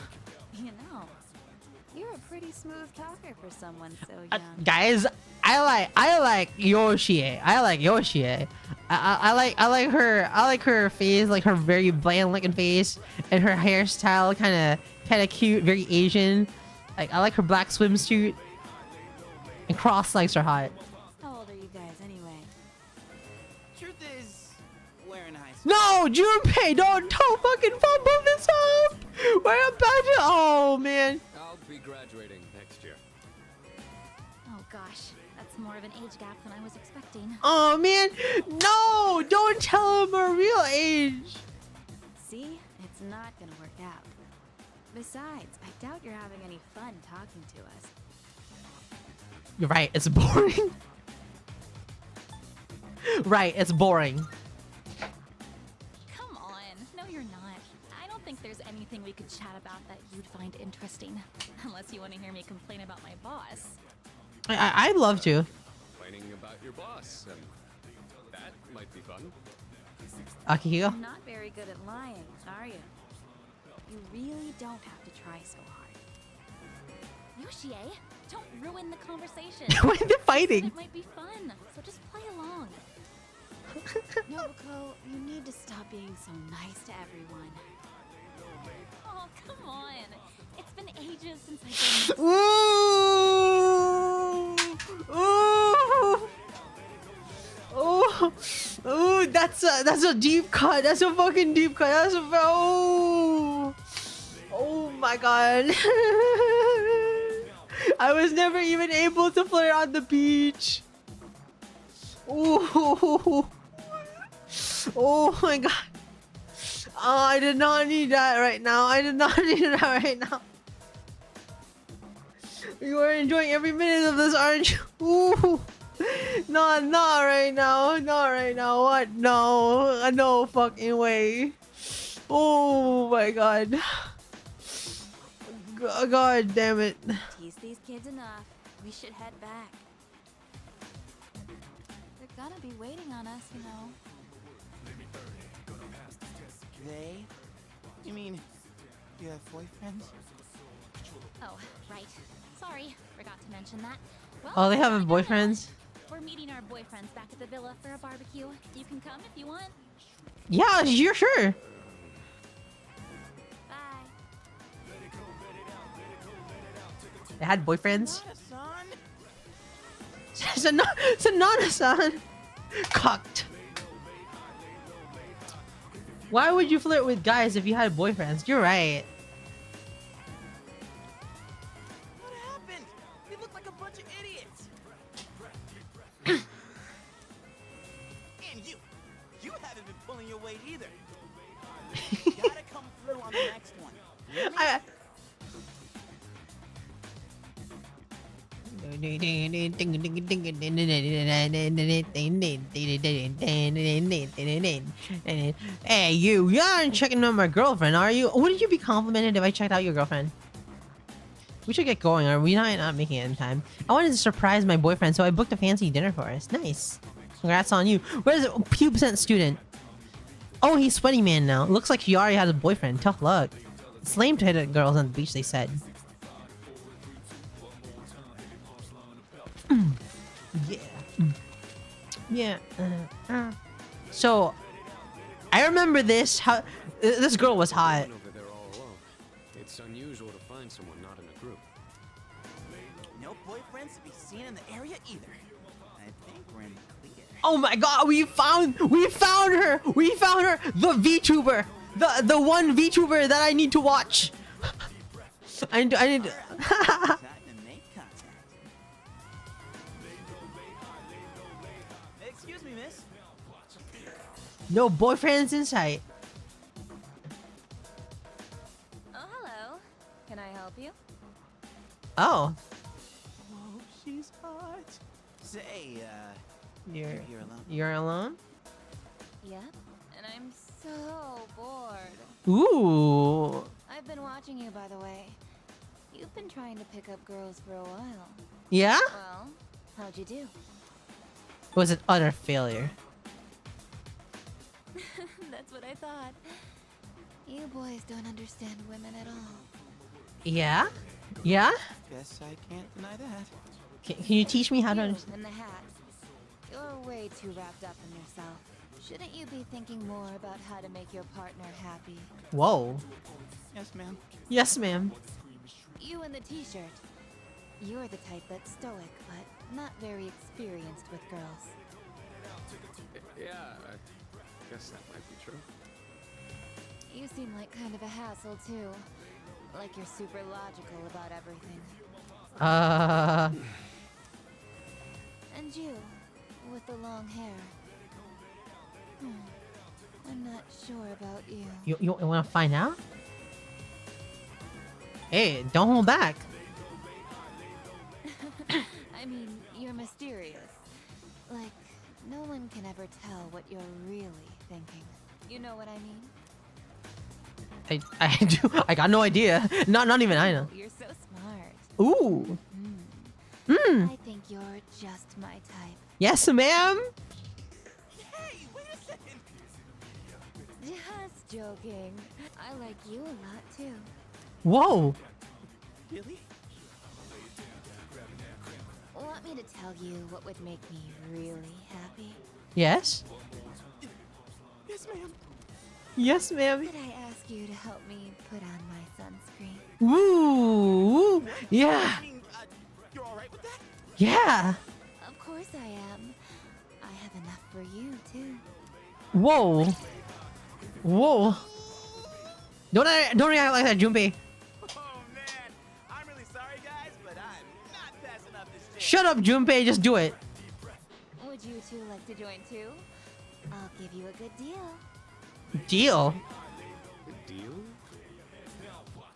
You know, you're a pretty smooth talker for someone so young. Guys, I like Yoshie. I like Yoshie. I like her face, like her very bland looking face, and her hairstyle kind of cute, very Asian. Like I like her black swimsuit, and cross legs are hot. How old are you guys anyway? Truth is, we're in high school. No, Junpei, don't fucking fumble this up. We're about to. Oh man. I'll be graduating next year. Oh gosh, that's more of an age gap than I was expecting. Oh man. No, don't tell him our real age. See? It's not gonna work out. Besides, I doubt you're having any fun talking to us. You're right. It's boring. Right. It's boring. Come on, no you're not. I don't think there's anything we could chat about that you'd find interesting. Unless you want to hear me complain about my boss. I'd love to. Complaining about your boss, and that might be fun. Akihiko. Not very good at lying, are you? You really don't have to try so hard. Yoshie, don't ruin the conversation. Why are they fighting? It might be fun, so just play along. Nobuko, you need to stop being so nice to everyone. Oh, come on. It's been ages since I've been... Ooh! Ooh! Ooh! That's a deep cut. That's a fucking deep cut. That's a oh my god. I was never even able to flirt on the beach. Ooh! Oh my god. Oh, I did not need that right now. I did not need that right now. You are enjoying every minute of this, aren't you? Ooh. No, not right now. Not right now. What? No. No fucking way. Oh my god. God damn it. Tease these kids enough. We should head back. They're gonna be waiting on us, you know. They? You mean you have boyfriends? Oh, right. Sorry, forgot to mention that. Well, Oh, they have I gotta boyfriends? go. We're meeting our boyfriends back at the villa for a barbecue. You can come if you want. Yeah, you're sure. Bye. They had boyfriends? Son? Sanana-san. Cocked. Why would you flirt with guys if you had boyfriends? You're right. What happened? We look like a bunch of idiots. And you haven't been pulling your weight either. Gotta come through on the next one. Hey, you aren't checking on my girlfriend, are you? Wouldn't you be complimented if I checked out your girlfriend? We should get going, or we not making it in time. I wanted to surprise my boyfriend, so I booked a fancy dinner for us. Nice. Congrats on you. Where's the pubescent student? Oh, he's sweaty man now. Looks like he already has a boyfriend. Tough luck. It's lame to hit at girls on the beach, they said. Yeah. Yeah. So, I remember this. How this girl was hot. Over there all alone. It's unusual to find someone not in a group. No boyfriends to be seen in the area either. I think we're in the clear. Oh my God! We found her. We found her. The VTuber. The one VTuber that I need to watch. I need. Time to make contact. Excuse me, miss. No boyfriends in sight. Oh, hello. Can I help you? Oh. Oh, she's hot. Say, You're alone? Yep. And I'm so bored. Ooh. I've been watching you, by the way. You've been trying to pick up girls for a while. Yeah? Well, how'd you do? It was an utter failure. That's what I thought. You boys don't understand women at all. Yeah? Yeah? Guess I can't deny that. Can you teach me how to You understand? in the hat. You're way too wrapped up in yourself. Shouldn't you be thinking more about how to make your partner happy? Whoa. Yes, ma'am. Yes, ma'am. You in the t-shirt. You're the type that's stoic, but not very experienced with girls. Yeah, I guess that might be true. You seem like kind of a hassle, too. Like you're super logical about everything. And you, with the long hair. I'm not sure about you. You want to find out? Hey, don't hold back. I mean, you're mysterious. Like, no one can ever tell what you're really thinking. You know what I mean? I do. I got no idea. Not even I know. You're so smart. Ooh. I think you're just my type. Yes, ma'am. Hey, wait a second. Just joking. I like you a lot too. Whoa. Really? Want me to tell you what would make me really happy? Yes. Yes, ma'am. Yes, ma'am. Could I ask you to help me put on my sunscreen? Woo. Yeah. I mean, you're all right with that? Yeah. Of course I am. I have enough for you too. Whoa. Whoa. Don't react like that, Junpei. Oh man, I'm really sorry, guys, but I'm not passing up this chance. Shut up, Junpei. Just do it. Would you two like to join too? I'll give you a good deal. Deal. Good deal?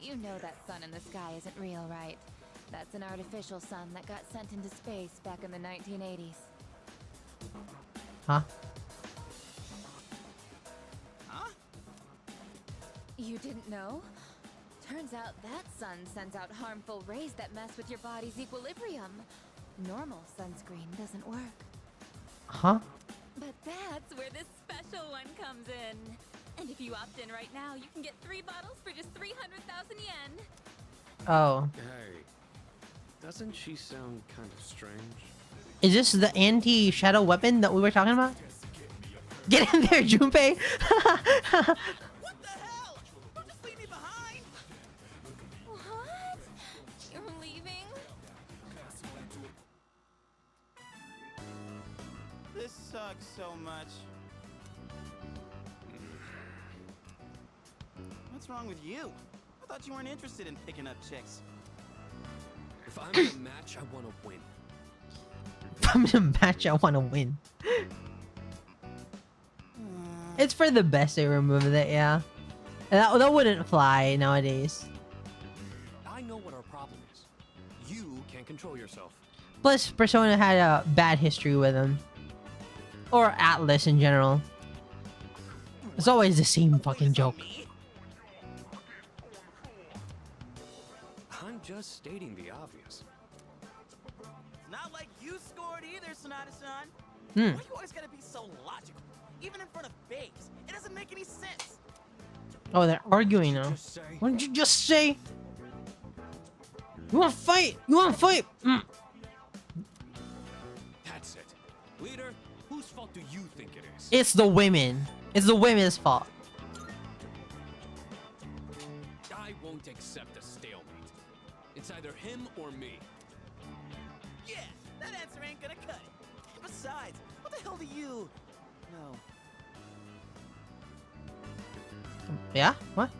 You know that sun in the sky isn't real, right? That's an artificial sun that got sent into space back in the 1980s. Huh? You didn't know? Turns out that sun sends out harmful rays that mess with your body's equilibrium. Normal sunscreen doesn't work. Huh? But that's where this special one comes in. And if you opt in right now, you can get 3 bottles for just 300,000 yen. Oh. Hey, doesn't she sound kind of strange? Is this the anti-shadow weapon that we were talking about? Get in there, Junpei! What the hell? Don't just leave me behind! What? You're leaving? This sucks so much. What's wrong with you? I thought you weren't interested in picking up chicks. If I'm in a match, I want to win. If I'm in a match, I want to win. It's for the best they removed it, yeah. And that wouldn't fly nowadays. I know what our problem is. You can't control yourself. Plus, Persona had a bad history with him. Or Atlas in general. It's always the same fucking joke. I'm just stating the obvious. It's not like you scored either, Sonata-san. Hmm. Why you always gotta be so logical? Even in front of babes. It doesn't make any sense. Oh, they're arguing now. What did you just say? You want to fight? You want to fight? Mm. That's it. Leader, whose fault do you think it is? It's the women. It's the women's fault. I won't accept a stalemate. It's either him or me. Yeah, that answer ain't gonna cut it. Besides, what the hell do you know? Yeah? What?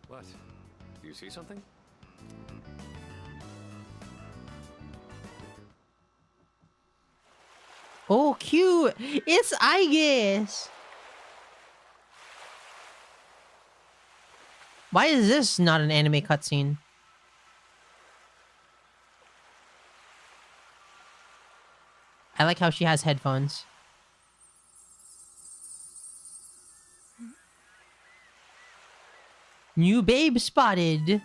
What? Do you see something? Oh, cute. It's I guess. Why is this not an anime cutscene? I like how she has headphones. New babe spotted.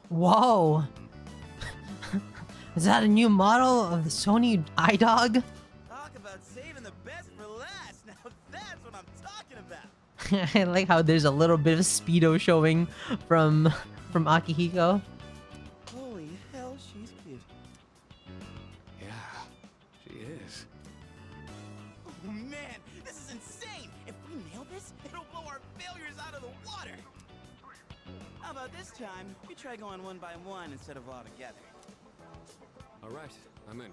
Whoa. Is that a new model of the Sony iDog? Talk about saving the best for last. Now that's what I'm talking about. I like how there's a little bit of Speedo showing from Akihiko. Holy hell, she's cute. Yeah, she is. Oh man, this is insane. If we nail this, it'll blow our failures out of the water. How about this time, we try going one by one instead of all together? All right, I'm in.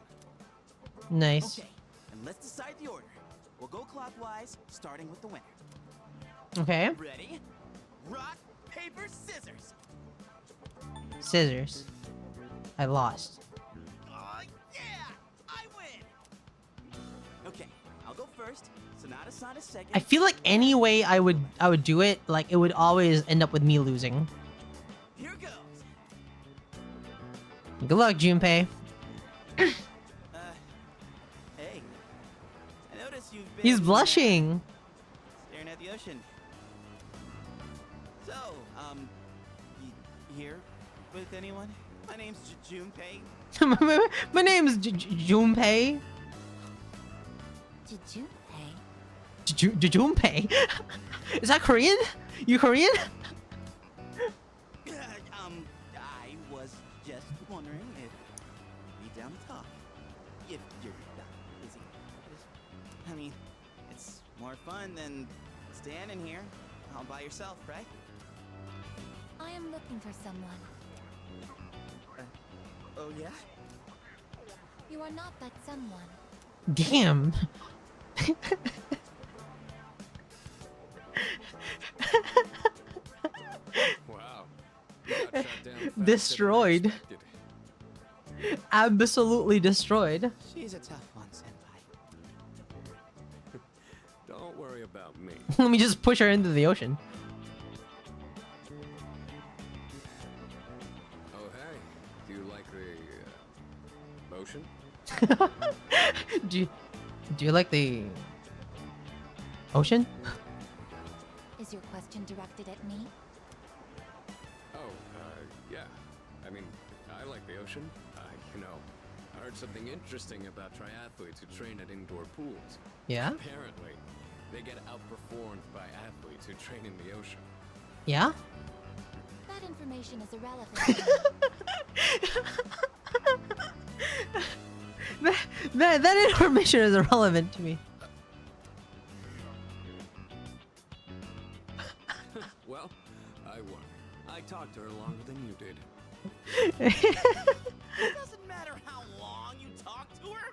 Nice. Okay, and let's decide the order. We'll go clockwise, starting with the winner. Okay. Ready? Rock, paper, scissors. Scissors. I lost. Oh yeah, I win. Okay, I'll go first. Sonata-san is second. I feel like any way I would do it, like it would always end up with me losing. Here goes. Good luck, Junpei. Hey, I noticed you've been He's blushing. staring at the ocean. So, you here with anyone? My name's Junpei. My name's Junpei. Junpei? Is that Korean? You Korean? I was just wondering if you'd be down to talk. If you're not busy. I mean, it's more fun than standing here all by yourself, right? I am looking for someone. Oh yeah? You are not that someone. Damn. Wow. You got shot down faster than I Destroyed. expected. Absolutely destroyed. She's a tough one, senpai. Don't worry about me. Let me just push her into the ocean. Oh, hey. Do you like the motion? do you like the ocean? Is your question directed at me? Oh, yeah. I mean, I like the ocean. You know, I heard something interesting about triathletes who train at indoor pools. Yeah? Apparently, they get outperformed by athletes who train in the ocean. Yeah? That information is irrelevant. that information is irrelevant to me. Well, I won. I talked to her longer than you did. It doesn't matter how long you talk to her.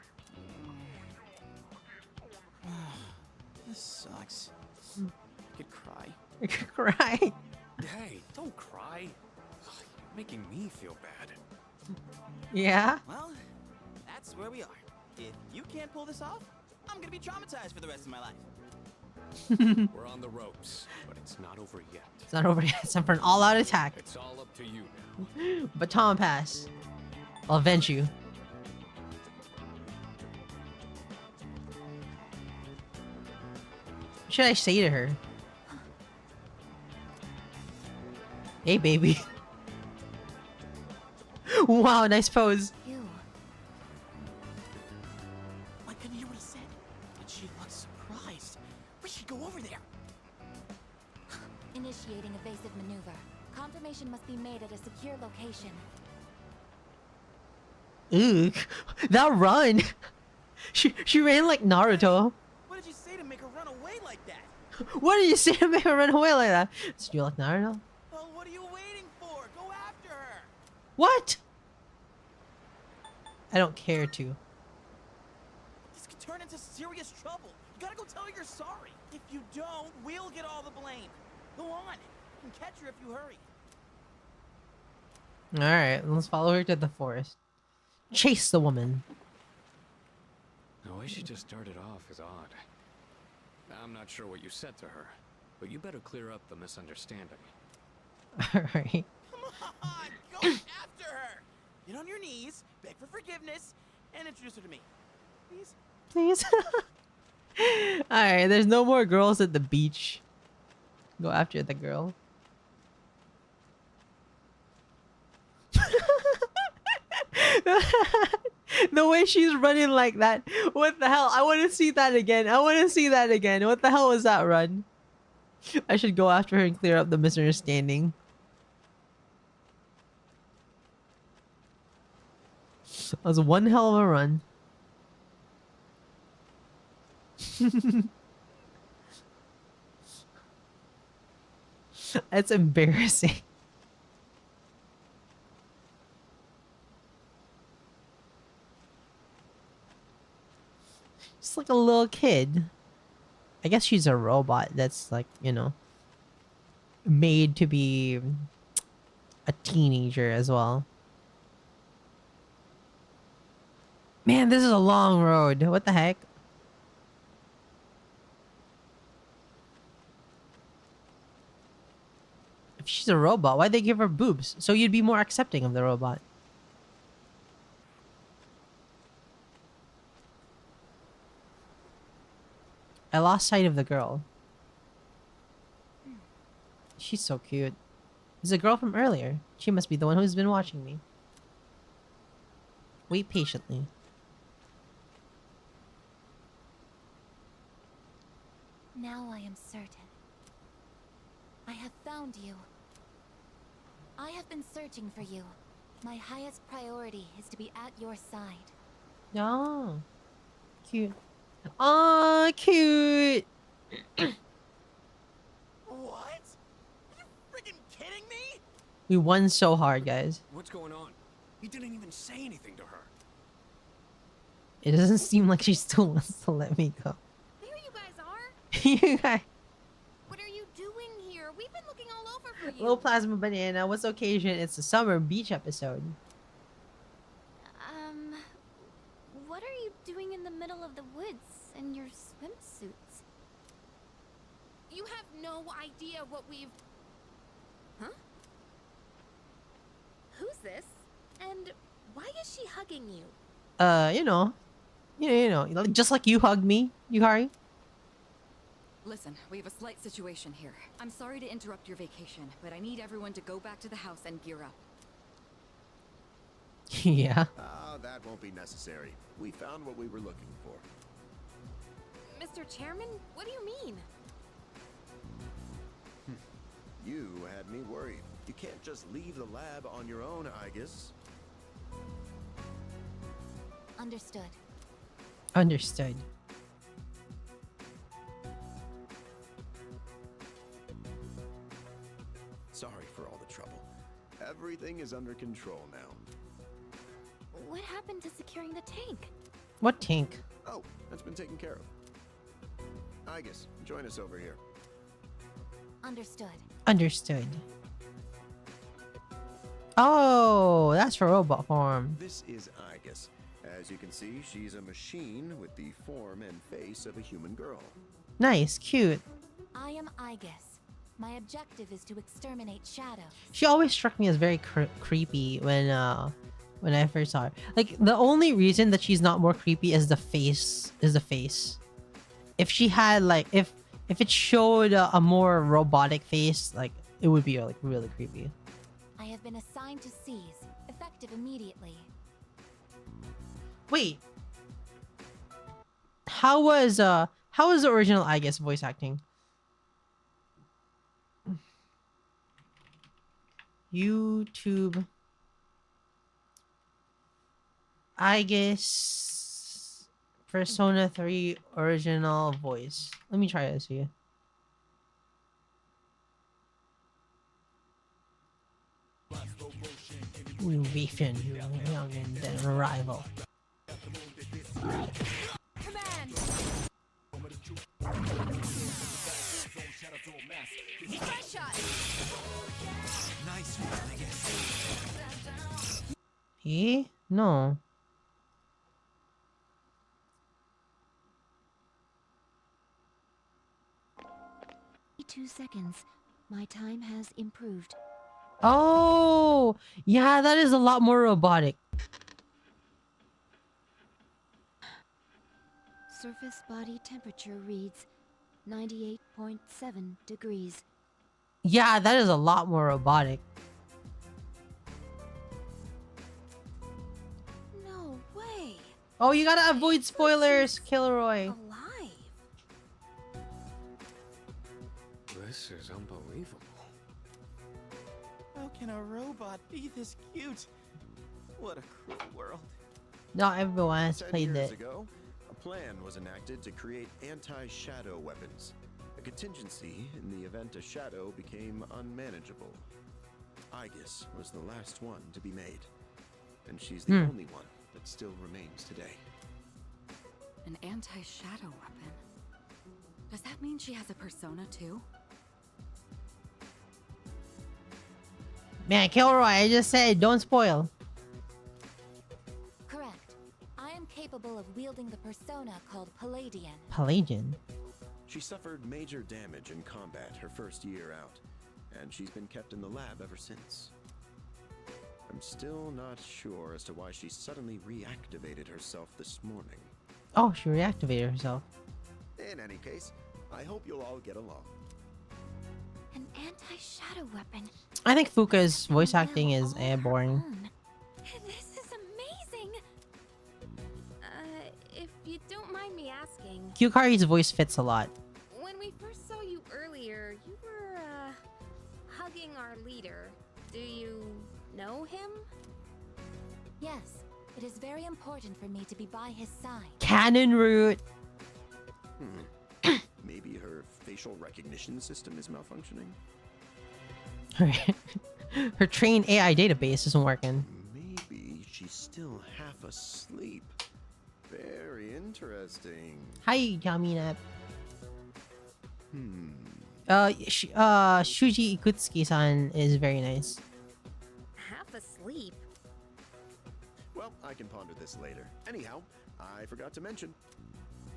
This sucks. I could cry. You could cry. Hey, don't cry. Ugh, you're making me feel bad. Yeah? Well, that's where we are. If you can't pull this off, I'm gonna be traumatized for the rest of my life. We're on the ropes, but it's not over yet. It's not over yet. It's time for an all-out attack. It's all up to you now. Baton pass. I'll avenge you. What should I say to her? Hey, baby. Wow, nice pose. You. I couldn't hear what he said, but she looked surprised. We should go over there. Initiating evasive maneuver. Confirmation must be made at a secure location. Ugh. That run. She ran like Naruto. What did you say to make her run away like that? What did you say to make her run away like that? Did you like Naruto? Well, what are you waiting for? Go after her. What? I don't care to. This could turn into serious trouble. You gotta go tell her you're sorry. If you don't, we'll get all the blame. Go on. You can catch her if you hurry. Alright, let's follow her to the forest. Chase the woman. The way she just started off is odd. I'm not sure what you said to her, but you better clear up the misunderstanding. Alright. Come on, go after her. Get on your knees, beg for forgiveness, and introduce her to me. Please? Please. Alright, there's no more girls at the beach. Go after the girl. The way she's running like that. What the hell? I want to see that again. I want to see that again. What the hell was that run? I should go after her and clear up the misunderstanding. That was one hell of a run. That's embarrassing. Just like a little kid. I guess she's a robot that's like, you know, made to be a teenager as well. Man, this is a long road. What the heck? If she's a robot, why'd they give her boobs? So you'd be more accepting of the robot. I lost sight of the girl. She's so cute. It's a girl from earlier. She must be the one who's been watching me. Wait patiently. Now I am certain. I have found you. I have been searching for you. My highest priority is to be at your side. Oh, cute. Oh, cute. What? Are you freaking kidding me? We won so hard, guys. What's going on? He didn't even say anything to her. It doesn't seem like she still wants to let me go. There you guys are. You guys. What are you doing here? We've been looking all over for you. Little plasma banana. What's the occasion? It's a summer beach episode. What are you doing in the middle of the woods in your swimsuits? You have no idea what we've... Huh? Who's this? And why is she hugging you? you know, like, just like you hugged me, Yukari. Listen, we have a slight situation here. I'm sorry to interrupt your vacation, but I need everyone to go back to the house and gear up. Yeah. That won't be necessary. We found what we were looking for. Mr. Chairman, what do you mean? You had me worried. You can't just leave the lab on your own, I guess. Understood. Understood. Sorry for all the trouble. Everything is under control now. What happened to securing the tank? What tank? Oh, that's been taken care of. I guess join us over here. Understood. Understood. Oh, that's for robot form. This is Igus. As you can see, she's a machine with the form and face of a human girl. Nice, cute. I am Igus. My objective is to exterminate shadows. She always struck me as very creepy when I first saw her. Like, the only reason that she's not more creepy is the face. If she had like, if it showed a more robotic face, like, it would be like really creepy. I have been assigned to seize, effective immediately. Wait, how was the original, I guess, voice acting? YouTube, I guess, Persona 3 original voice. Let me try this here. Invasion, young and then arrival. Command! Fresh shot! Nice one, I guess. He? No. 2 seconds. My time has improved. Oh, yeah, that is a lot more robotic. Surface body temperature reads 98.7 degrees. Yeah, that is a lot more robotic. No way! Oh, you gotta avoid spoilers, Kilroy. Alive! This is unbelievable. How can a robot be this cute? What a cruel world. Not everyone has 10 played years it. ago, a plan was enacted to create anti-shadow weapons. A contingency in the event a shadow became unmanageable. Igus was the last one to be made. And she's the only one that still remains today. An anti-shadow weapon? Does that mean she has a persona too? Man, Kilroy, I just said don't spoil. Correct. I am capable of wielding the persona called Palladian. Palladian. She suffered major damage in combat her first year out, and she's been kept in the lab ever since. I'm still not sure as to why she suddenly reactivated herself this morning. Oh, she reactivated herself. In any case, I hope you'll all get along. An anti-shadow weapon. I think Fuka's voice acting is boring. This is amazing! If you don't mind me asking, Yukari's voice fits a lot. when we first saw you earlier, you were, hugging our leader. Do you know him? Yes, it is very important for me to be by his side. Cannon root. Maybe her facial recognition system is malfunctioning? Her trained AI database isn't working. Maybe she's still half asleep. Very interesting. Hi, Yamina. Shuji Ikutsuki-san is very nice. Half asleep. Well, I can ponder this later. Anyhow, I forgot to mention.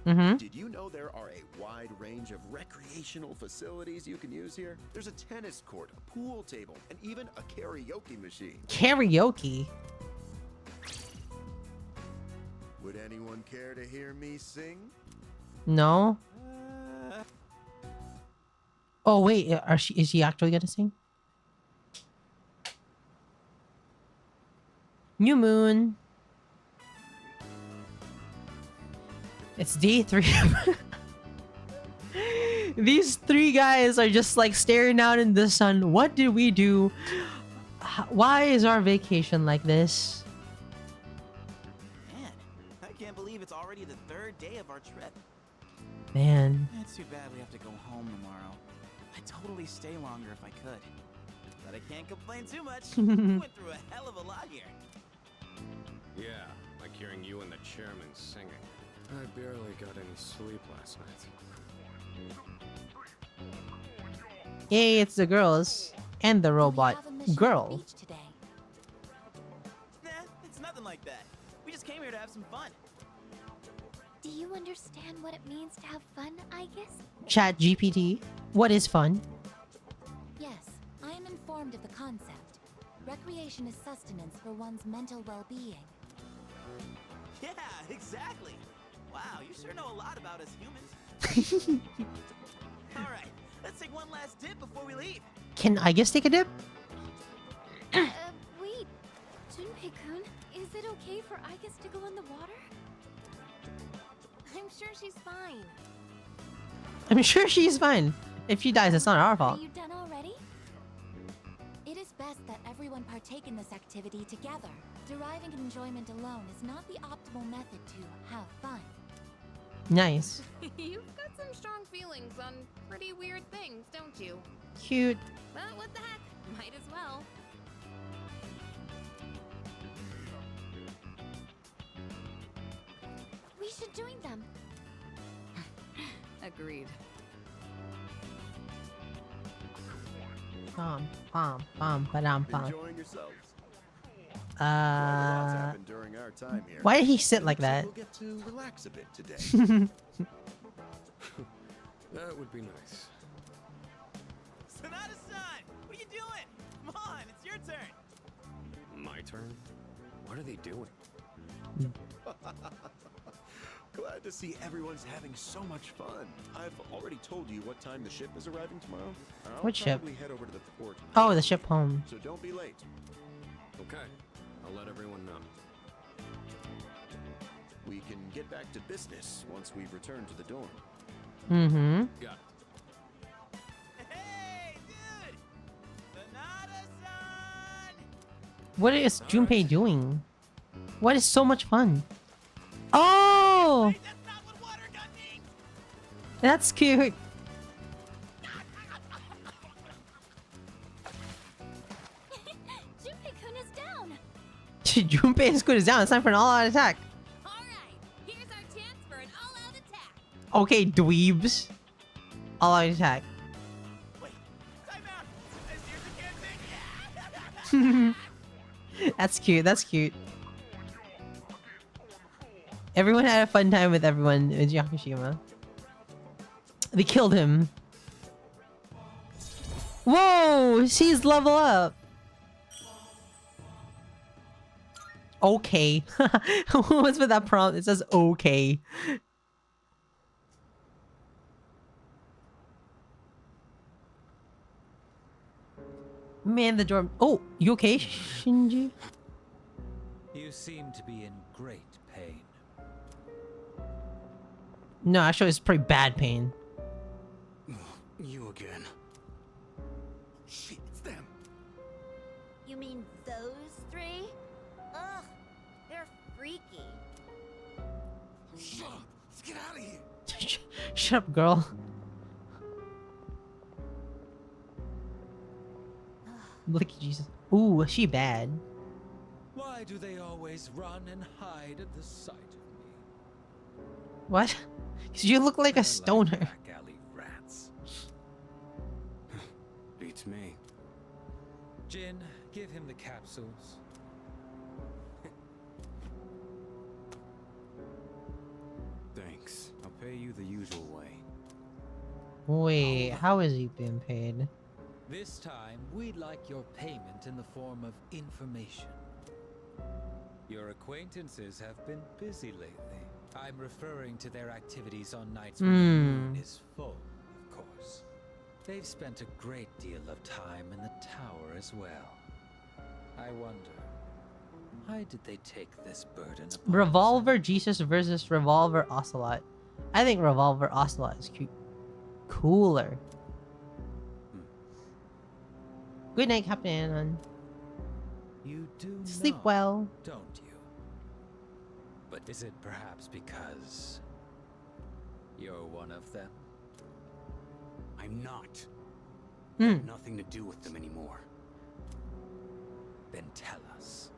Mm-hmm. Did you know there are a wide range of recreational facilities you can use here? There's a tennis court, a pool table, and even a karaoke machine. Karaoke. Would anyone care to hear me sing? No. Oh wait, is she actually gonna sing? New moon. It's day 3. These 3 guys are just like staring out in the sun. What did we do? Why is our vacation like this? Man, I can't believe it's already the 3rd day of our trip. Man. It's too bad we have to go home tomorrow. I'd totally stay longer if I could. But I can't complain too much. We went through a hell of a lot here. Yeah, like hearing you and the chairman singing. I barely got any sleep last night. Yay, it's the girls and the robot We have a mission at the girl. beach today. Nah, it's nothing like that. We just came here to have some fun. Do you understand what it means to have fun, I guess? Chat GPT. What is fun? Yes, I am informed of the concept. Recreation is sustenance for one's mental well-being. Yeah, exactly. Wow, you sure know a lot about us humans. All right, let's take one last dip before we leave. Can I guess take a dip? Wait. Junpei-kun, is it okay for Igus to go in the water? I'm sure she's fine. I'm sure she's fine. If she dies, it's not our Are fault. you done already? It is best that everyone partake in this activity together. Deriving enjoyment alone is not the optimal method to have fun. Nice. You've got some strong feelings on pretty weird things, don't you? Cute. But what the heck? Might as well. We should join them. Agreed. Pom pom pom padam pom. Enjoying yourselves? Quite a lot's Uh, happened during our time here. why did he sit like So that? We'll get to relax a bit today. That would be nice. Sonata-san, what are you doing? Come on, it's your turn. My turn? What are they doing? Glad to see everyone's having so much fun. I've already told you what time the ship is arriving tomorrow. I'll What ship? probably head over to the port. Oh, the ship home. So don't be late. Okay, I'll let everyone know. We can get back to business once we've returned to the dorm. Mm-hmm. Got it. Hey, dude! Sonata-san! What is Junpei doing? What is so much fun? Oh! Wait, that's not what water gun means! That's cute. Junpei-kun is down. Junpei's good is down. It's time for an all-out attack. All right, here's our chance for an all-out attack. Okay, dweebs. All-out attack. Wait, time out! I seriously can't think. That's cute. That's cute. Everyone had a fun time with everyone in Yakushima. They killed him. Whoa! She's level up. Okay. What's with that prompt? It says okay. Man, the dorm. Oh, you okay, Shinji? You seem to be in great pain. No, actually, it's pretty bad pain. You again. Shit, it's them. You mean those three? Ugh, they're freaky. Shut up. Let's get out of here. Shut up, girl. Look at Jesus. Ooh, is she bad? Why do they always run and hide at the sight of me? What? 'Cause you look like a They're stoner. back alley rats. Beats me. Jin, give him the capsules. Thanks. I'll pay you the usual way. Wait, how is he being paid? This time, we'd like your payment in the form of information. Your acquaintances have been busy lately. I'm referring to their activities on nights when the moon is full, of course. They've spent a great deal of time in the tower as well. I wonder, why did they take this burden upon Revolver Jesus versus Revolver Ocelot. I think Revolver Ocelot is cooler. Good night, Captain. You do Sleep know, well. don't you? But is it perhaps because you're one of them? I'm not. Nothing to do with them anymore. Then tell us.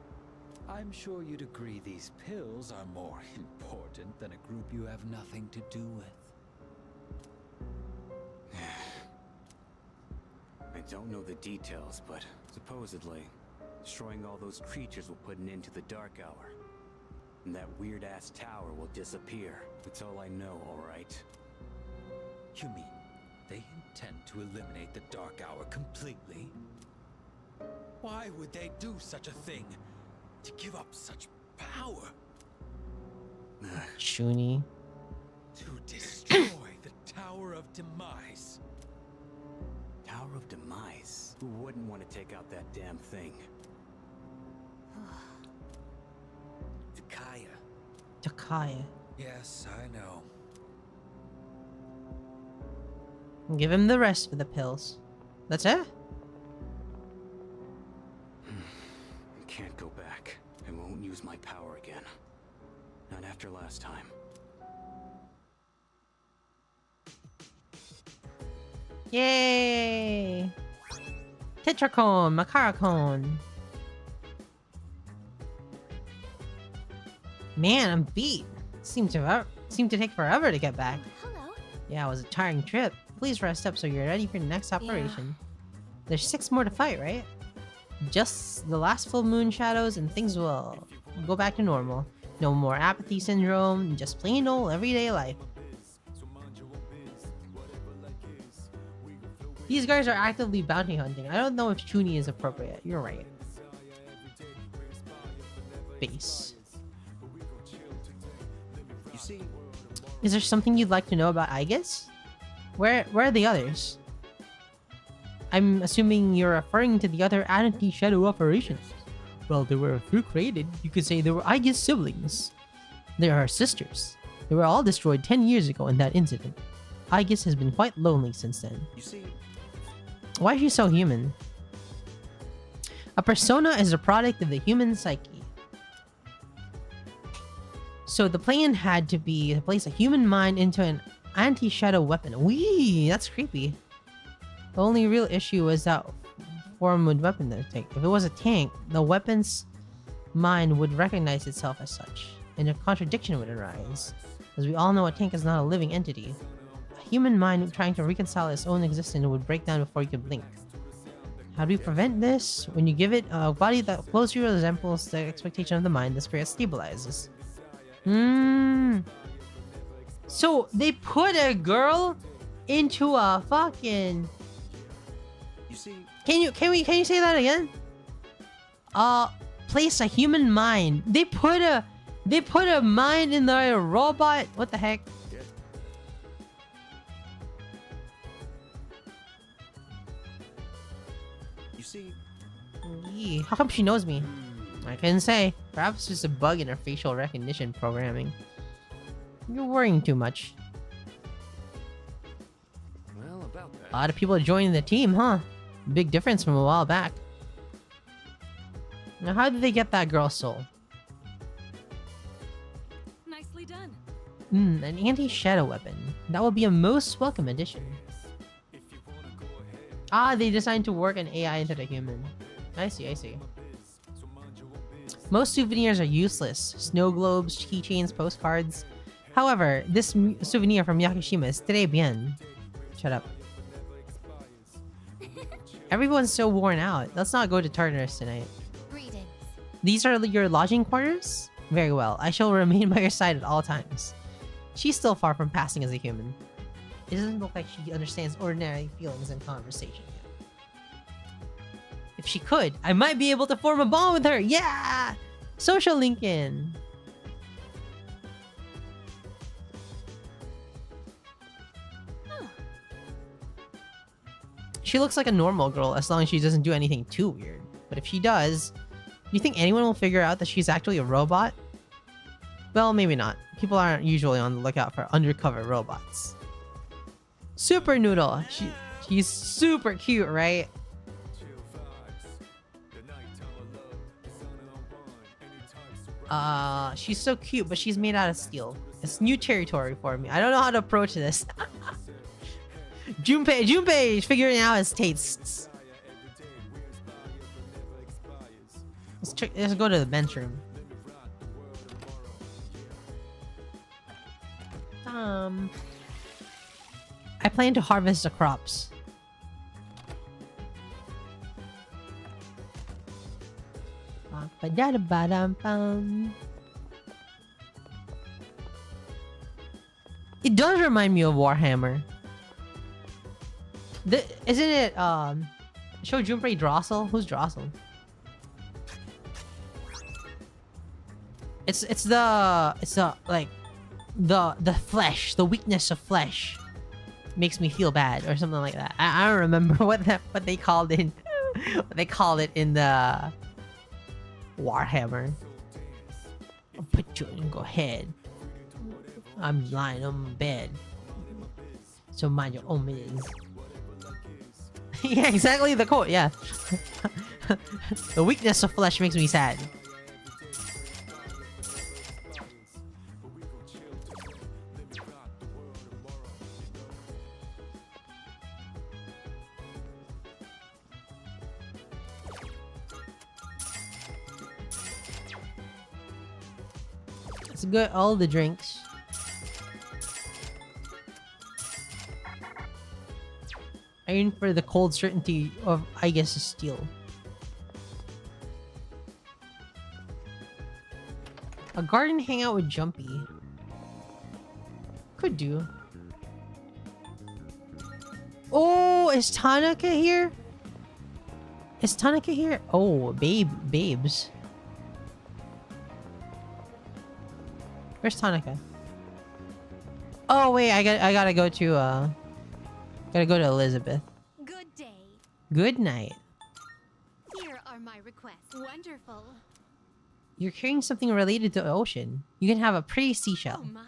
I'm sure you'd agree these pills are more important than a group you have nothing to do with. I don't know the details, but supposedly, destroying all those creatures will put an end to the Dark Hour. And that weird-ass tower will disappear. That's all I know, alright? You mean they intend to eliminate the Dark Hour completely? Why would they do such a thing? To give up such power? Shuni. To destroy the Tower of Demise. Tower of Demise? Who wouldn't want to take out that damn thing? Takaya. Yes, I know. Give him the rest of the pills. That's it? I can't go back. I won't use my power again. Not after last time. Yay! Tetracone, Macaracone. Man, I'm beat. Seemed to take forever to get back. Hello. Yeah, it was a tiring trip. Please rest up so you're ready for the next operation. There's 6 more to fight, right? Just the last full moon shadows and things will go back to normal. No more apathy syndrome, just plain old everyday life. These guys are actively bounty hunting. I don't know if Chuni is appropriate. You're right. Base. You see, Is there something you'd like to know about Aegis? Where are the others? I'm assuming you're referring to the other anti-shadow operations. Well, there were a few created. You could say they were Aegis siblings. They are sisters. They were all destroyed 10 years ago in that incident. Aegis has been quite lonely since then. you see, Why is she so human? A persona is a product of the human psyche. So the plan had to be to place a human mind into an anti-shadow weapon. Wee, that's creepy. The only real issue was that form would weapon the tank. If it was a tank, the weapon's mind would recognize itself as such, and a contradiction would arise. As we all know, a tank is not a living entity. A human mind trying to reconcile its own existence would break down before you could blink. How do we prevent this? When you give it a body that closely resembles the expectation of the mind, the spirit stabilizes. So they put a girl into a fucking... you see, Can you say that again? Place a human mind. They put a mind in the robot. What the heck? you see, Yee, how come she knows me? I couldn't say. Perhaps it's just a bug in her facial recognition programming. You're worrying too much. Well, about that. A lot of people joining the team, huh? Big difference from a while back. Now, how did they get that girl's soul? Nicely done. An anti-shadow weapon. That would be a most welcome addition. Ah, they designed to work an AI into the human. I see. Most souvenirs are useless. Snow globes, keychains, postcards. However, this souvenir from Yakushima is très bien. Shut up. Everyone's so worn out. Let's not go to Tartarus tonight. Greetings. These are your lodging quarters? Very well. I shall remain by your side at all times. She's still far from passing as a human. It doesn't look like she understands ordinary feelings in conversation yet. If she could, I might be able to form a bond with her. Yeah! Social Lincoln. She looks like a normal girl as long as she doesn't do anything too weird. But if she does, do you think anyone will figure out that she's actually a robot? Well, maybe not. People aren't usually on the lookout for undercover robots. Super Noodle. She's super cute, right? She's so cute, but she's made out of steel. It's new territory for me. I don't know how to approach this. Junpei is figuring out his tastes. Let's go to the bench room. I plan to harvest the crops. It does remind me of Warhammer. Isn't it show Junpei Drossel? Who's Drossel? It's the like the flesh, the weakness of flesh makes me feel bad or something like that. I don't remember what they called in what they called it in the Warhammer. I'll put you in your head. I'm lying on my bed. So mind your own business. Yeah, exactly the quote, yeah. The weakness of flesh makes me sad. Let's get all the drinks. Iron for the cold certainty of, I guess, steel. A garden hangout with Jumpy. Could do. Oh, is Tanaka here? Is Tanaka here? Oh, babes. Where's Tanaka? Oh wait, I gotta go to Elizabeth. Good day. Good night. Here are my requests. Wonderful. You're carrying something related to the ocean. You can have a pretty seashell. Oh my.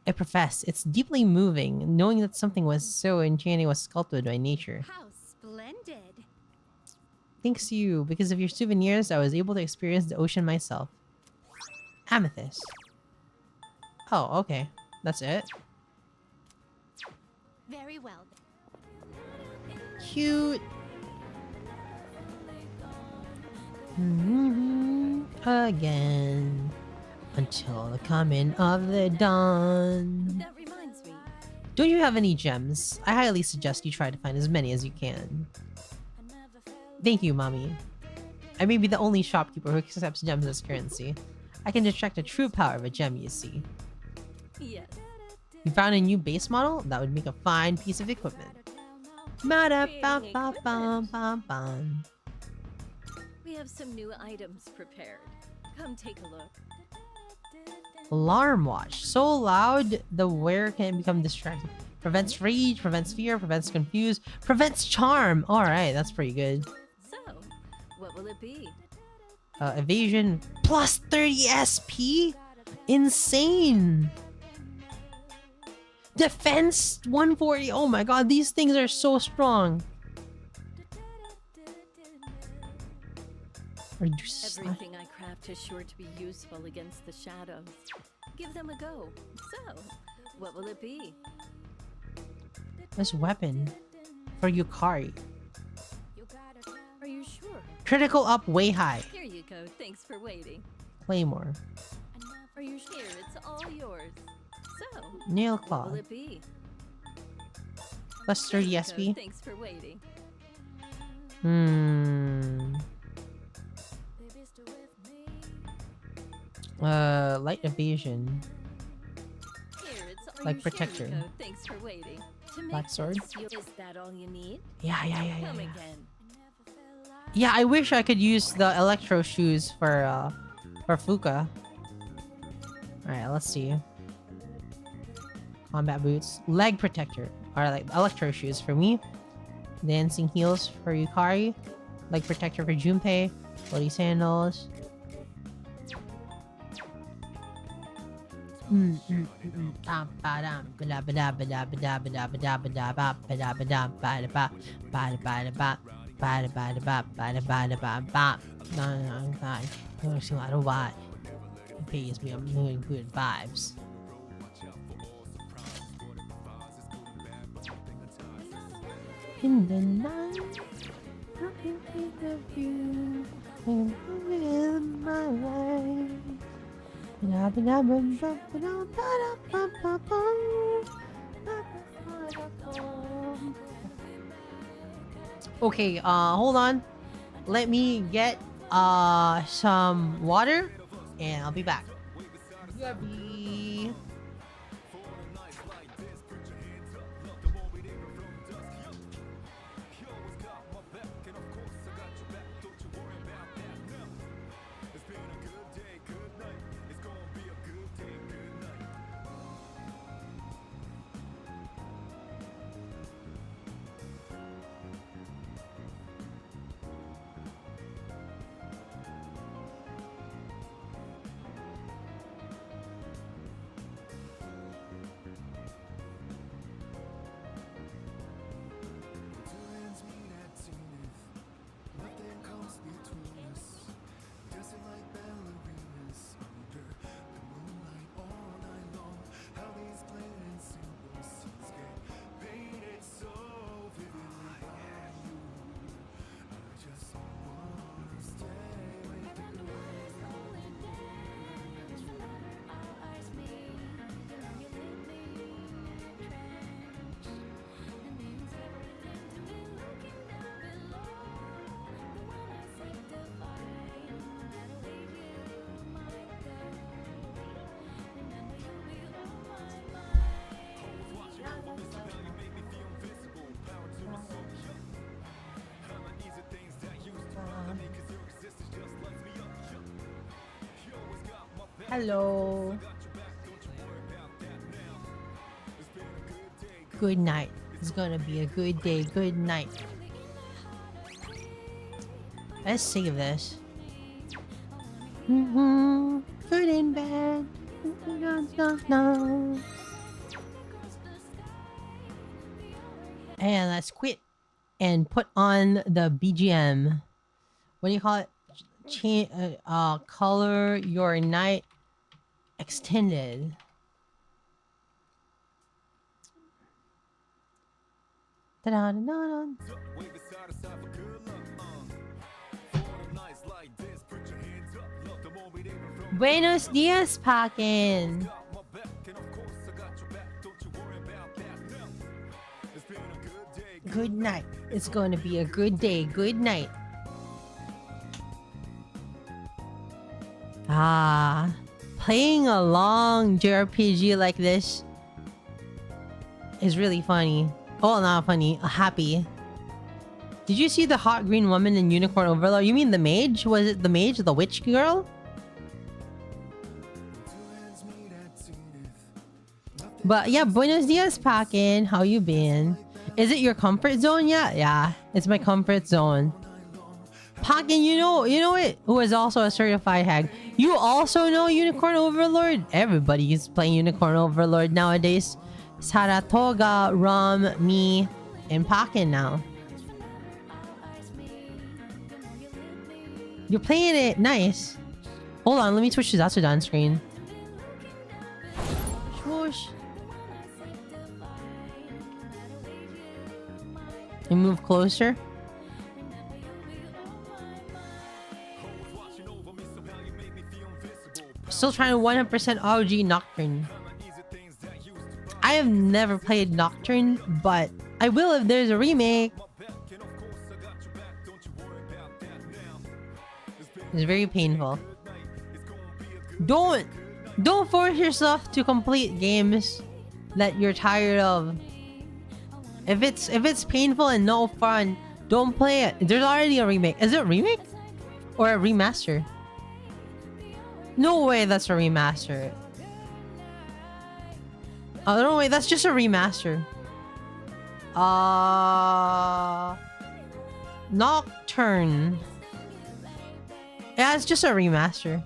I profess, it's deeply moving, knowing that something was so enchanting was sculpted by nature. How splendid. Thanks to you, because of your souvenirs, I was able to experience the ocean myself. Amethyst. Oh, okay. That's it. Very well. Cute. Again. Until the coming of the dawn. That reminds me. Don't you have any gems? I highly suggest you try to find as many as you can. Thank you, Mommy. I may be the only shopkeeper who accepts gems as currency. I can detect the true power of a gem, you see. Yes. You found a new base model? That would make a fine piece of equipment. We have some new items prepared. Come take a look. Alarm watch. So loud, the wearer can become distracted. Prevents rage, prevents fear, prevents confuse, prevents charm. Alright, that's pretty good. So, what will it be? Evasion plus 30 SP? Insane! Defense 140. Oh my god, these things are so strong. Everything I craft is sure to be useful against the shadows. Give them a go. So, what will it be? This weapon for Yukari. Are you sure? Critical up way high. Here you go. Thanks for waiting. Claymore. Are you sure? It's all yours. So, Nail what claw. will it be? Plus Here 30 you go. SP. Thanks for waiting. Light evasion. Here, it's all Like here protector. you go. Thanks for waiting. To Black make sword? this, is that all you need? Yeah. Come again. Yeah, I wish I could use the electro shoes for Fuka. Alright, let's see. Combat boots. Leg protector. Or like electro shoes for me. Dancing heels for Yukari. Leg protector for Junpei. Bloody sandals. Pays me, I'm doing good vibes. In the night, I can think of you and in my life. Okay, hold on. Let me get some water and I'll be back. Yabby. Hello. Good night. It's gonna be a good day. Good night. Let's save this. Good and bad. And let's quit and put on the BGM. What do you call it? Color your night extended. Ta-da-da-da-da. Buenos dias, Pakin. Good night. It's going to be a good day. Good night. Ah, playing a long JRPG like this is really funny. Oh, not funny. Happy. Did you see the hot green woman in Unicorn Overlord? You mean the mage? Was it the mage? The witch girl? But yeah, buenos dias, Pakin. How you been? Is it your comfort zone? Yeah, it's my comfort zone. Pakin, you know it, who is also a certified hag. You also know Unicorn Overlord? Everybody is playing Unicorn Overlord nowadays. Saratoga, Rum, me, and Pakin now. You're playing it nice. Hold on, let me switch to Zatsudan screen. Swoosh. And move closer. Still trying to 100% OG Nocturne. I have never played Nocturne, but I will if there's a remake. It's very painful. Don't force yourself to complete games that you're tired of. If it's painful and no fun, Don't play it. There's already a remake. Is it a remake? Or a remaster? No way that's a remaster. Oh, no way, that's just a remaster. Nocturne. Yeah, it's just a remaster.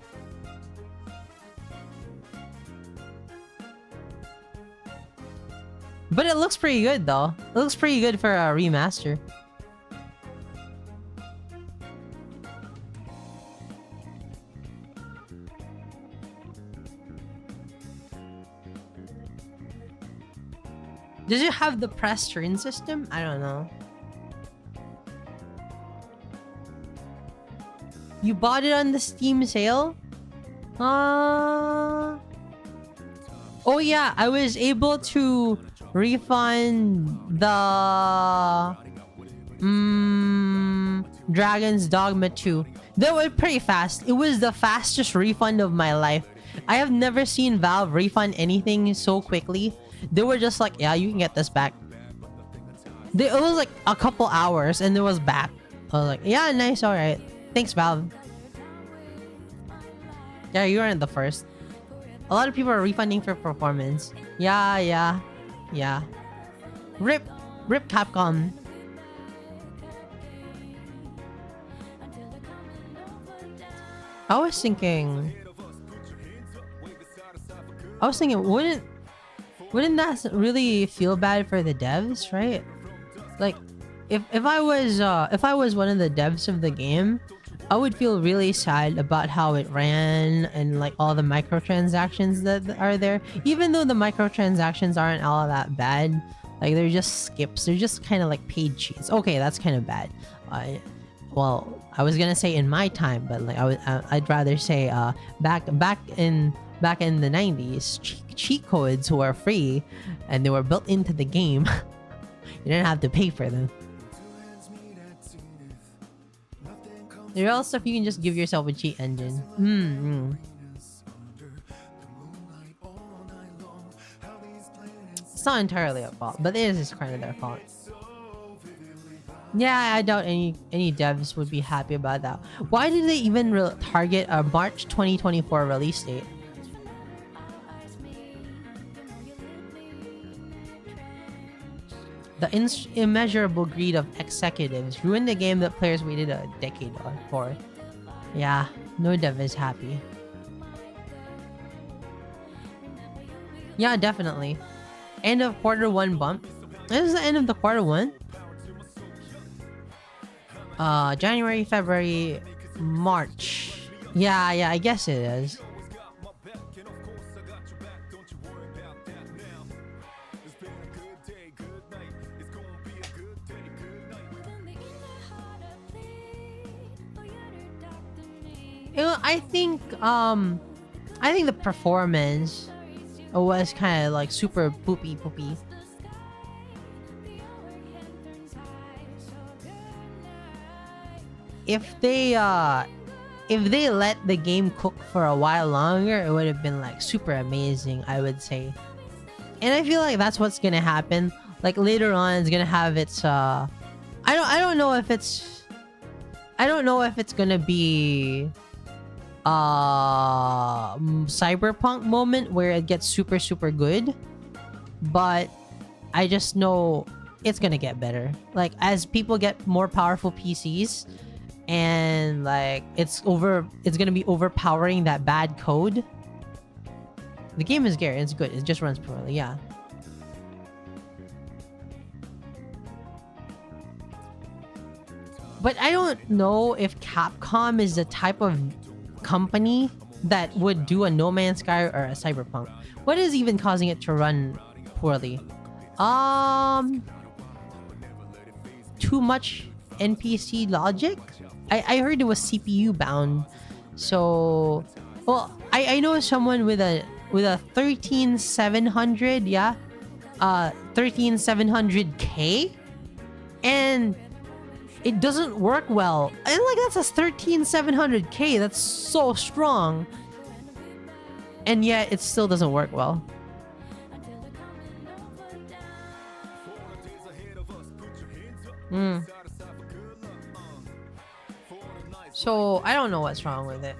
But it looks pretty good though. It looks pretty good for a remaster. Does it have the press turn system? I don't know. You bought it on the Steam sale? Oh yeah, I was able to refund the Dragon's Dogma 2. That was pretty fast. It was the fastest refund of my life. I have never seen Valve refund anything so quickly. They were just like, yeah, you can get this back. It was like a couple hours and it was back. I was like, yeah, nice, alright. Thanks, Valve. Yeah, you weren't the first. A lot of people are refunding for performance. Yeah. Rip Capcom. I was thinking, wouldn't that really feel bad for the devs, right? Like, if I was one of the devs of the game, I would feel really sad about how it ran and like all the microtransactions that are there. Even though the microtransactions aren't all that bad, like they're just skips. They're just kind of like paid cheats. Okay, that's kind of bad. Well, I was gonna say in my time, but like I'd rather say back in the 90s, cheat codes were free and they were built into the game. You didn't have to pay for them. There's all stuff you can just give yourself a cheat engine. It's not entirely their fault, but it is kind of their fault. Yeah, I doubt any devs would be happy about that. Why did they even target a March 2024 release date? The immeasurable greed of executives ruined the game that players waited a decade for. Yeah, no dev is happy. Yeah, definitely. End of quarter one bump. This is the end of the quarter one. January, February, March. Yeah, I guess it is. I think the performance was kind of like super poopy. If they let the game cook for a while longer, it would have been like super amazing, I would say. And I feel like that's what's gonna happen. Like later on, it's gonna have its I don't know if it's gonna be cyberpunk moment where it gets super good, but I just know it's gonna get better. Like as people get more powerful PCs and like it's gonna be overpowering that bad code. The game is scary, it's good, it just runs poorly. Yeah, but I don't know if Capcom is the type of company that would do a No Man's Sky or a Cyberpunk. What is even causing it to run poorly? Too much NPC logic? I heard it was CPU bound. So, well, I know someone with a 13700, yeah, 13700K, and it doesn't work well. And like that's a 13700K. That's so strong, and yet it still doesn't work well. So I don't know what's wrong with it.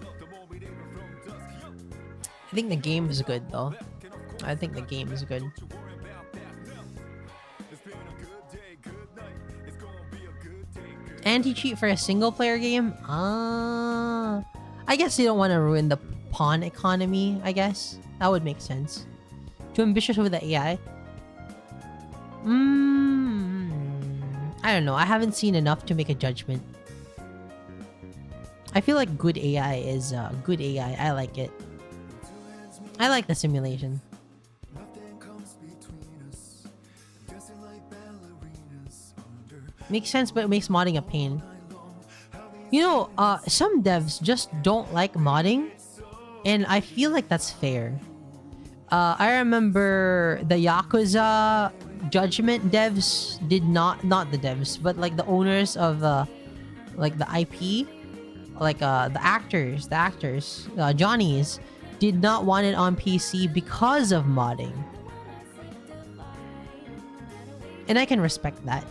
I think the game is good though. I think the game is good. Anti-cheat for a single player game? I guess you don't want to ruin the pawn economy, I guess. That would make sense. Too ambitious with the AI? I don't know. I haven't seen enough to make a judgment. I feel like good AI is good AI. I like it. I like the simulation. Makes sense, but it makes modding a pain. You know, some devs just don't like modding, and I feel like that's fair. I remember the Yakuza Judgment devs did not the devs, but like the owners of like the IP, like the actors, Johnny's, did not want it on PC because of modding. And I can respect that.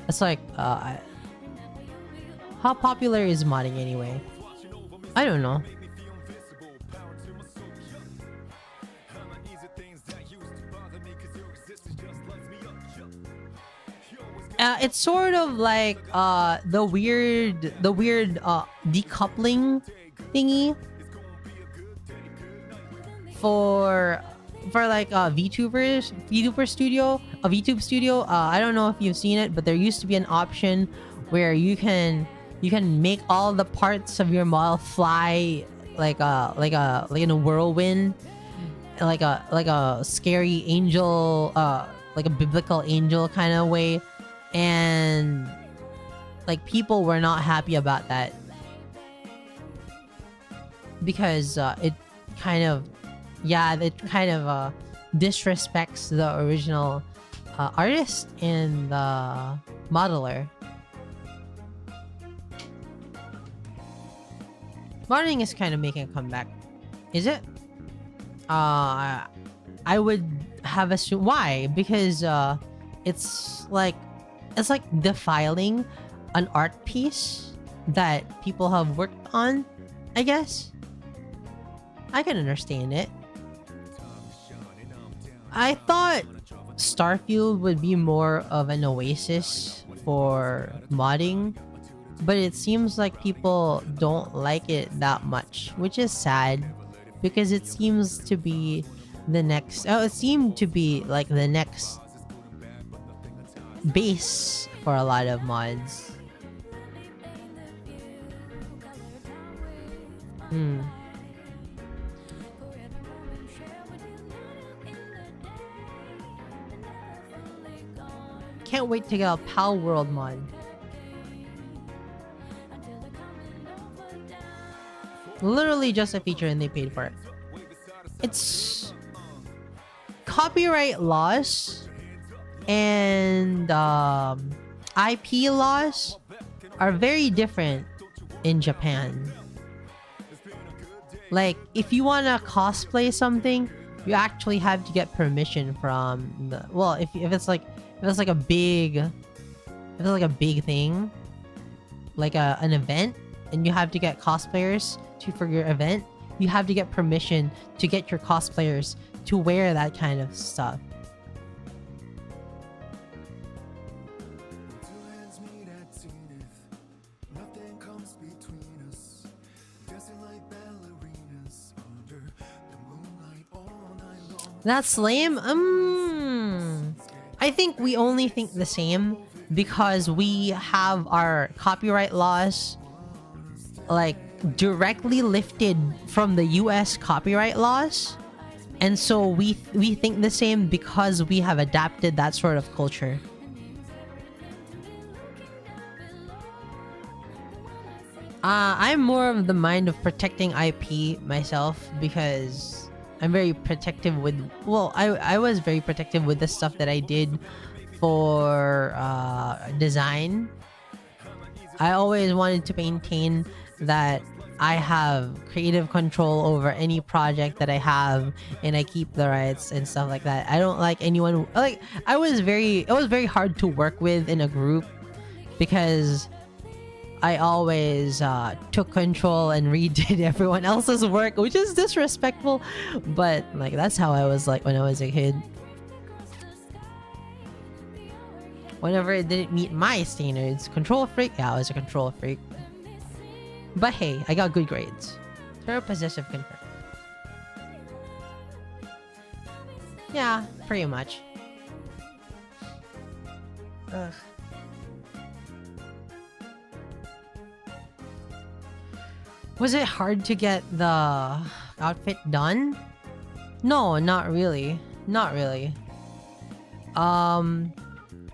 It's like, how popular is modding anyway? I don't know. It's sort of like the weird decoupling thingy for like VTuber studio, a VTube studio. I don't know if you've seen it, but there used to be an option where you can make all the parts of your model fly like in a whirlwind, like a scary angel, like a biblical angel kind of way. And like people were not happy about that because it kind of disrespects the original artist and the modeler. Modeling is kind of making a comeback. Is it? I would have assumed. Why? Because it's like defiling an art piece that people have worked on, I guess. I can understand it. I thought Starfield would be more of an oasis for modding, but it seems like people don't like it that much, which is sad because it seems to be the next base for a lot of mods. Can't wait to get a Pal World mod. Literally just a feature and they paid for it. It's copyright laws and IP laws are very different in Japan. Like, if you want to cosplay something, you actually have to get permission from the, well, if it's like a big thing, like an event, and you have to get cosplayers for your event, you have to get permission to get your cosplayers to wear that kind of stuff. That's lame. I think we only think the same because we have our copyright laws like directly lifted from the US copyright laws, and so we think the same because we have adapted that sort of culture. I'm more of the mind of protecting IP myself because I'm very protective with, well, I was very protective with the stuff that I did for design. I always wanted to maintain that I have creative control over any project that I have, and I keep the rights and stuff like that. I don't like anyone, like, it was very hard to work with in a group because I always took control and redid everyone else's work, which is disrespectful, but like that's how I was like when I was a kid. Whenever it didn't meet my standards, control freak. Yeah, I was a control freak. But hey, I got good grades. Third possessive confirm. Yeah, pretty much. Ugh. Was it hard to get the outfit done? No, not really. Not really. When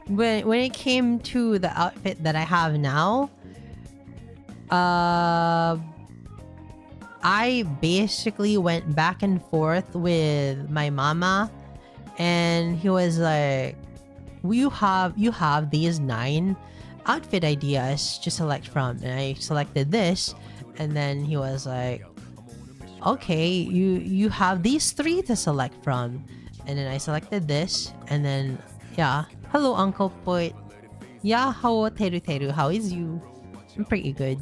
it came to the outfit that I have now, I basically went back and forth with my mama, and he was like, you have these 9 outfit ideas to select from, and I selected this, and then he was like, okay, you have these 3 to select from, and then I selected this, and then yeah, hello Uncle Poit, yeah, how Teru, how is you? I'm pretty good.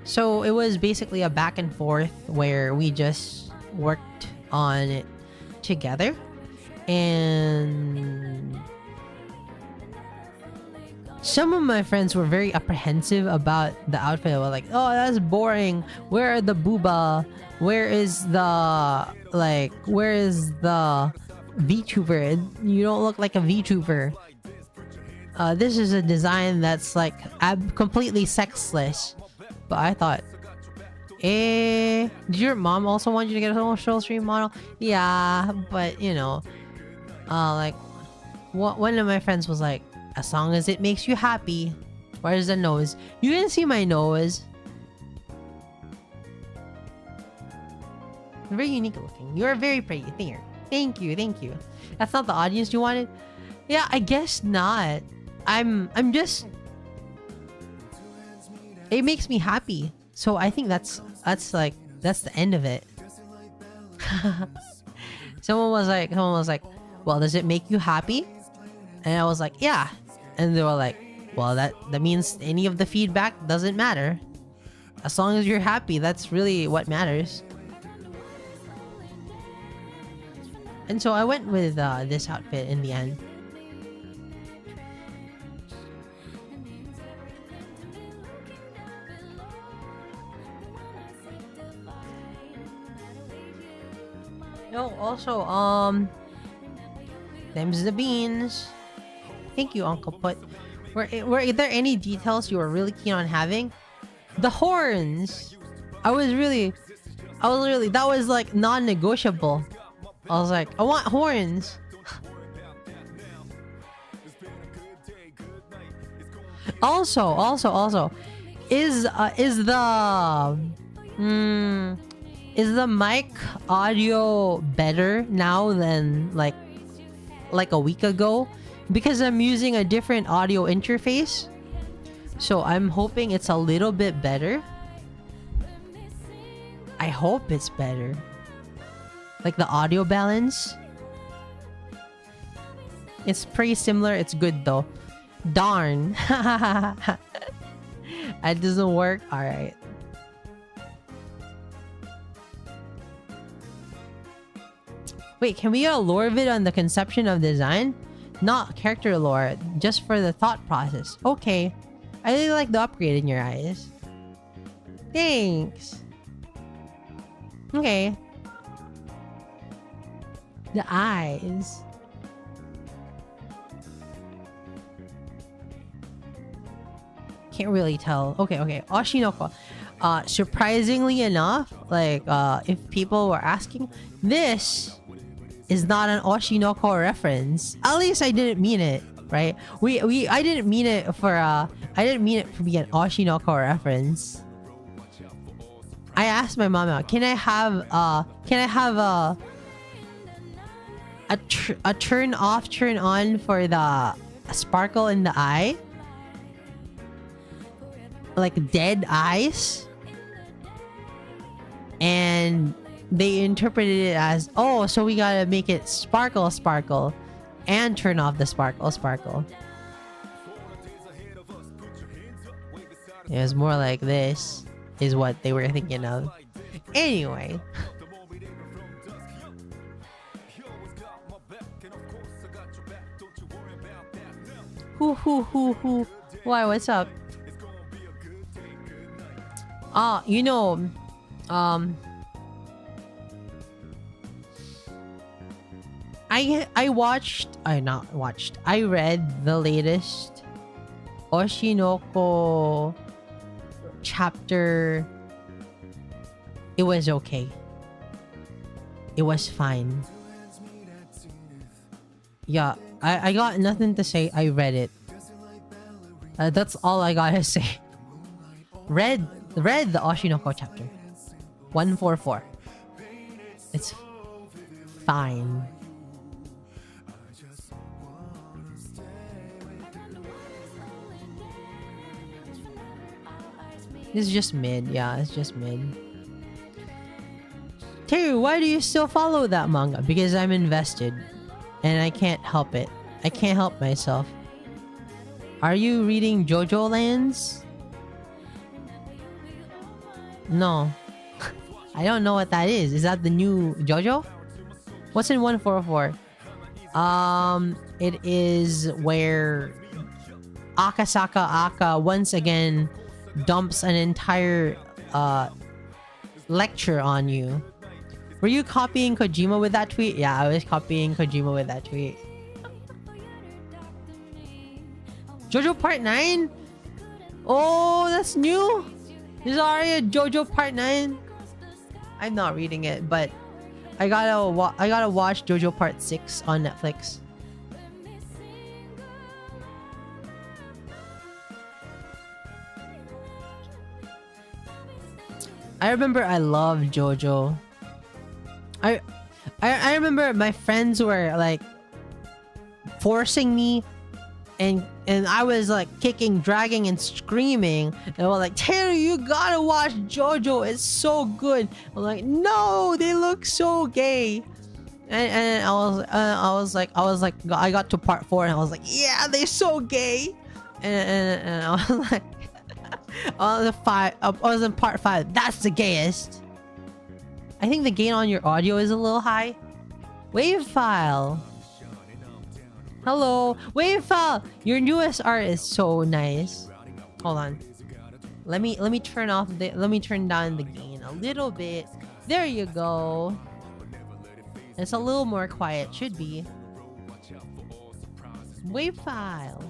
So it was basically a back and forth where we just worked on it together, and some of my friends were very apprehensive about the outfit. They were like, oh, that's boring, where are the booba, where is the VTuber? You don't look like a VTuber. This is a design that's like completely sexless. But I thought, did your mom also want you to get a social stream model? Yeah, but you know, like, one of my friends was like, as long as it makes you happy. Where's the nose? You didn't see my nose. Very unique looking. You're very pretty. Thank you. That's not the audience you wanted? Yeah, I guess not. I'm just, it makes me happy. So I think that's the end of it. Someone was like, well, does it make you happy? And I was like, yeah. And they were like, well, that means any of the feedback doesn't matter. As long as you're happy, that's really what matters. And so I went with this outfit in the end. No, also, them's the beans. Thank you, Uncle Put. Were there any details you were really keen on having? The horns. That was like non-negotiable. I was like, I want horns. Also, is the mic audio better now than like a week ago? Because I'm using a different audio interface, so I'm hoping it's a little bit better. I hope it's better. Like the audio balance, it's pretty similar. It's good though. Darn. That doesn't work. All right. Wait, can we get a lore vid on the conception of design? Not character lore, just for the thought process. Okay. I really like the upgrade in your eyes. Thanks. Okay. The eyes. Can't really tell. Okay. Oshinoko. Surprisingly enough, like, if people were asking, this is not an Oshinoko reference. At least I didn't mean it, right? I didn't mean it to be an Oshinoko reference. I asked my mama, can I have a turn off, turn on for the sparkle in the eye? Like dead eyes? And they interpreted it as, oh, so we gotta make it sparkle. and turn off the sparkle. It was more like this is what they were thinking of. Anyway. Who? Why, what's up? You know, I read the latest Oshinoko chapter. It was okay. It was fine. Yeah, I got nothing to say. I read it. That's all I gotta say. Read the Oshinoko chapter 144. It's fine. It's just mid. Yeah, it's just mid. Terry, why do you still follow that manga? Because I'm invested. And I can't help it. I can't help myself. Are you reading JoJo Lands? No. I don't know what that is. Is that the new JoJo? What's in 144? It is where Akasaka Aka once again dumps an entire lecture on you. Were you copying Kojima with that tweet? Yeah, I was copying Kojima with that tweet. JoJo Part 9? Oh, that's new? There's already a JoJo Part 9? I'm not reading it, but I gotta watch JoJo Part 6 on Netflix. I remember I loved JoJo. I remember my friends were like forcing me, and I was like kicking, dragging, and screaming. And they were like, "Terry, you gotta watch JoJo. It's so good." I'm like, "No, they look so gay." And I was like, I got to part 4 and I was like, "Yeah, they're so gay." And I was like, I was in part 5. That's the gayest. I think the gain on your audio is a little high. Wave file. Hello, wave file. Your newest art is so nice. Hold on. Let me turn down the gain a little bit. There you go. It's a little more quiet. Should be. Wave file.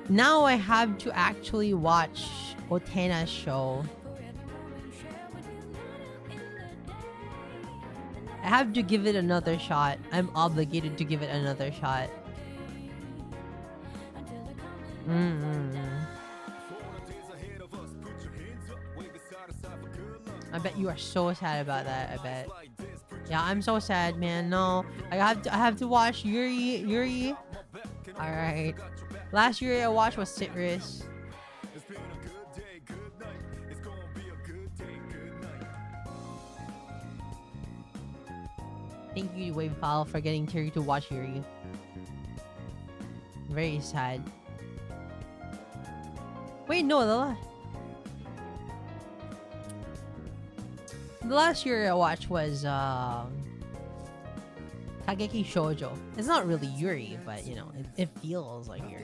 Now I have to actually watch Otena's show. I have to give it another shot. I'm obligated to give it another shot. I bet you are so sad about that. I bet. Yeah, I'm so sad, man. No, I have to watch Yuri. All right. Last Yuri I watched was Citrus. Thank you, Wave File, for getting Terry to watch Yuri. Very sad. Wait, no, the last Yuri I watched was Kageki Shoujo. It's not really Yuri, but you know, it feels like Yuri.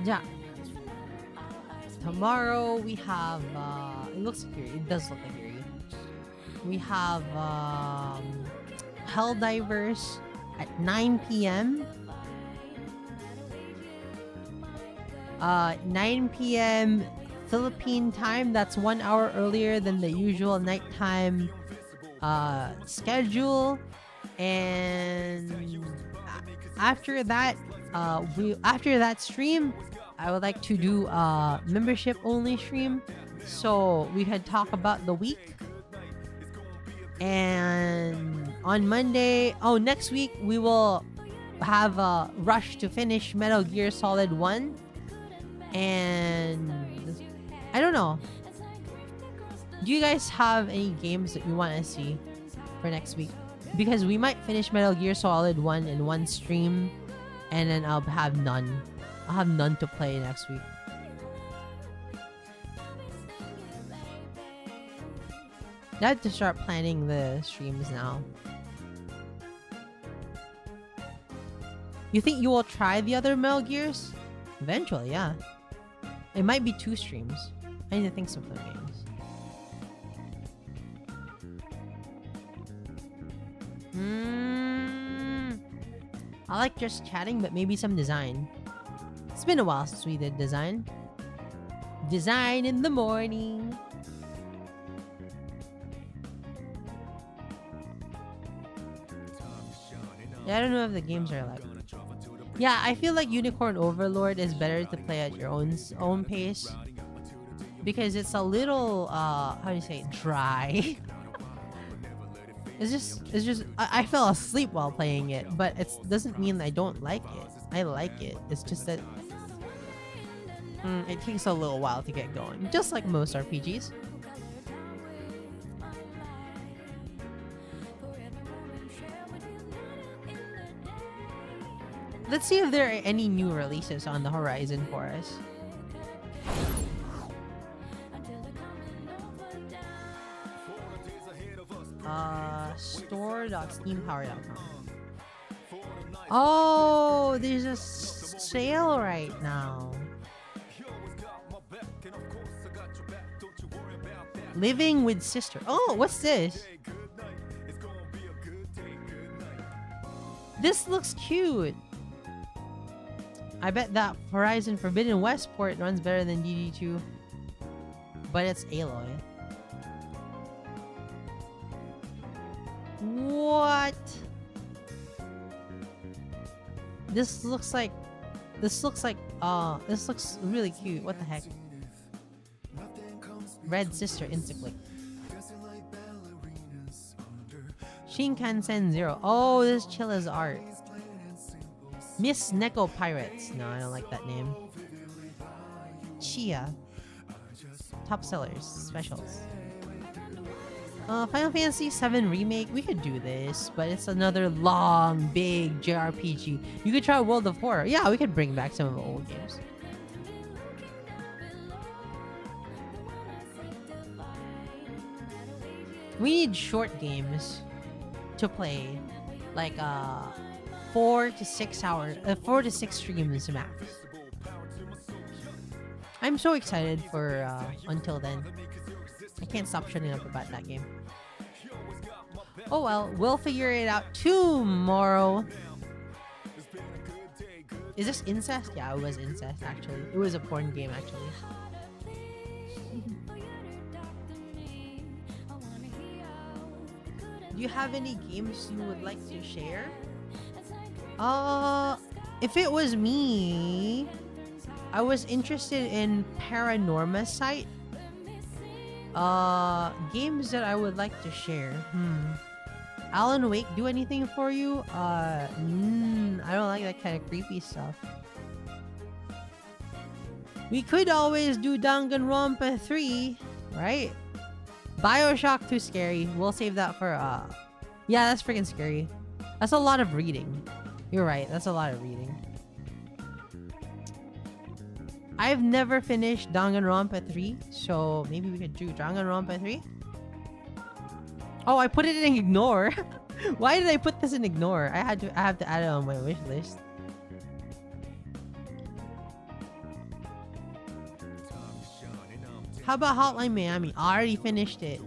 Yeah. Tomorrow we have it looks like Yuri. It does look like Yuri. We have Helldivers at 9 p.m. 9 p.m. Philippine time. That's 1 hour earlier than the usual nighttime schedule. And after that stream, I would like to do a membership only stream So we had talk about the week. And on Monday, next week we will have a rush to finish Metal Gear Solid 1. And I don't know. Do you guys have any games that you want to see for next week? Because we might finish Metal Gear Solid 1 in one stream, and then I'll have none. I'll have none to play next week. I have to start planning the streams now. You think you will try the other Metal Gears? Eventually, yeah. It might be 2 streams. I need to think of the games. I like just chatting, but maybe some design. It's been a while since we did design. Design in the morning. Yeah, I don't know if the games are like. Yeah, I feel like Unicorn Overlord is better to play at your own pace, because it's a little how do you say, dry. It's just I fell asleep while playing it, but it doesn't mean I don't like it. I like it. It's just that it takes a little while to get going, just like most RPGs. Let's see if there are any new releases on the horizon for us. Store.steampower.com. Oh, there's a sale right now. Living with Sister. Oh, what's this? This looks cute. I bet that Horizon Forbidden West port runs better than DD2. But it's Aloy. What? This looks really cute. What the heck? Red Sister Instaclick. Shinkansen Zero. Oh, this is Chilla's art. Miss Neko Pirates. No, I don't like that name. Chia. Top sellers. Specials. Final Fantasy VII Remake. We could do this, but it's another long, big JRPG. You could try World of Horror. Yeah, we could bring back some of the old games. We need short games to play, like 4 to 6 hours, 4 to 6 streams max. I'm so excited for Until Then. I can't stop shutting up about that game. Oh well, we'll figure it out tomorrow. Is this incest? Yeah, it was incest actually. It was a porn game actually. Do you have any games you would like to share? If it was me, I was interested in Paranorma Site. Games that I would like to share. Alan Wake do anything for you? I don't like that kind of creepy stuff. We could always do Danganronpa 3, right? BioShock too scary. We'll save that for yeah, that's freaking scary. That's a lot of reading. You're right, that's a lot of reading. I've never finished Danganronpa 3, so maybe we could do Danganronpa 3? Oh, I put it in ignore. Why did I put this in ignore? I have to add it on my wish list. How about Hotline Miami? I already finished it.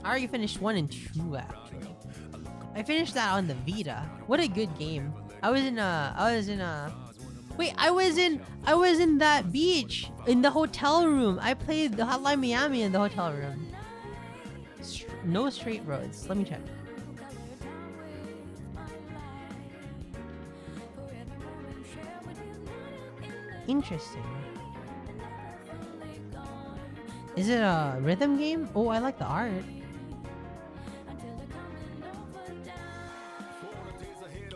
I already finished 1 and 2 actually. I finished that on the Vita. What a good game. I was in that beach in the hotel room. I played the Hotline Miami in the hotel room. No straight roads. Let me check. Interesting. Is it a rhythm game? Oh, I like the art.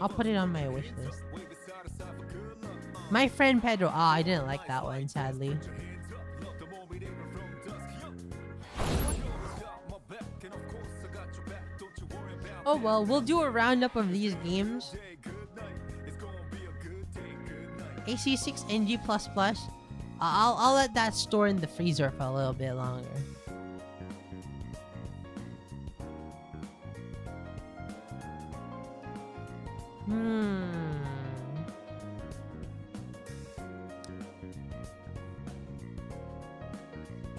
I'll put it on my wish list. My friend Pedro. Ah, I didn't like that one, sadly. Oh well, we'll do a roundup of these games. AC6 NG++. I'll let that store in the freezer for a little bit longer.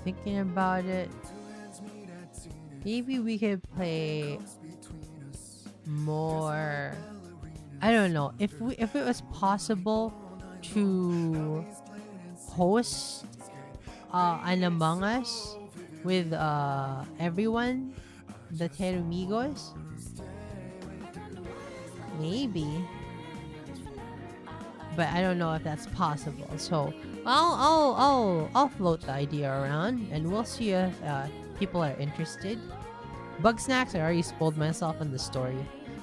Thinking about it, maybe we could play more. I don't know if it was possible to host an Among Us with everyone, the Terumigos. Maybe, but I don't know if that's possible. So I'll float the idea around, and we'll see if people are interested. Bug Snacks, I already spoiled myself in the story.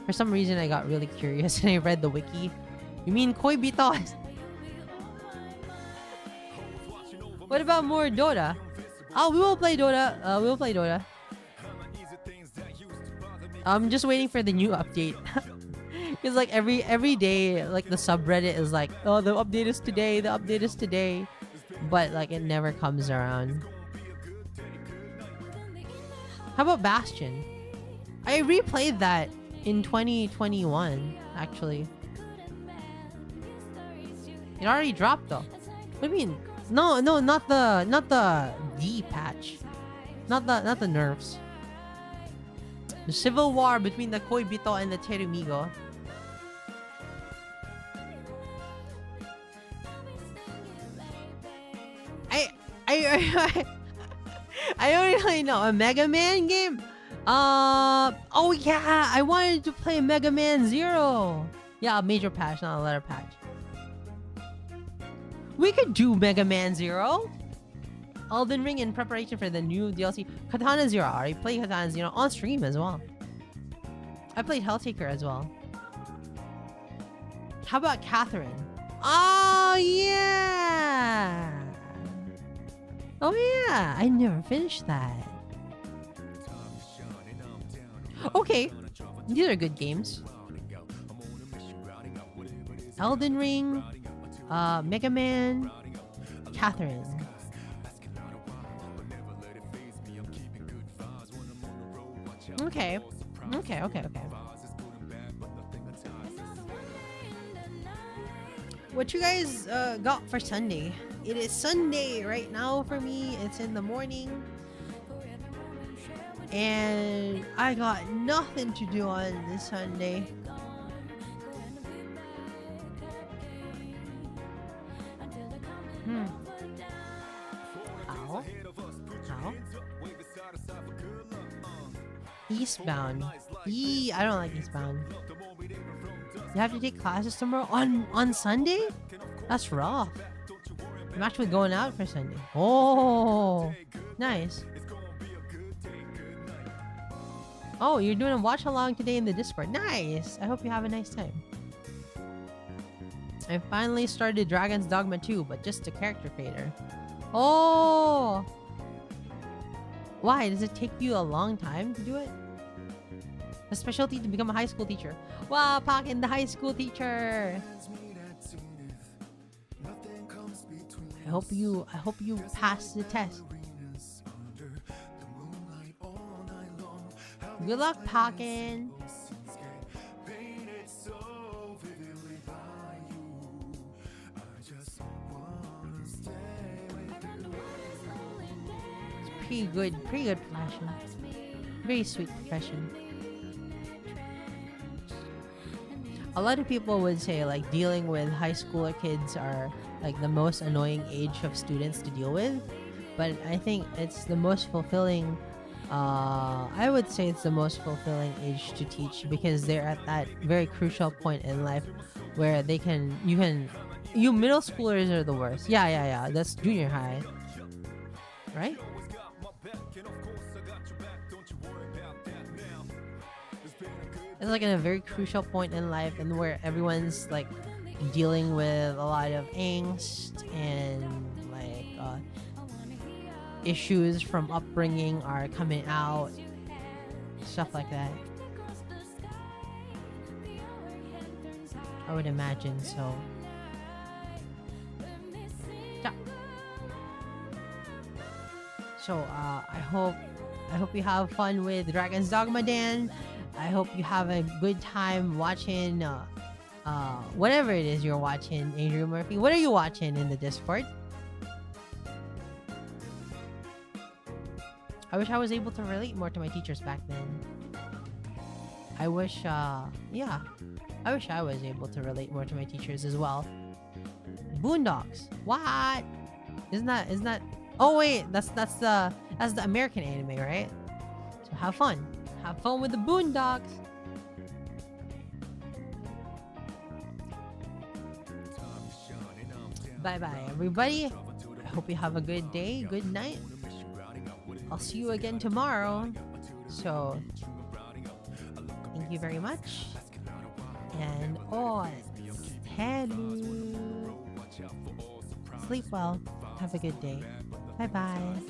For some reason, I got really curious and I read the wiki. You mean Koi Bitos? What about more Dota? Oh, we will play Dota. We will play Dota. I'm just waiting for the new update. Because like every day, like the subreddit is like, oh, the update is today, the update is today. But like it never comes around. How about Bastion? I replayed that in 2021, actually. It already dropped though. What do you mean? No, not the D patch. Not the nerfs. The civil war between the Koibito and the Terumigo. I don't really know. A Mega Man game? Oh yeah, I wanted to play Mega Man Zero. Yeah, a major patch, not a letter patch. We could do Mega Man Zero. Elden Ring in preparation for the new DLC. Katana Zero. I already played Katana Zero on stream as well. I played Helltaker as well. How about Catherine? Oh yeah. Oh yeah, I never finished that. Okay, these are good games. Elden Ring, Mega Man, Catherine. Okay. What you guys got for Sunday? It is Sunday right now for me. It's in the morning. And I got nothing to do on this Sunday. How? Eastbound. I don't like Eastbound. You have to take classes tomorrow on Sunday? That's rough. I'm actually going out for Sunday. Oh, nice. Oh, you're doing a watch along today in the Discord. Nice. I hope you have a nice time. I finally started Dragon's Dogma 2, but just a character creator. Oh. Why? Does it take you a long time to do it? A specialty to become a high school teacher. Wow, Pakin, the high school teacher. I hope you pass the test. Good luck, Pakin. It's pretty good profession. Very sweet profession. A lot of people would say like dealing with high schooler kids are like the most annoying age of students to deal with, but I think it's the most fulfilling. I would say it's the most fulfilling age to teach because they're at that very crucial point in life where you can You middle schoolers are the worst. Yeah. That's junior high, right? It's like in a very crucial point in life, and where everyone's like dealing with a lot of angst and like issues from upbringing are coming out, stuff like that. I would imagine so. Yeah. So I hope you have fun with Dragon's Dogma, Dan. I hope you have a good time watching whatever it is you're watching, Adrian Murphy. What are you watching in the Discord? I wish I was able to relate more to my teachers back then. I wish I was able to relate more to my teachers as well. Boondocks. What? Isn't that? Oh wait, that's the American anime, right? So have fun. Have fun with the Boondocks. Bye bye, everybody. I hope you have a good day, good night. I'll see you again tomorrow. So, thank you very much. And hello. Sleep well. Have a good day. Bye bye.